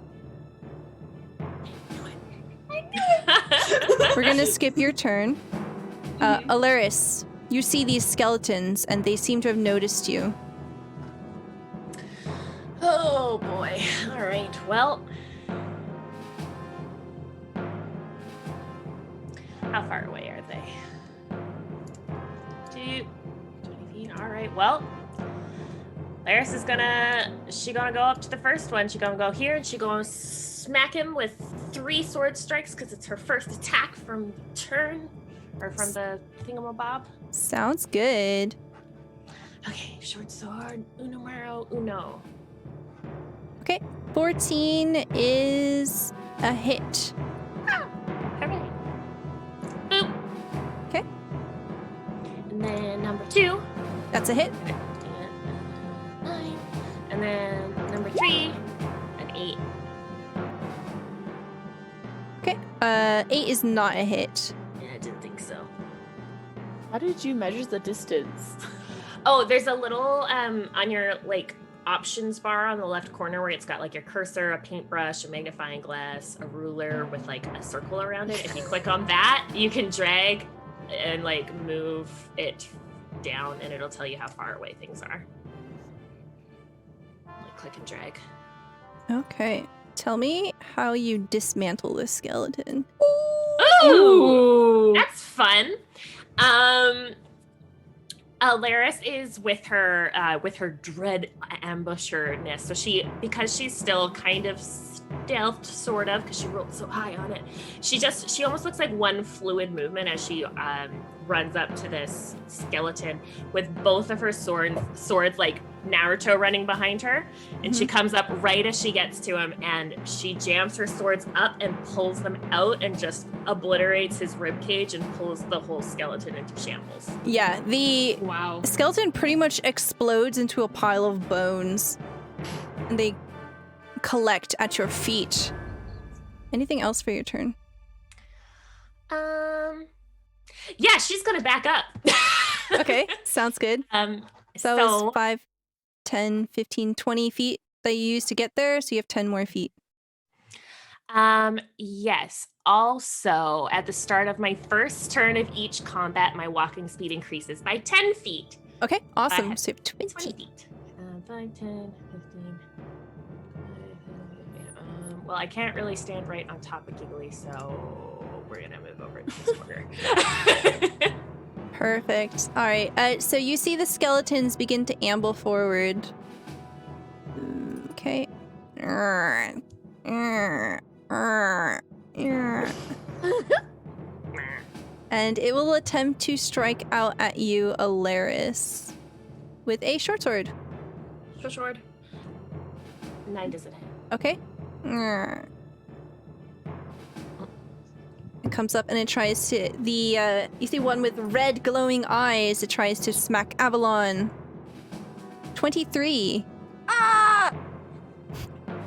We're gonna skip your turn. Alaris, you see these skeletons and they seem to have noticed you. Oh boy. Alright, well. How far away are they? 20 feet. Alright, well. Laris is she gonna go up to the first one. She gonna go here and she gonna smack him with 3 sword strikes because it's her first attack from turn. Or from the thingamabob. Sounds good. Okay, short sword, numero uno. Okay, 14 is a hit. Okay. Boop. Okay. And then number 2. That's a hit. 9. And then number 3, an 8. Okay, 8 is not a hit. Yeah, I didn't think so. How did you measure the distance? Oh, there's a little on your like options bar on the left corner where it's got like your cursor, a paintbrush, a magnifying glass, a ruler with like a circle around it. If you click on that, you can drag and like move it down and it'll tell you how far away things are. Like click and drag. Okay, tell me how you dismantle this skeleton. Ooh, Ooh, that's fun. Alaris is with her dread ambusherness. So because she's still kind of stealthed, sort of, because she rolled so high on it. She almost looks like one fluid movement as she runs up to this skeleton with both of her swords like Naruto running behind her, and she comes up right as she gets to him, and she jams her swords up and pulls them out and just obliterates his ribcage and pulls the whole skeleton into shambles. Yeah, the Wow. skeleton pretty much explodes into a pile of bones, and they collect at your feet. Anything else for your turn? Yeah, she's gonna back up. Okay, sounds good. So that was 5, 10, 15, 20 feet that you used to get there, so you have 10 more feet. Yes. Also, at the start of my first turn of each combat, my walking speed increases by 10 feet. Okay, awesome. have So you have 20. 20 feet. 5, 10, 15. Well, I can't really stand right on top of Giggly, so we're gonna move over to this corner. Perfect. All right. So you see the skeletons begin to amble forward. Okay. And it will attempt to strike out at you, Alaris, with a short sword. Short. 9 doesn't hit. Okay. It comes up and it tries to you see one with red glowing eyes. It tries to smack Avalon. 23. Ah!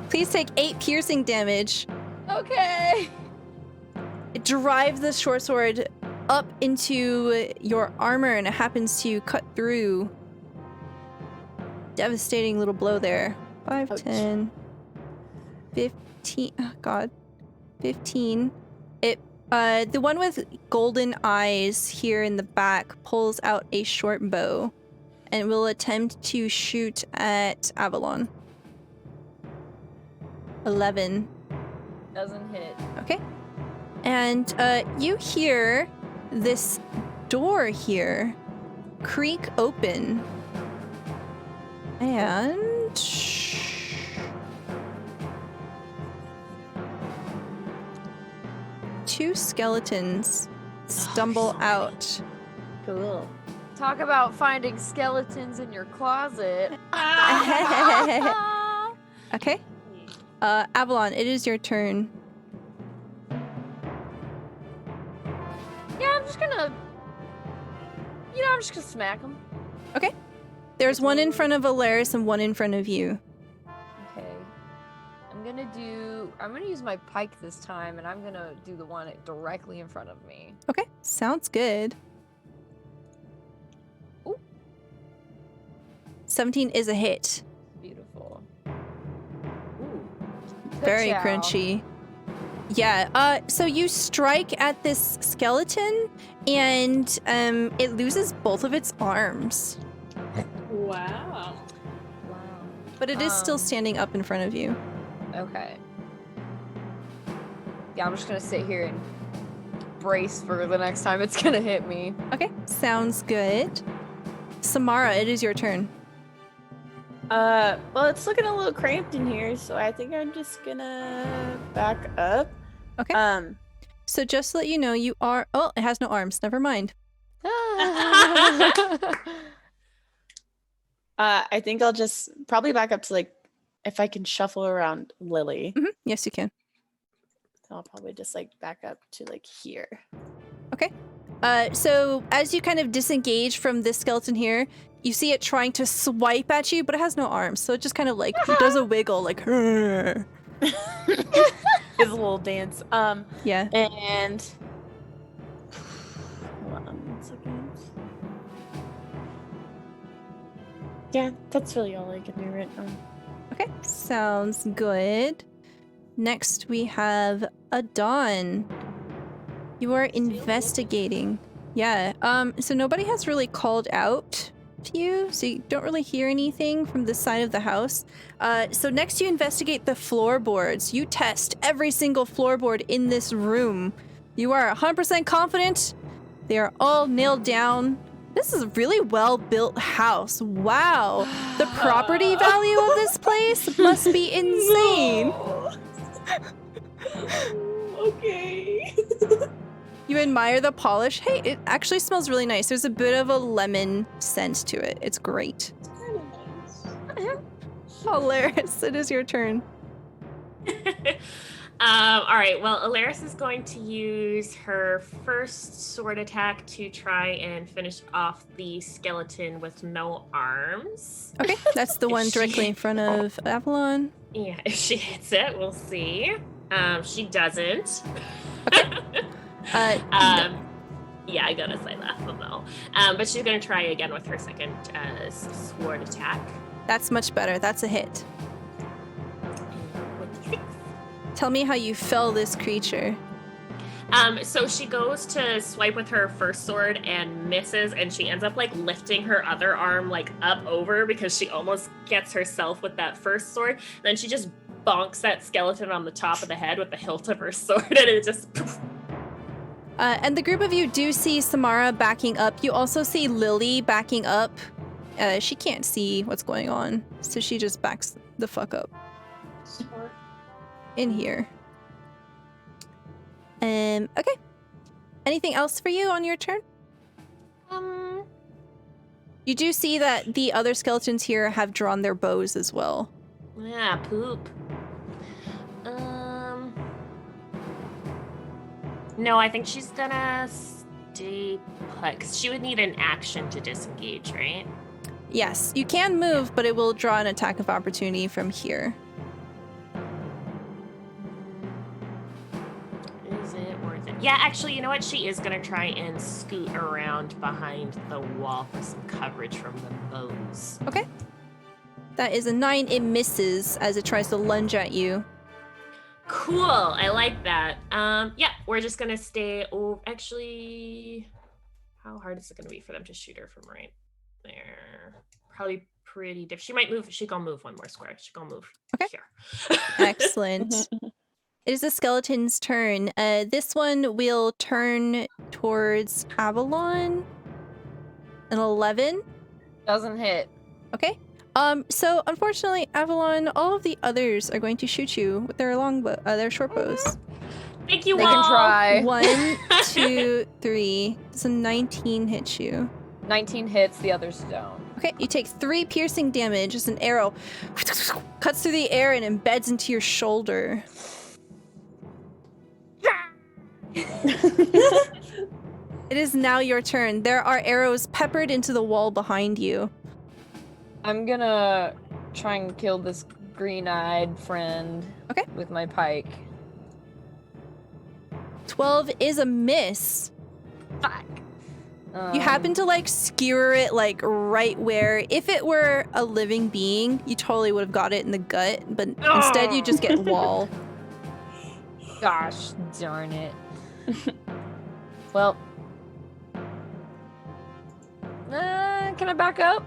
Please take 8 piercing damage. Okay. It drives the short sword up into your armor and it happens to cut through. Devastating little blow there. 5, Ouch. 10, 15. Oh God. 15. The one with golden eyes here in the back pulls out a short bow and will attempt to shoot at Avalon. 11. Doesn't hit. Okay. And you hear this door here creak open. And 2 skeletons stumble out. Cool. Talk about finding skeletons in your closet. Okay. Avalon, it is your turn. Yeah, I'm just gonna smack them. Okay. There's one in front of Alaris and one in front of you. Okay. I'm gonna use my pike this time, and I'm gonna do the one directly in front of me. Okay. Sounds good. Ooh. 17 is a hit. Beautiful. Very Ka-chow. crunchy. Yeah, so you strike at this skeleton and it loses both of its arms. Wow. Wow. But it is still standing up in front of you. Okay. Yeah, I'm just gonna sit here and brace for the next time it's gonna hit me. Okay, sounds good. Samara, it is your turn. Well, it's looking a little cramped in here, so I think I'm just gonna back up. Okay. So just to let you know, you are... Oh, it has no arms. Never mind. I think I'll just probably back up to, like, if I can shuffle around Lily. Mm-hmm. Yes, you can. I'll probably just, like, back up to, like, here. Okay. So as you kind of disengage from this skeleton here, you see it trying to swipe at you, but it has no arms. So it just kind of, like, does a wiggle, like... It's a little dance. Yeah. And... Hold on 1 second. Yeah, that's really all I can do right now. Okay, sounds good. Next, we have Adon. You are investigating. Yeah, so nobody has really called out to you, so you don't really hear anything from this side of the house. So next you investigate the floorboards. You test every single floorboard in this room. You are 100% confident. They are all nailed down. This is a really well-built house. Wow. The property value of this place must be insane. Okay. You admire the polish. Hey, it actually smells really nice. There's a bit of a lemon scent to it. It's great. It's kind of nice. Hilarious. It is your turn. All right. Well, Alaris is going to use her first sword attack to try and finish off the skeleton with no arms. Okay, that's the one directly in front of Avalon. Yeah, if she hits it, we'll see. She doesn't. Yeah, I gotta say that though. But she's gonna try again with her second sword attack. That's much better. That's a hit. Tell me how you fell this creature. So she goes to swipe with her first sword and misses, and she ends up like lifting her other arm like up over because she almost gets herself with that first sword. Then she just bonks that skeleton on the top of the head with the hilt of her sword, and it just. And the group of you do see Samara backing up. You also see Lily backing up. She can't see what's going on, so she just backs the fuck up. Smart. In here. Okay. Anything else for you on your turn? You do see that the other skeletons here have drawn their bows as well. Yeah, poop. No, I think she's gonna stay put, because she would need an action to disengage, right? Yes, you can move, but it will draw an attack of opportunity from here. Is it worth it? Yeah, actually, you know what? She is gonna try and scoot around behind the wall for some coverage from the bows. Okay. That is a 9. It misses as it tries to lunge at you. Cool, I like that. Yeah, we're just gonna stay. Oh, actually, how hard is it gonna be for them to shoot her from right there? Probably pretty different. She might move. She gonna move one more square. She gonna move here. Excellent. It is the skeleton's turn. This one will turn towards Avalon. An 11. Doesn't hit. Okay. So unfortunately, Avalon, all of the others are going to shoot you with their their short bows. Thank you They all. can try. 1, 2, 3. So 19 hits you. 19 hits, the others don't. Okay, you take 3 piercing damage as an arrow cuts through the air and embeds into your shoulder. It is now your turn. There are arrows peppered into the wall behind you. I'm gonna try and kill this green-eyed friend. Okay. With my pike. 12 is a miss. Fuck. You happen to like skewer it like right where, if it were a living being, you totally would have got it in the gut, but instead you just get wall. Gosh darn it. Well. Can I back up?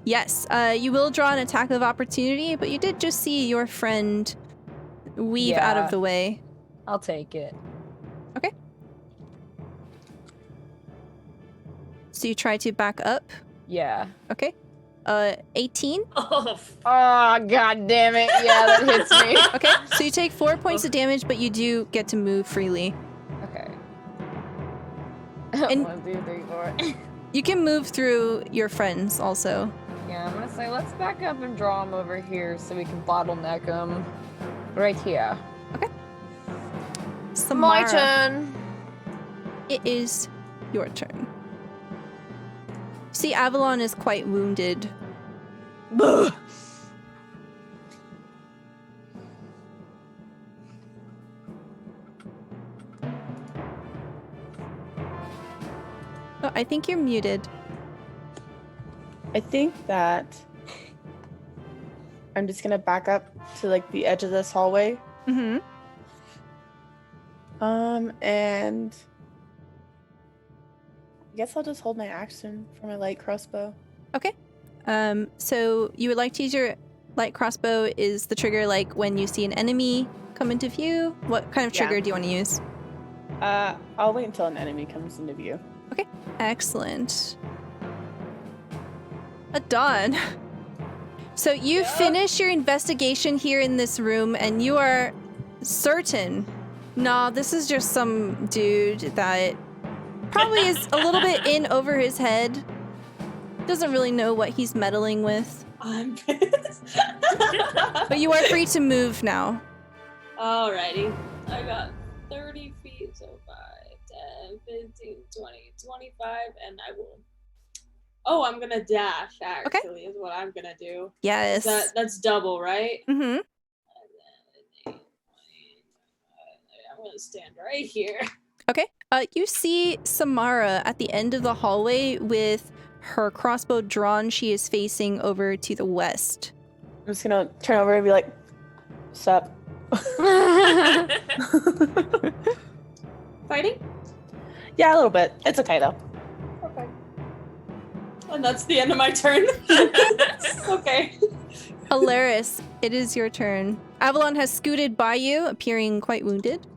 Yes, you will draw an attack of opportunity, but you did just see your friend weave out of the way. I'll take it. Okay. So you try to back up? Yeah. Okay. 18? Oh, Oh, god damn it. Yeah, that hits me. Okay, so you take 4 points of damage, but you do get to move freely. Okay. And- 1, 2, 3, 4. You can move through your friends also. Yeah, I'm gonna say let's back up and draw him over here so we can bottleneck him. Right here. Samara, My turn. it is your turn. See, Avalon is quite wounded. Oh, I think you're muted. I think that I'm just gonna back up to like the edge of this hallway. Mm-hmm. And I guess I'll just hold my action for my light crossbow. Okay. So you would like to use your light crossbow. Is the trigger like when you see an enemy come into view? What kind of trigger do you want to use? I'll wait until an enemy comes into view. Okay, excellent. Dawn. So you finish your investigation here in this room, and you are certain, nah, this is just some dude that probably is a little bit in over his head. Doesn't really know what he's meddling with. I'm pissed. But you are free to move now. Alrighty. I got 30 feet, so 5, 10, 15, 20, 25, and I will... Oh, I'm gonna dash, actually, is what I'm gonna do. Yes. That's double, right? Mm-hmm. I'm gonna stand right here. Okay. You see Samara at the end of the hallway with her crossbow drawn. She is facing over to the west. I'm just gonna turn over and be like, sup? Fighting? Yeah, a little bit. It's okay though. Okay. And that's the end of my turn. Okay. Alaris, it is your turn. Avalon has scooted by you, appearing quite wounded.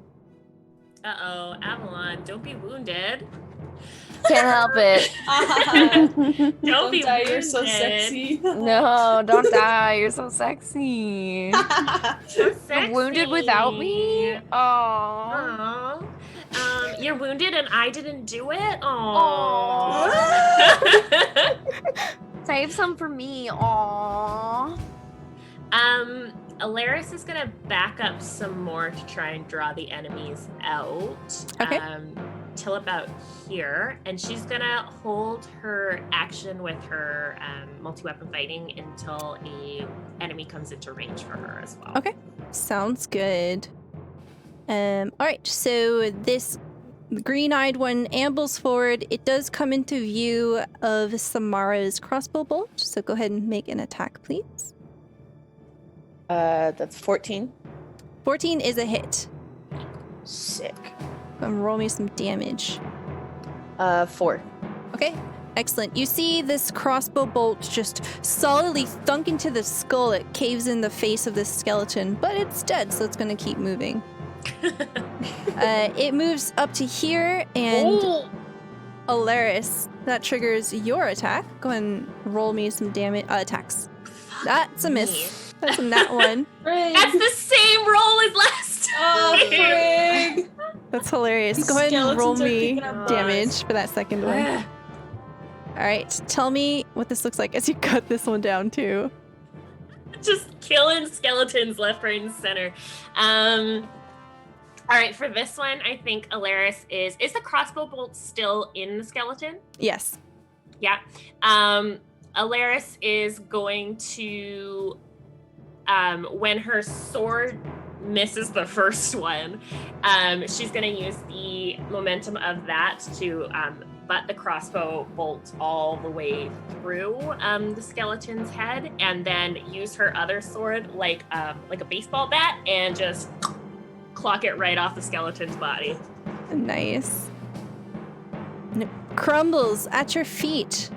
Uh-oh, Avalon, don't be wounded. Can't help it. Don't be die, wounded. you're so sexy. No, don't die. You're so sexy. So sexy. Wounded without me? Oh. Aw. You're wounded and I didn't do it? Aw. Aww. Save some for me. Aww. Alaris is gonna back up some more to try and draw the enemies out. Okay. Till about here, and she's gonna hold her action with her multi-weapon fighting until a enemy comes into range for her as well. Okay. Sounds good. All right, so this green-eyed one ambles forward. It does come into view of Samara's crossbow bolt, so go ahead and make an attack, please. That's 14. 14 is a hit. Sick. Roll me some damage. 4. Okay, excellent. You see this crossbow bolt just solidly thunk into the skull. It caves in the face of this skeleton, but it's dead, so it's going to keep moving. It moves up to here, and Alaris, that triggers your attack. Go ahead and roll me some damage attacks. That's a miss. That's a nat one. That's the same roll as last time. Oh, frig. That's hilarious. These Go ahead and roll skeletons are me kicking our butts. damage for that second one. All right, tell me what this looks like as you cut this one down too. Just killing skeletons left, right, and center. All right, for this one, I think Alaris is the crossbow bolt still in the skeleton? Yes. Yeah. Alaris is going to, when her sword misses the first one, she's going to use the momentum of that to butt the crossbow bolt all the way through the skeleton's head, and then use her other sword like a baseball bat and just clock it right off the skeleton's body. Nice. And it crumbles at your feet.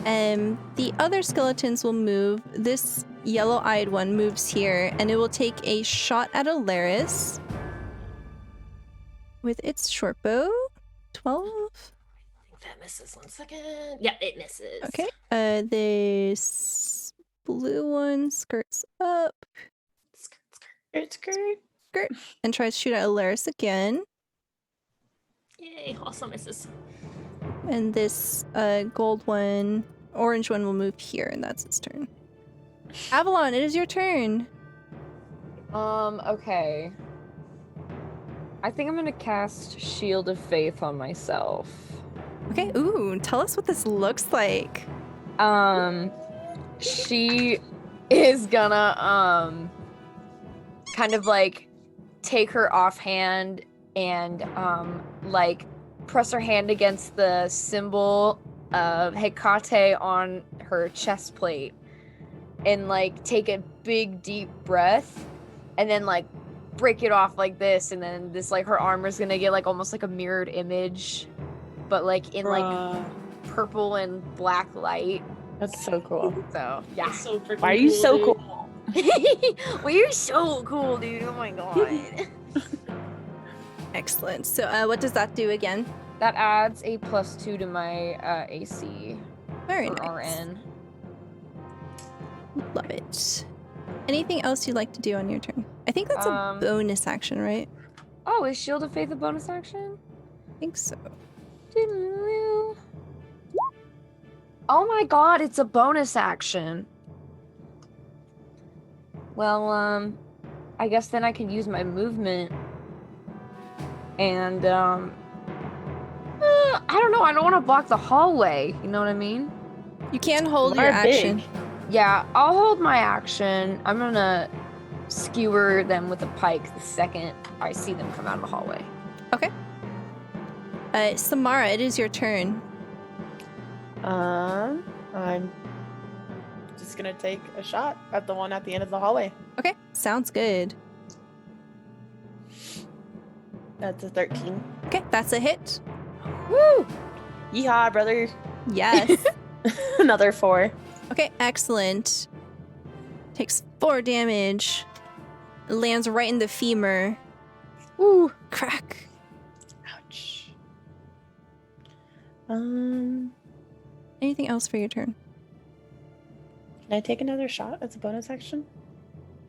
The other skeletons will move. This yellow-eyed one moves here, and it will take a shot at Alaris with its short bow. 12. I think that misses. 1 second. Yeah, it misses. Okay. This blue one skirts up. Skirt. And tries to shoot at Alaris again. Yay, also misses. And this orange one will move here, and that's its turn. Avalon, it is your turn. Okay. I think I'm gonna cast Shield of Faith on myself. Okay, ooh, tell us what this looks like. She is gonna, kind of like take her offhand and, like press her hand against the symbol of Hecate on her chest plate and like take a big deep breath and then like break it off like this, and then this like her armor's gonna get like almost like a mirrored image but like in like purple and black light. That's so cool. So yeah. That's so freaking Why are you cool, so dude. cool? Well, you're so cool, dude. Oh my god. Excellent. So what does that do again? That adds a +2 to my AC. Very for nice. RN. Love it. Anything else you'd like to do on your turn? I think that's a bonus action, right? Oh, is Shield of Faith a bonus action? I think so. Oh my god, it's a bonus action. Well, I guess then I can use my movement. And, I don't know, I don't want to block the hallway, you know what I mean? You can hold You your are big. action. Yeah, I'll hold my action. I'm gonna skewer them with a pike the second I see them come out of the hallway. Okay. Samara, it is your turn. I'm just gonna take a shot at the one at the end of the hallway. Okay, sounds good. That's a 13. Okay, that's a hit. Woo! Yeehaw, brother. Yes. Another 4. Okay, excellent. Takes 4 damage. Lands right in the femur. Ooh. Crack. Ouch. Anything else for your turn? Can I take another shot as a bonus action?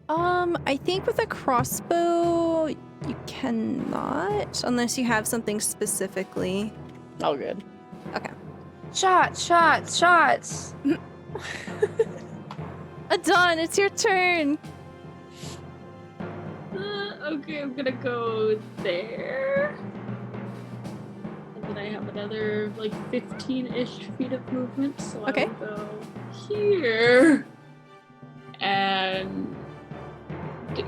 I think with a crossbow, you cannot, unless you have something specifically. Oh, good. Okay. Shots! Adon, it's your turn. Okay, I'm gonna go there. And then I have another, like, 15-ish feet of movement, so Okay. I will go here. And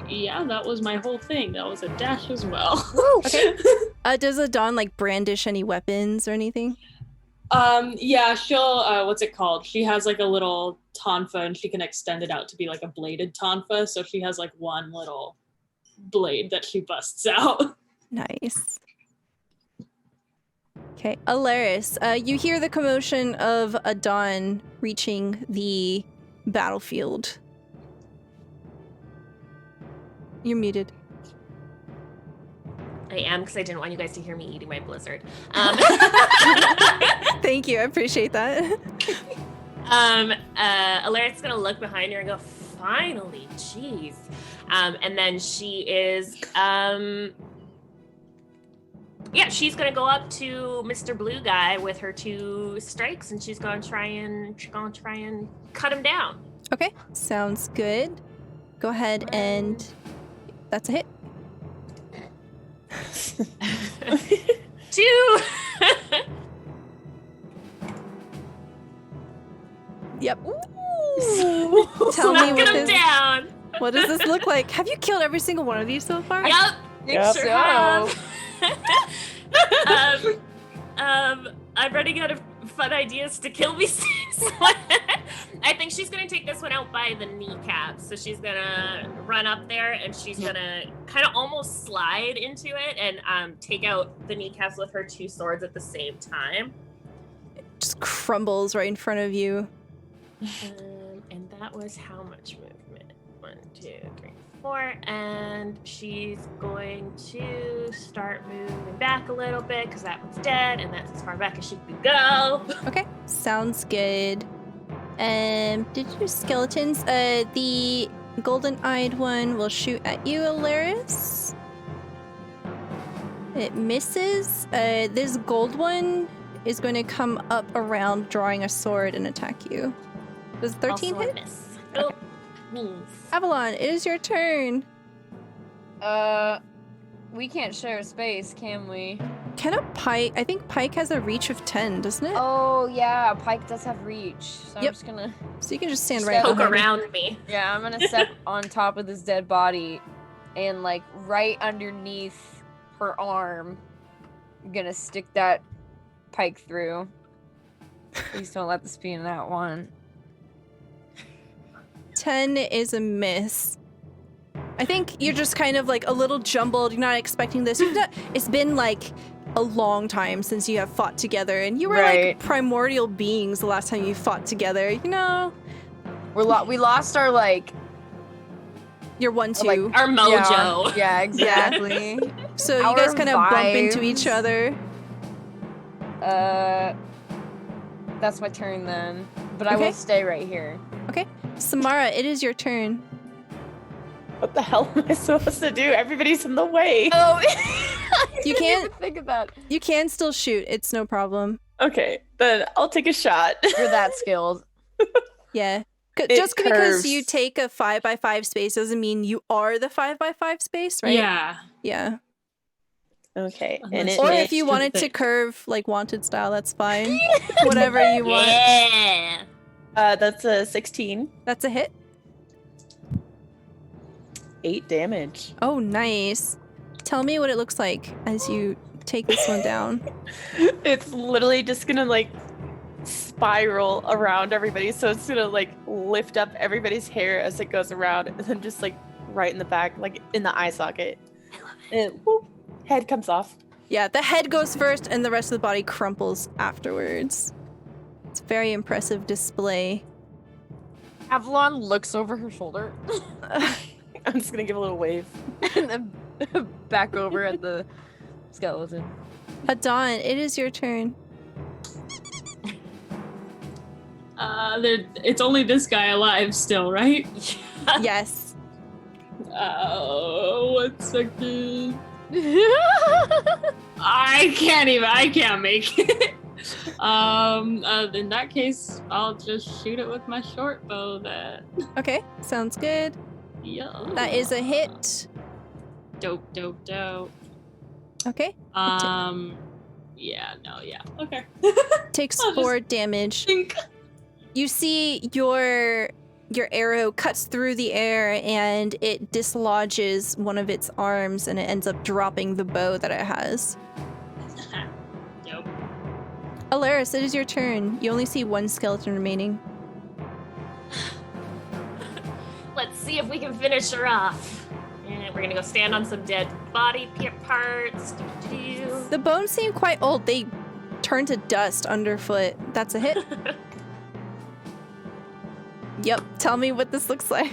yeah, that was my whole thing. That was a dash as well. Okay. Does Adon, like, brandish any weapons or anything? Yeah, she'll, what's it called? She has, like, a little tonfa, and she can extend it out to be, like, a bladed tonfa, so she has, like, one little blade that she busts out. Nice. Okay, Alaris, you hear the commotion of Adon reaching the battlefield. You're muted. I am, because I didn't want you guys to hear me eating my blizzard. Thank you, I appreciate that. Alarit's gonna look behind her and go, finally, jeez. And then she is, she's gonna go up to Mr. Blue Guy with her 2 strikes, and she's gonna try and cut him down. Okay, sounds good. Go ahead and that's a hit. 2. Yep. Tell me what him this- down. What does this look like? Have you killed every single one of these so far? Yep. Yep. Sure have. I'm running out of fun ideas to kill these things. I think she's gonna take this one out by the kneecaps. So she's gonna run up there and she's gonna kind of almost slide into it and take out the kneecaps with her 2 swords at the same time. It just crumbles right in front of you. And that was how much movement? 1, 2, 3, 4. And she's going to start moving back a little bit because that one's dead, and that's as far back as she could go. Okay, sounds good. Did you do skeletons? The golden-eyed one will shoot at you, Alaris. It misses. This gold one is going to come up around, drawing a sword and attack you. Does 13 Also a hit? miss. Okay. Means. Avalon, it is your turn. We can't share space, can we? Can a pike? I think pike has a reach of 10, doesn't it? Oh yeah, Pike does have reach. So I'm Yep. just gonna So you can just stand Step right Poke behind him. around me. I'm gonna step on top of this dead body and like right underneath her arm. I'm gonna stick that pike through. Please don't let this be in that one. 10 is a miss. I think you're just kind of like a little jumbled. You're not expecting this. It's been like a long time since you have fought together, and you were like Right. primordial beings the last time you fought together. You know, We lost our like you're 1-2. Like, Our mojo. Yeah, exactly. So you guys Our kind of bump into each vibes. other. That's my turn then. But I Okay. will stay right here. Okay. Samara, it is your turn. What the hell am I supposed to do? Everybody's in the way. Oh, You I didn't can't- even think of that. You can still shoot. It's no problem. Okay, then I'll take a shot. You're that skilled. Yeah. It Just because curves. you take a 5x5 space doesn't mean you are the 5x5 space, right? Yeah. Yeah. Okay, Unless and it you- Or Yeah, if you it's wanted to thick. curve like wanted style, that's fine. Whatever you want. Yeah. that's a 16. That's a hit. 8 damage. Oh, nice. Tell me what it looks like as you take this one down. It's literally just gonna like spiral around everybody, so it's gonna like lift up everybody's hair as it goes around, and then just like right in the back, like in the eye socket. And whoop, head comes off. Yeah, the head goes first and the rest of the body crumples afterwards. It's a very impressive display. Avalon looks over her shoulder I'm just gonna give a little wave. and then back over at the skeleton. Adon, it is your turn. It's only this guy alive still, right? Yes. 1 second. I can't make it. In that case, I'll just shoot it with my short bow then. Okay, sounds good. Yeah. That is a hit. Dope. Okay. Yeah, okay. Takes I'll just 4 damage. Think. You see your arrow cuts through the air and it dislodges one of its arms and it ends up dropping the bow that it has. Dope. Alaris, it is your turn. You only see one skeleton remaining. Let's see if we can finish her off. And we're gonna go stand on some dead body parts. Do-do-do. The bones seem quite old. They turn to dust underfoot. That's a hit. Yep. Tell me what this looks like.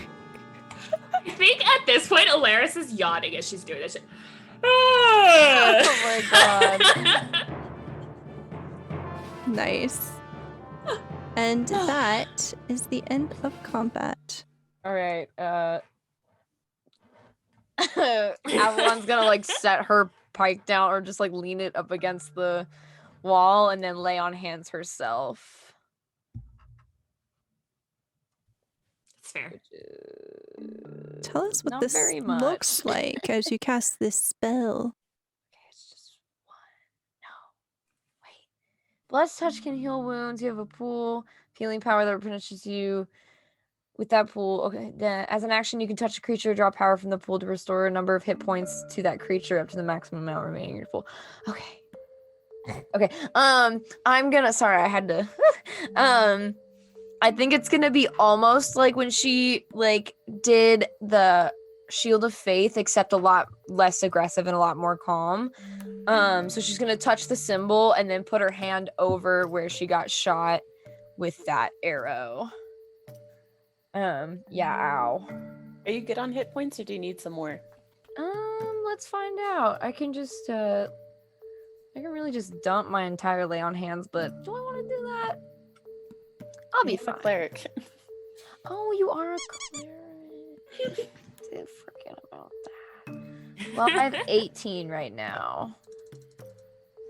I think at this point, Alaris is yawning as she's doing this. Oh my god. Nice. And that is the end of combat. All right. Avalon's gonna like set her pike down or just like lean it up against the wall and then lay on hands herself. It's fair. Which is... Tell us what Not this very much. looks like as you cast this spell. Okay, it's just one. No. Wait. Blessed touch can heal wounds. You have a pool. Healing power that replenishes you. With that pool, okay. Then, as an action, you can touch a creature, draw power from the pool to restore a number of hit points to that creature up to the maximum amount remaining in your pool. Okay. Okay. I'm gonna. Sorry, I had to. I think it's gonna be almost like when she like did the Shield of Faith, except a lot less aggressive and a lot more calm. So she's gonna touch the symbol and then put her hand over where she got shot with that arrow. Yeah, ow. Are you good on hit points, or do you need some more? Let's find out. I can just, I can really just dump my entire lay on hands, but do I want to do that? I'll be He's a fine. cleric. Oh, you are a cleric. Did forget about that. Well, I have 18 right now.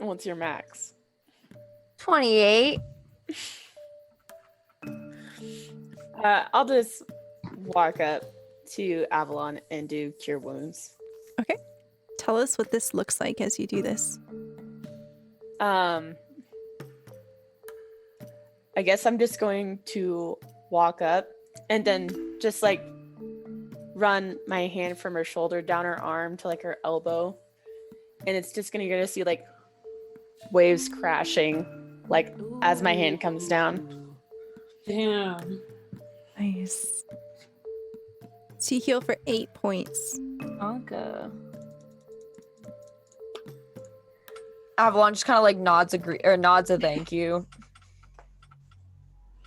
What's your max? 28. I'll just walk up to Avalon and do Cure Wounds. Okay. Tell us what this looks like as you do this. I guess I'm just going to walk up and then just like run my hand from her shoulder down her arm to like her elbow. And it's just gonna see like waves crashing like as my hand comes down. Damn. Nice. So you heal for 8 points. Okay. Avalon just kind of like nods a thank you.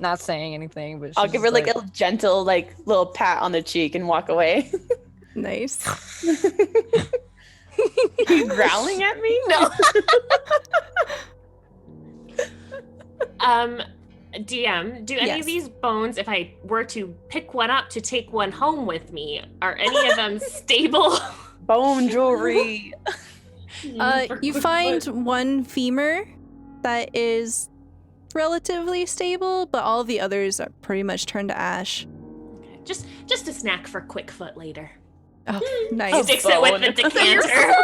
Not saying anything, but I'll she's give her just like a gentle like little pat on the cheek and walk away. Nice. You growling at me? No. DM, do any Yes. of these bones, if I were to pick one up to take one home with me, are any of them stable? Bone jewelry. You find one femur that is relatively stable, but all the others are pretty much turned to ash. Just a snack for Quickfoot later. Oh, nice. Sticks it with the decanter.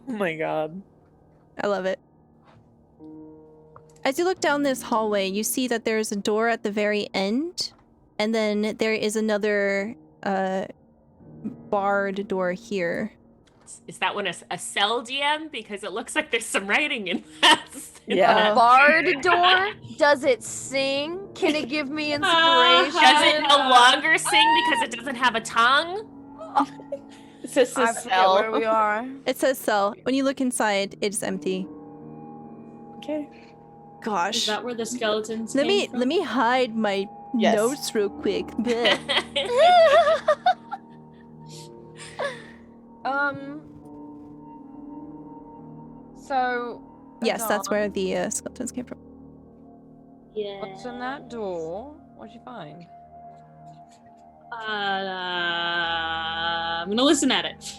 Oh my god. I love it. As you look down this hallway, you see that there's a door at the very end, and then there is another barred door here. Is that one a cell DM? Because it looks like there's some writing in that. Yeah. A barred door? Does it sing? Can it give me inspiration? Does it no longer sing because it doesn't have a tongue? It's just I a forget cell. where we are. It says cell. When you look inside, it's empty. Okay. Is Gosh. that where the skeletons Let came from? me hide my Yes. notes real quick. Bleh. So. Yes, that's Adon, where the skeletons came from. Yeah. What's in that door? What'd you find? I'm gonna listen at it.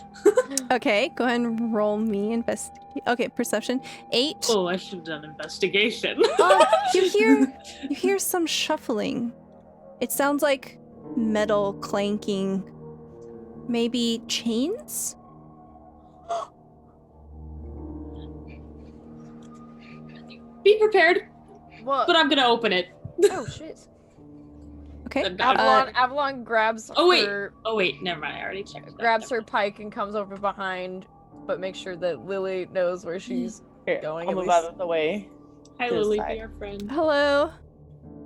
Okay, go ahead and roll me investigate. Okay, perception. 8. Oh, I should have done investigation. You hear some shuffling. It sounds like metal clanking. Maybe chains? Be prepared, What? but I'm gonna open it. Oh shit. Okay. Avalon grabs Oh wait. her Oh wait, never mind. I already checked. that. grabs her Never pike and comes over behind, but make sure that Lily knows where she's Here, going, I'll at move least. out of the way. mind. Hi, to the Lily, side. be our friend. Hello.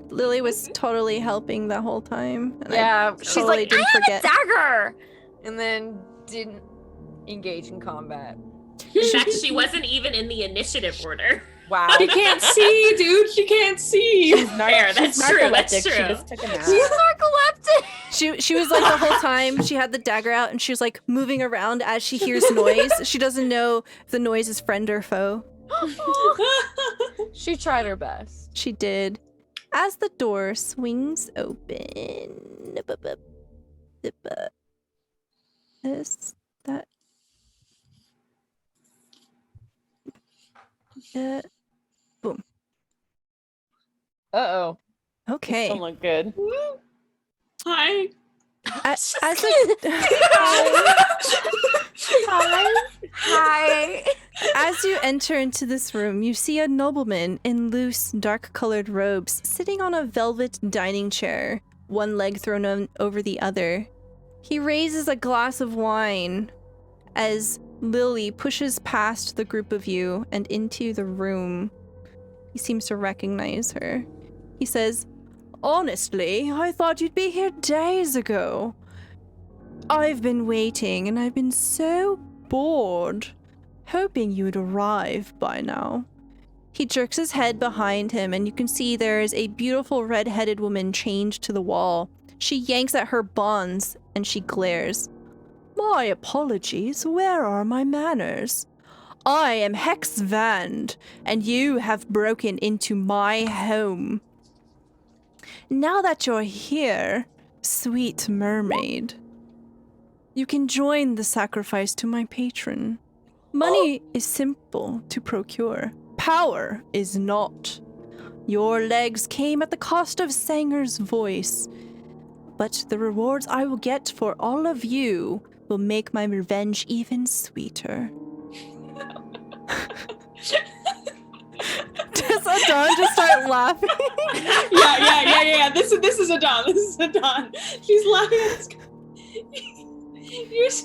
Lily was totally helping the whole time. And Yeah, I she's totally like, didn't I forget. have a dagger! And then didn't engage in combat. In fact, she wasn't even in the initiative order. Wow. She can't see, dude. She can't see. Fair, that's true, that's narcoleptic. She true. just took a nap. She's narcoleptic! She was like the whole time she had the dagger out and she was like moving around as she hears noise. She doesn't know if the noise is friend or foe. She tried her best. She did. As the door swings open. Is that boom. Uh-oh. Okay. Don't look good. Hi. As the Hi. As you enter into this room, you see a nobleman in loose, dark-colored robes sitting on a velvet dining chair, one leg thrown over the other. He raises a glass of wine as Lily pushes past the group of you and into the room. He seems to recognize her. He says, "Honestly, I thought you'd be here days ago. I've been waiting and I've been so bored, hoping you'd arrive by now." He jerks his head behind him and you can see there's a beautiful red-headed woman chained to the wall. She yanks at her bonds and she glares. "My apologies, where are my manners? I am Hex Vand, and you have broken into my home. Now that you're here, sweet mermaid, you can join the sacrifice to my patron. Money is simple to procure. Power is not. Your legs came at the cost of Sanger's voice, but the rewards I will get for all of you will make my revenge even sweeter." Does Adon just start laughing? Yeah. This is Adon. This is Adon. She's laughing at this guy.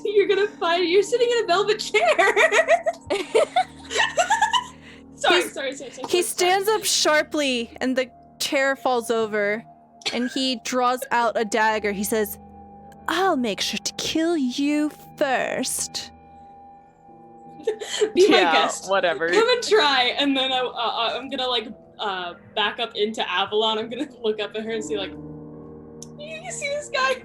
You're gonna find. You're sitting in a velvet chair. Sorry. He stands up sharply and the chair falls over and he draws out a dagger. He says, "I'll make sure to kill you first." Be my guest. Whatever. Come and try, and then I'm gonna back up into Avalon. I'm gonna look up at her and see you see this guy?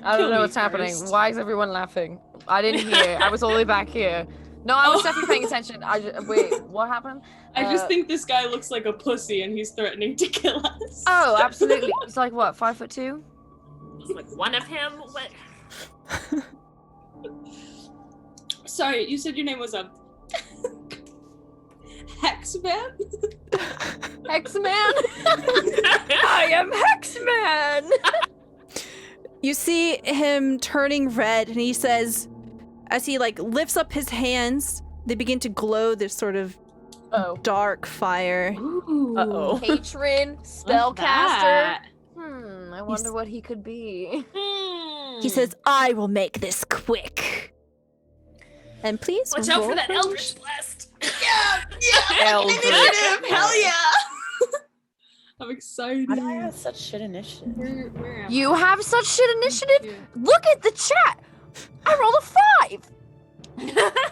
I don't Kill know me what's happening. first. Why is everyone laughing? I didn't hear. I was only back here. No, I was definitely paying attention. Wait, what happened? I just think this guy looks like a pussy and he's threatening to kill us. Oh, absolutely. He's like what, 5'2"? It's like one of him. What? Sorry, you said your name was Hexman? Hexman? I am Hexman! You see him turning red, and he says, as he like lifts up his hands, they begin to glow this sort of dark fire. Ooh. Uh-oh. Patron, What's spellcaster. that? I wonder what he could be. He says, I will make this quick. And please Watch out roll for that for Eldritch Blast. Eldritch. Hell yeah! I'm excited. How do I have such shit initiative? Where am You have such shit I? initiative? Look at the chat! I rolled a 5!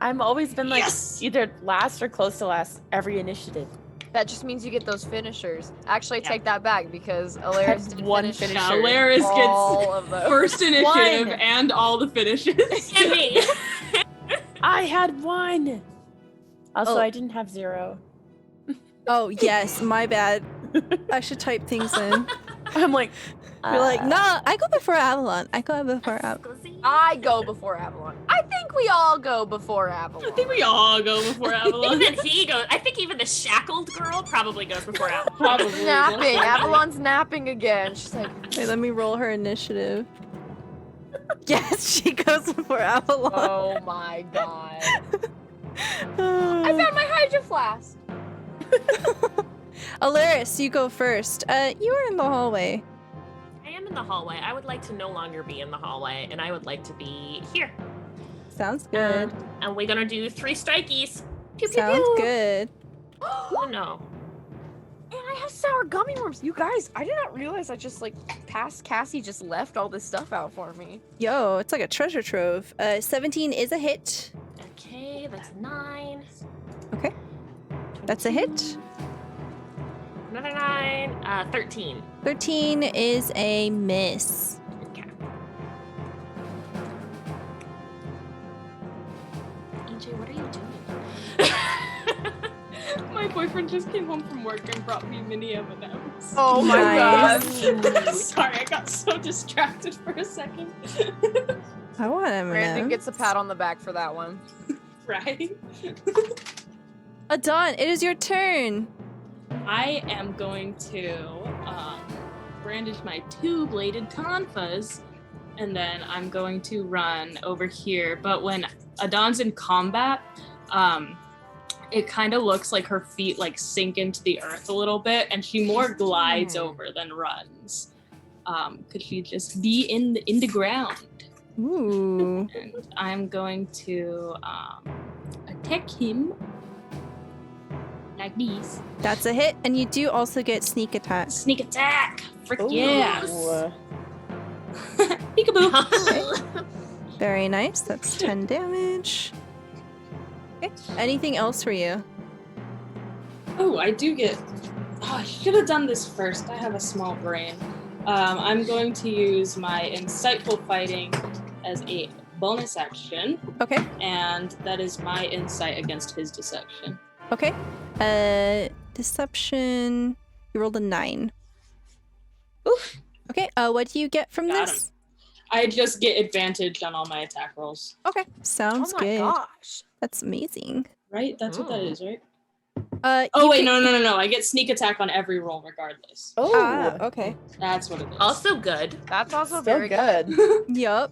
I've always been like Yes! either last or close to last every initiative. That just means you get those finishers. Actually, Yeah. take that back because Alaris did one finish finisher. Alaris all gets of those. first initiative One. and all the finishes. And me. I had 1. Also, Oh. I didn't have 0. Oh, yes, my bad. I should type things in. I'm like, You're like, nah, I go before Avalon. I go before Avalon. I go before Avalon. I think we all go before Avalon. I think we all go before Avalon. Even he goes. I think even the shackled girl probably goes before Avalon. Probably. Napping. Avalon's napping again. She's like, Wait, let me roll her initiative. Yes, she goes before Avalon. oh my god. I found my Hydro Flask. Alaris, you go first. You are in the hallway. I am in the hallway. I would like to no longer be in the hallway, and I would like to be here. Sounds good. And we're gonna do 3 strikeys. Pew, pew, Sounds pew. good. Oh no. And I have sour gummy worms. You guys, I did not realize I just like past Cassie just left all this stuff out for me. Yo, it's like a treasure trove. 17 is a hit. Okay, that's 9. Okay. That's a hit. Another 9. 13. 13 is a miss. Okay. EJ, what are you doing? My boyfriend just came home from work and brought me mini M&Ms. Oh my Nice. god. Sorry, I got so distracted for a second. I want Brandon M&M. gets a pat on the back for that one. Right? Adon, it is your turn. I am going to brandish my 2-bladed tonfas, and then I'm going to run over here. But when Adon's in combat, it kind of looks like her feet like sink into the earth a little bit, and she more glides over than runs. Could she just be in the ground? Ooh. And I'm going to attack him like these. That's a hit, and you do also get sneak attack. Sneak attack! Frick Ooh. yes! Ooh. Peekaboo! Very nice. That's 10 damage. Okay. Anything else for you? Oh, I do get. Oh, I should have done this first. I have a small brain. I'm going to use my insightful fighting as a bonus action, Okay. and that is my insight against his deception. Okay. Deception. You rolled a 9. Oof. Okay. What do you get from Got this? I just get advantage on all my attack rolls. Okay. Sounds oh my good. gosh. That's amazing. Right? That's what that is, right? You Oh wait, can- no. I get sneak attack on every roll regardless. Oh, okay. That's what it is. Also good. That's also so very good. good. Yup.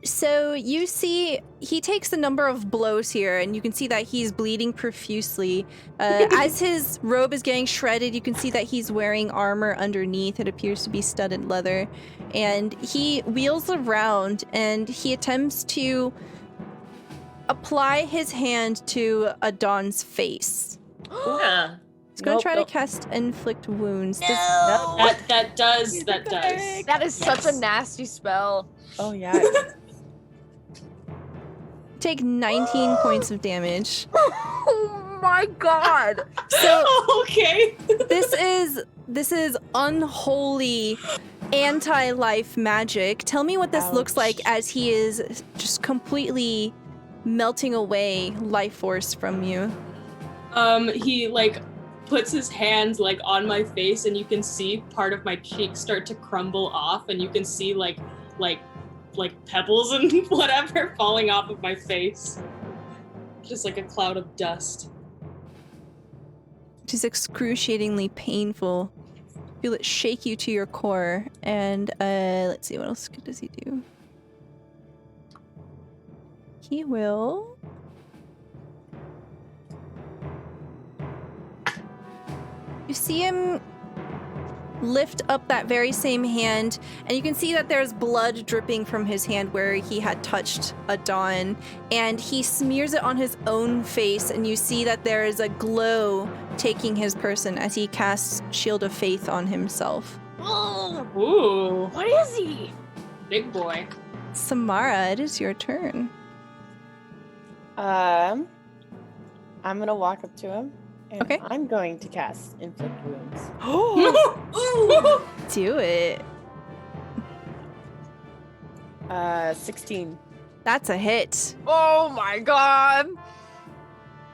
So you see he takes a number of blows here, and you can see that he's bleeding profusely. As his robe is getting shredded, you can see that he's wearing armor underneath. It appears to be studded leather. And he wheels around, and he attempts to apply his hand to Adon's face. Yeah. He's going to try Nope. to cast Inflict Wounds. Does- That does. That is such a nasty spell. Oh yeah. take 19 points of damage. Oh my god. So okay. this is unholy anti-life magic. Tell me what this looks like as he is just completely melting away life force from you. He like puts his hands like on my face, and you can see part of my cheek start to crumble off, and you can see like pebbles and whatever falling off of my face. Just like a cloud of dust. Which is excruciatingly painful. Feel it shake you to your core. And let's see, what else does he do? He will... You see him lift up that very same hand, and you can see that there's blood dripping from his hand where he had touched Adon, and he smears it on his own face, and you see that there is a glow taking his person as he casts Shield of Faith on himself. Oh, Ooh, what is he? big boy. Samara, it is your turn. I'm gonna walk up to him. And Okay. I'm going to cast Inflict Wounds. Do it. 16. That's a hit. Oh my god.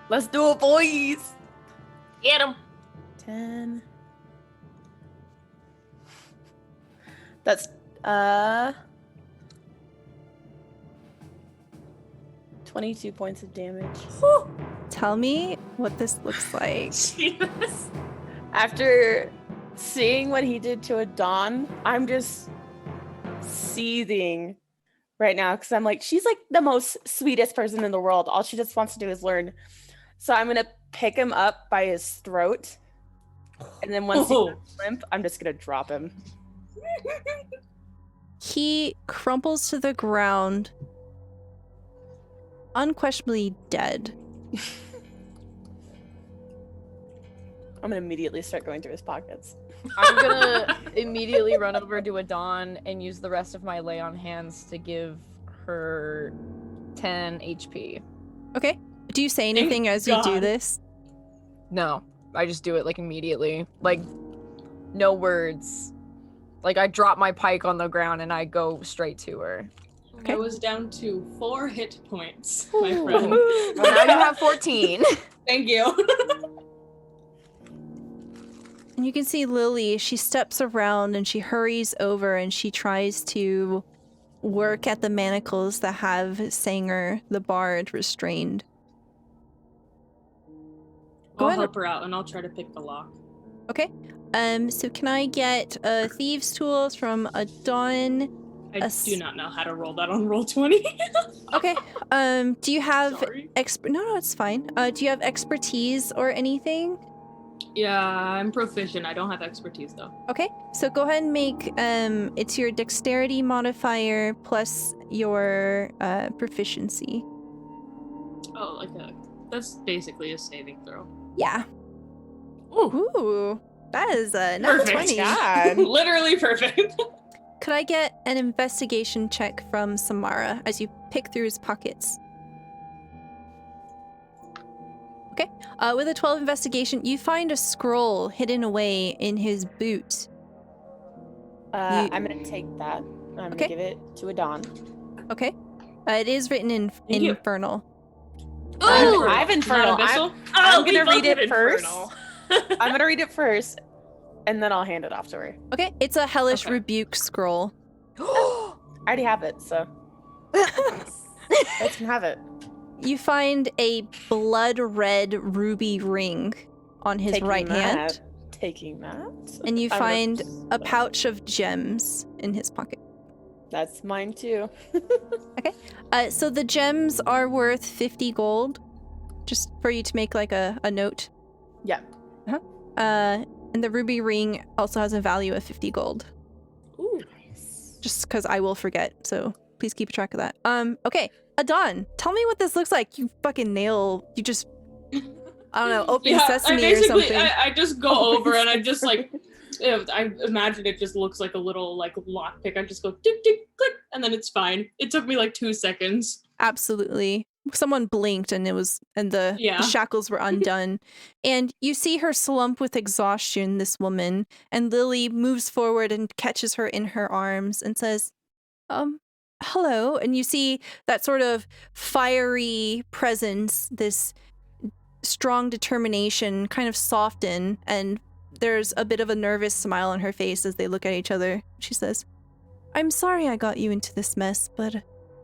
Let's do it, boys. Get him. 10. That's 22 points of damage. Tell me what this looks like. Jesus. After seeing what he did to Adon, I'm just seething right now because I'm like, she's like the most sweetest person in the world. All she just wants to do is learn. So I'm gonna pick him up by his throat, and then once he goes limp, I'm just gonna drop him. He crumples to the ground, unquestionably dead. I'm gonna immediately start going through his pockets. I'm gonna immediately run over to Adon and use the rest of my lay on hands to give her 10 HP. Okay. Do you say anything as you do God. this? No, I just do it like immediately. Like, no words. Like, I drop my pike on the ground and I go straight to her. Okay. I was down to 4 hit points, my friend. Well, now you have 14. Thank you. And you can see Lily, she steps around and she hurries over and she tries to work at the manacles that have Sanger, the bard, restrained. Go I'll ahead. help her out and I'll try to pick the lock. Okay. So can I get thieves' tools from Adon? I do not know how to roll that on Roll20. Okay. Do you have Sorry. No, it's fine. Do you have expertise or anything? Yeah, I'm proficient. I don't have expertise though. Okay. So go ahead and make it's your dexterity modifier plus your proficiency. Oh, that's basically a saving throw. Yeah. Ooh, Ooh. That is a nat Perfect. 20. God. literally perfect. Could I get an investigation check from Samara as you pick through his pockets? Okay. With a 12 investigation, you find a scroll hidden away in his boot. I'm gonna take that. I'm gonna Okay. give it to Adon. Okay. It is written in Thank you. Infernal. I have Infernal. Not Abyssal? I'm we gonna both read have it first. Infernal. I'm gonna read it first, and then I'll hand it off to her. Okay. It's a hellish Okay. rebuke scroll. I already have it, so I can have it. You find a blood red ruby ring on his Taking right that. hand, Taking that. and you I'm gonna- find a pouch of gems in his pocket. That's mine too. So the gems are worth 50 gold, just for you to make like a note. Yeah. And the ruby ring also has a value of 50 gold, Ooh. just because I will forget. So please keep track of that. Okay, Adon, tell me what this looks like. You fucking nail. You just, I don't know, open Yeah, sesame I or basically, something. I just go over and I just like, I imagine it just looks like a little like lockpick. I just go tick tick click, and then it's fine. It took me like 2 seconds. Absolutely. someone blinked and the shackles were undone. And you see her slump with exhaustion, this woman, and Lily moves forward and catches her in her arms and says, hello. And you see that sort of fiery presence, this strong determination kind of soften, and there's a bit of a nervous smile on her face as they look at each other. She says, I'm sorry I got you into this mess, but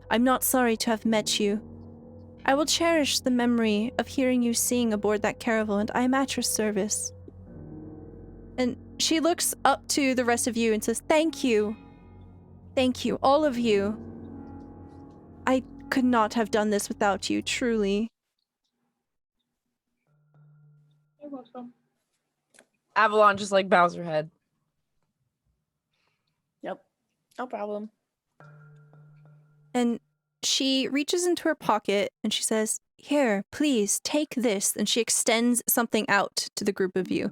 I'm not sorry to have met you. I will cherish the memory of hearing you sing aboard that caravel, and I am at your service. And she looks up to the rest of you and says, thank you. Thank you, all of you. I could not have done this without you, truly. You're welcome. Avalon just like bows her head. Yep. No problem. And she reaches into her pocket and she says, here, please, take this. And she extends something out to the group of you.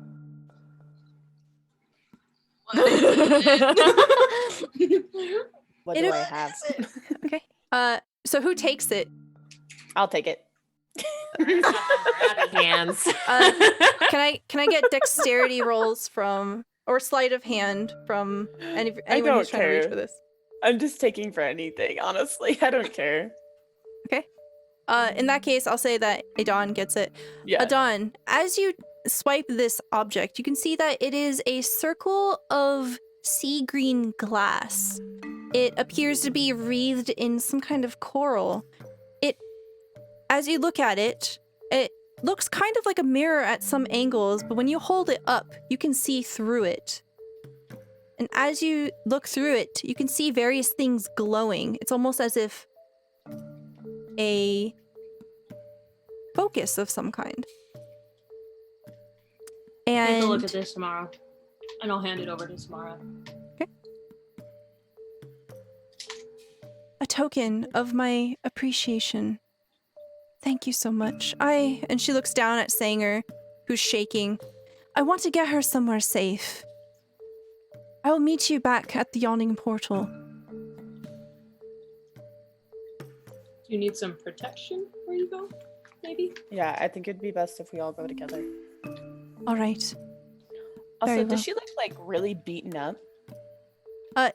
What do I have? Okay. So who takes it? I'll take it. Hands. Can I get dexterity rolls from, or sleight of hand from anyone who's trying to reach for this? I'm just taking for anything, honestly. I don't care. Okay. In that case, I'll say that Adon gets it. Yeah. Adon, as you swipe this object, you can see that it is a circle of sea green glass. It appears to be wreathed in some kind of coral. As you look at it, it looks kind of like a mirror at some angles, but when you hold it up, you can see through it. And as you look through it, you can see various things glowing. It's almost as if a focus of some kind. And Take a look at this tomorrow, and I'll hand it over to Samara. Okay. A token of my appreciation. Thank you so much. And she looks down at Sanger, who's shaking. I want to get her somewhere safe. I will meet you back at the yawning portal. Do you need some protection where you go, maybe? Yeah, I think it'd be best if we all go together. All right. Also, Very does well. she look like really beaten up?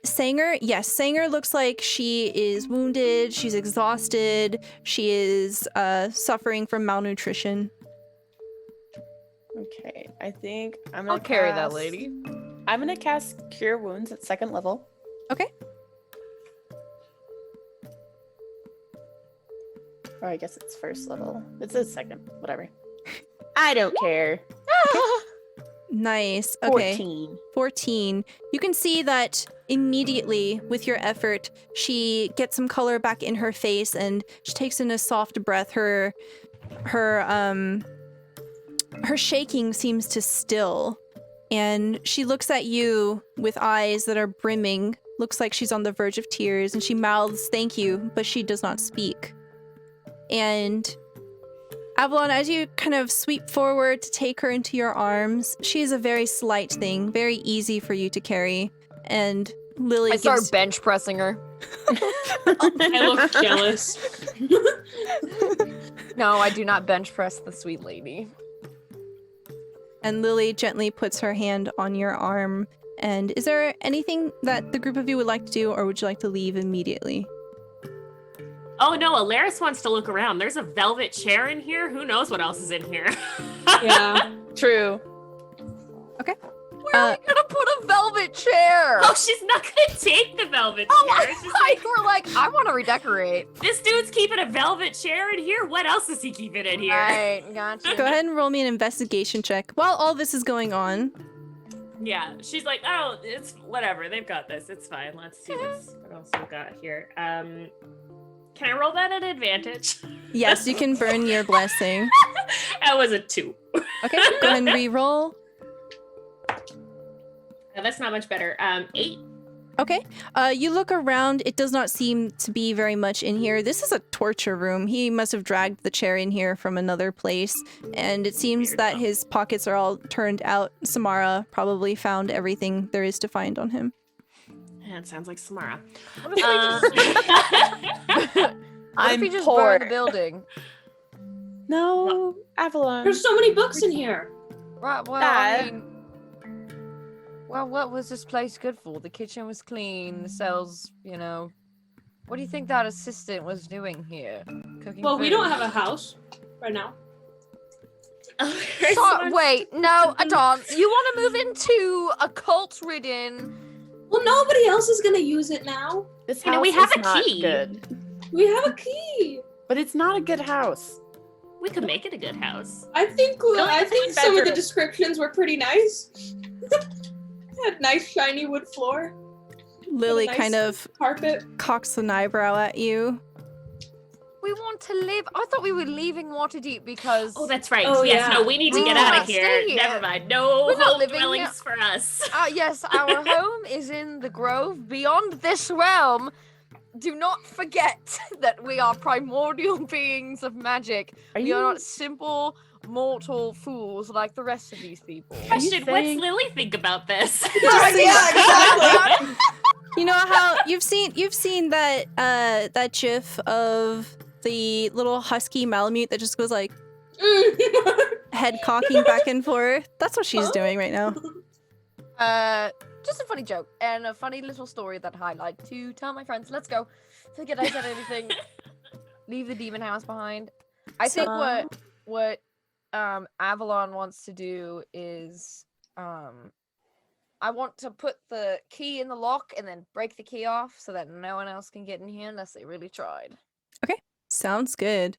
Sanger, yes. Sanger looks like she is wounded. She's exhausted. She is suffering from malnutrition. Okay, I think I'm gonna I'll carry that lady. I'm gonna cast Cure Wounds at 2nd level. Okay. Or I guess it's 1st level. It says 2nd, whatever. I don't care. Nice. Okay. 14. 14. You can see that immediately with your effort, she gets some color back in her face and she takes in a soft breath. Her shaking seems to still, and she looks at you with eyes that are brimming. Looks like she's on the verge of tears, and she mouths thank you, but she does not speak. And Avalon, as you kind of sweep forward to take her into your arms, she is a very slight thing, very easy for you to carry. And Lily I start bench pressing her. I look jealous. No, I do not bench press the sweet lady. And Lily gently puts her hand on your arm. And is there anything that the group of you would like to do, or would you like to leave immediately? Oh no, Alaris wants to look around. There's a velvet chair in here. Who knows what else is in here? Yeah. True. Okay. Where are we gonna put a velvet chair? Oh, she's not gonna take the velvet Oh chair. my It's just God, we're like, I want to redecorate. this dude's keeping a velvet chair in here. What else is he keeping in here? Alright, gotcha. Go ahead and roll me an investigation check while all this is going on. Yeah, she's like, oh, it's whatever. They've got this. It's fine. Let's see what else we got here. Can I roll that at advantage? Yes, you can burn your blessing. That was a 2. Okay, go ahead and re-roll. That's not much better. 8. Okay. You look around. It does not seem to be very much in here. This is a torture room. He must have dragged the chair in here from another place. And it seems that his pockets are all turned out. Samara probably found everything there is to find on him. Yeah, it sounds like Samara. What if I'm we just poor. burn the building? No, Avalon. There's so many books in here. Right, well, Dad. I mean... Well, what was this place good for? The kitchen was clean, the cells, you know... What do you think that assistant was doing here? Cooking Well, we food? don't have a house right now. Wait, no, Adon, you want to move into a cult-ridden... Well, nobody else is gonna use it now. This You know, house we have is a not key. good. We have a key. But it's not a good house. We could make it a good house. I think Only I has think one some of the bedroom. descriptions were pretty nice. Had nice shiny wood floor, Lily nice kind of carpet. cocks an eyebrow at you. We want to live... I thought we were leaving Waterdeep because... Oh, that's right. Oh, yes, yeah. no, we need to We get out wanna of here. stay here. Never mind. No We're not home living dwellings for us. yes, our home is in the grove beyond this realm. Do not forget that we are primordial beings of magic. We are not simple mortal fools like the rest of these people. Question, what's saying- Lily think about this? Yeah, exactly. You know how you've seen that that gif of the little husky Malamute that just goes like head cocking back and forth? That's what she's doing right now. Just a funny joke and a funny little story that I like to tell my friends. Let's go. Forget I said anything. Leave the demon house behind. I think what Avalon wants to do is I want to put the key in the lock and then break the key off so that no one else can get in here unless they really tried. Sounds good.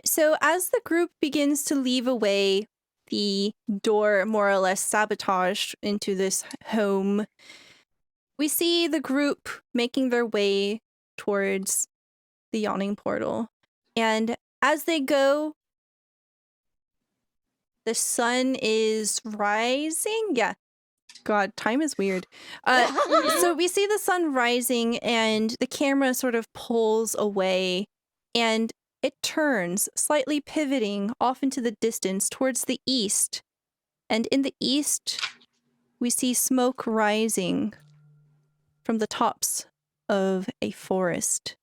So as the group begins to leave away, the door more or less sabotaged into this home, we see the group making their way towards the yawning portal. And as they go, the sun is rising. Yeah. God, time is weird. So we see the sun rising and the camera sort of pulls away and it turns, slightly pivoting off into the distance towards the east. And in the east, we see smoke rising from the tops of a forest.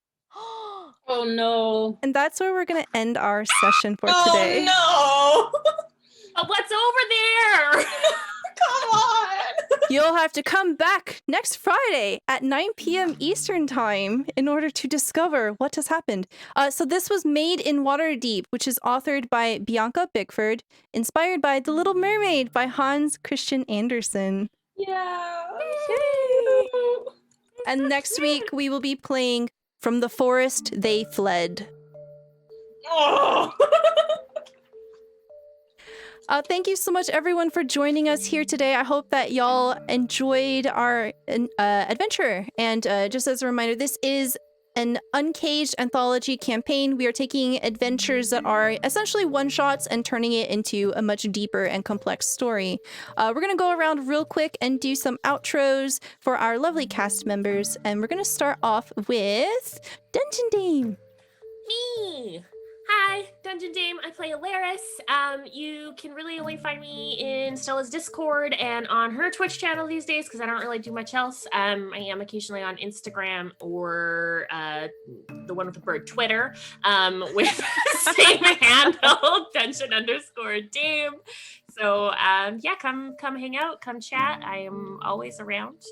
Oh no. And that's where we're going to end our session for Oh today. no. What's over there? Come on. You'll have to come back next Friday at 9 p.m. Eastern Time in order to discover what has happened. So this was Maid in Waterdeep, which is authored by Bianca Bickford, inspired by The Little Mermaid by Hans Christian Andersen. Yeah. And next week we will be playing From the Forest They Fled. Oh. Thank you so much, everyone, for joining us here today. I hope that y'all enjoyed our adventure. And just as a reminder, this is an Uncaged Anthology campaign. We are taking adventures that are essentially one-shots and turning it into a much deeper and complex story. We're going to go around real quick and do some outros for our lovely cast members. And we're going to start off with Dungeon Dame. Me. Hi, Dungeon Dame. I play Alaris. You can really only find me in Stella's Discord and on her Twitch channel these days because I don't really do much else. I am occasionally on Instagram or the one with the bird, Twitter, with the same handle, Dungeon_Dame. So yeah, come hang out, come chat. I am always around.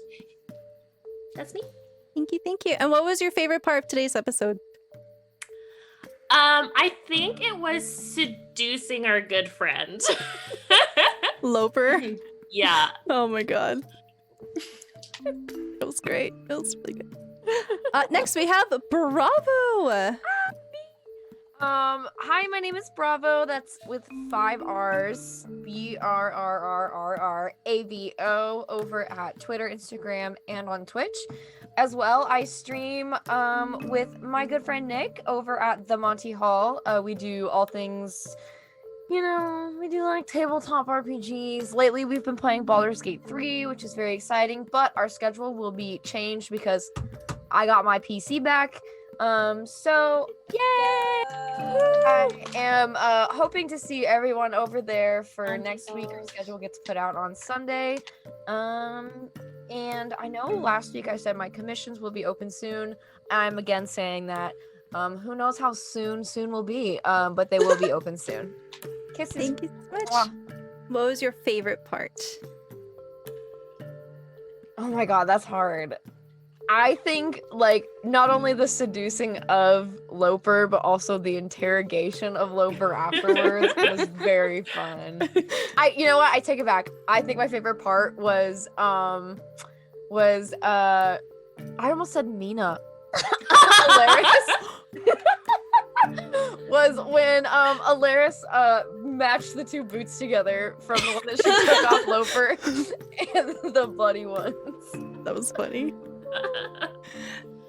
That's me. Thank you. And what was your favorite part of today's episode? I think it was seducing our good friend. Loper. Yeah. Oh my god. It was great. It was really good. Next we have Bravo. Hi, my name is Bravo. That's with 5 R's. BRRRRRAVO over at Twitter, Instagram, and on Twitch. As well, I stream with my good friend Nick over at the Monty Hall. We do all things, you know, we do like tabletop RPGs. Lately, we've been playing Baldur's Gate 3, which is very exciting, but our schedule will be changed because I got my PC back. So yay! I am hoping to see everyone over there for next week. Our schedule gets put out on Sunday. And I know last week I said my commissions will be open soon. I'm again saying that. Who knows how soon will be, but they will be open soon. Kisses. Thank you so much. Mwah. What was your favorite part? Oh my god, that's hard. I think, like, not only the seducing of Loper, but also the interrogation of Loper afterwards was very fun. You know what? I take it back. I think my favorite part was I almost said Mina. Hilarious. Was when Alaris matched the two boots together from the one that she took off Loper and the bloody ones. That was funny.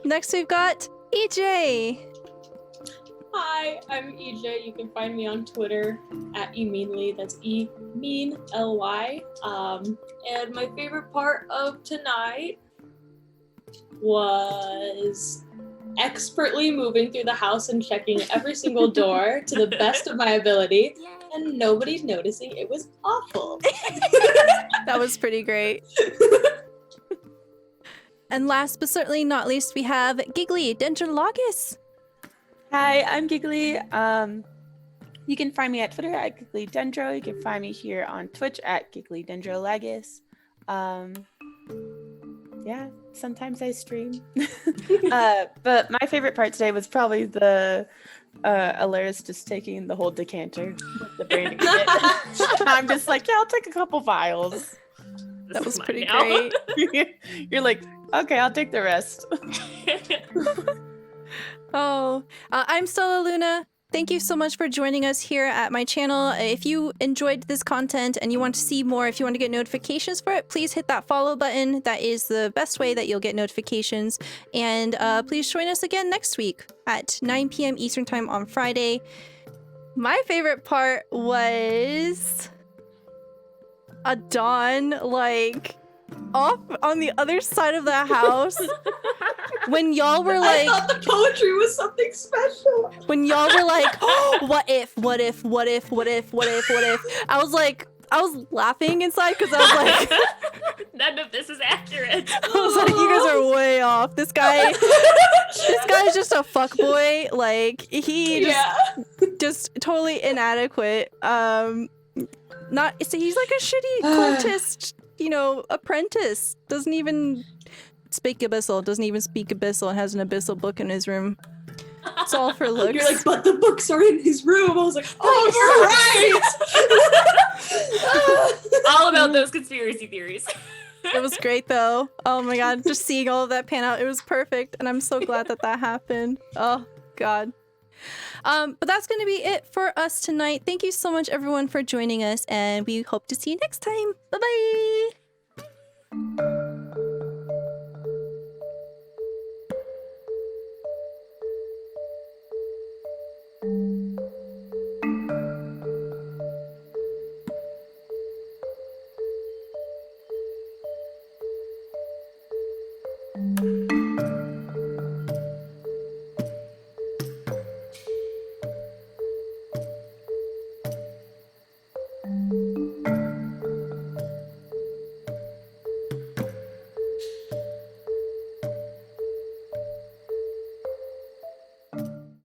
Next we've got EJ. Hi, I'm EJ. You can find me on Twitter at emeanly. That's E-mean-L-Y. And my favorite part of tonight was expertly moving through the house and checking every single door to the best of my ability, and nobody noticing it was awful. That was pretty great. And last but certainly not least, we have Giggly Dendrologus. Hi, I'm Giggly. You can find me at Twitter at Giggly Dendro. You can find me here on Twitch at Giggly Dendrolagus. Yeah, sometimes I stream. But my favorite part today was probably the Alaris just taking the whole decanter with the branding in it. I'm just like, yeah, I'll take a couple vials. That was pretty great. You're like, okay, I'll take the rest. I'm Stella Luna. Thank you so much for joining us here at my channel. If you enjoyed this content and you want to see more, if you want to get notifications for it, please hit that follow button. That is the best way that you'll get notifications. And please join us again next week at 9 p.m. Eastern Time on Friday. My favorite part was Dawn, like, off on the other side of the house. When y'all were like, I thought the poetry was something special. When y'all were like, oh, what if? I was laughing inside because I was like, none of this is accurate. I was like, you guys are way off. This guy's just a fuckboy. Like, he just totally inadequate. He's like a shitty cultist, apprentice. Doesn't even speak Abyssal, and has an Abyssal book in his room. It's all for looks. You're like, but the books are in his room. I was like, oh, you're right. All about those conspiracy theories. It was great, though. Oh my god, just seeing all of that pan out, it was perfect, and I'm so glad that happened. Oh god. But that's going to be it for us tonight. Thank you so much, everyone, for joining us, and we hope to see you next time. Bye-bye!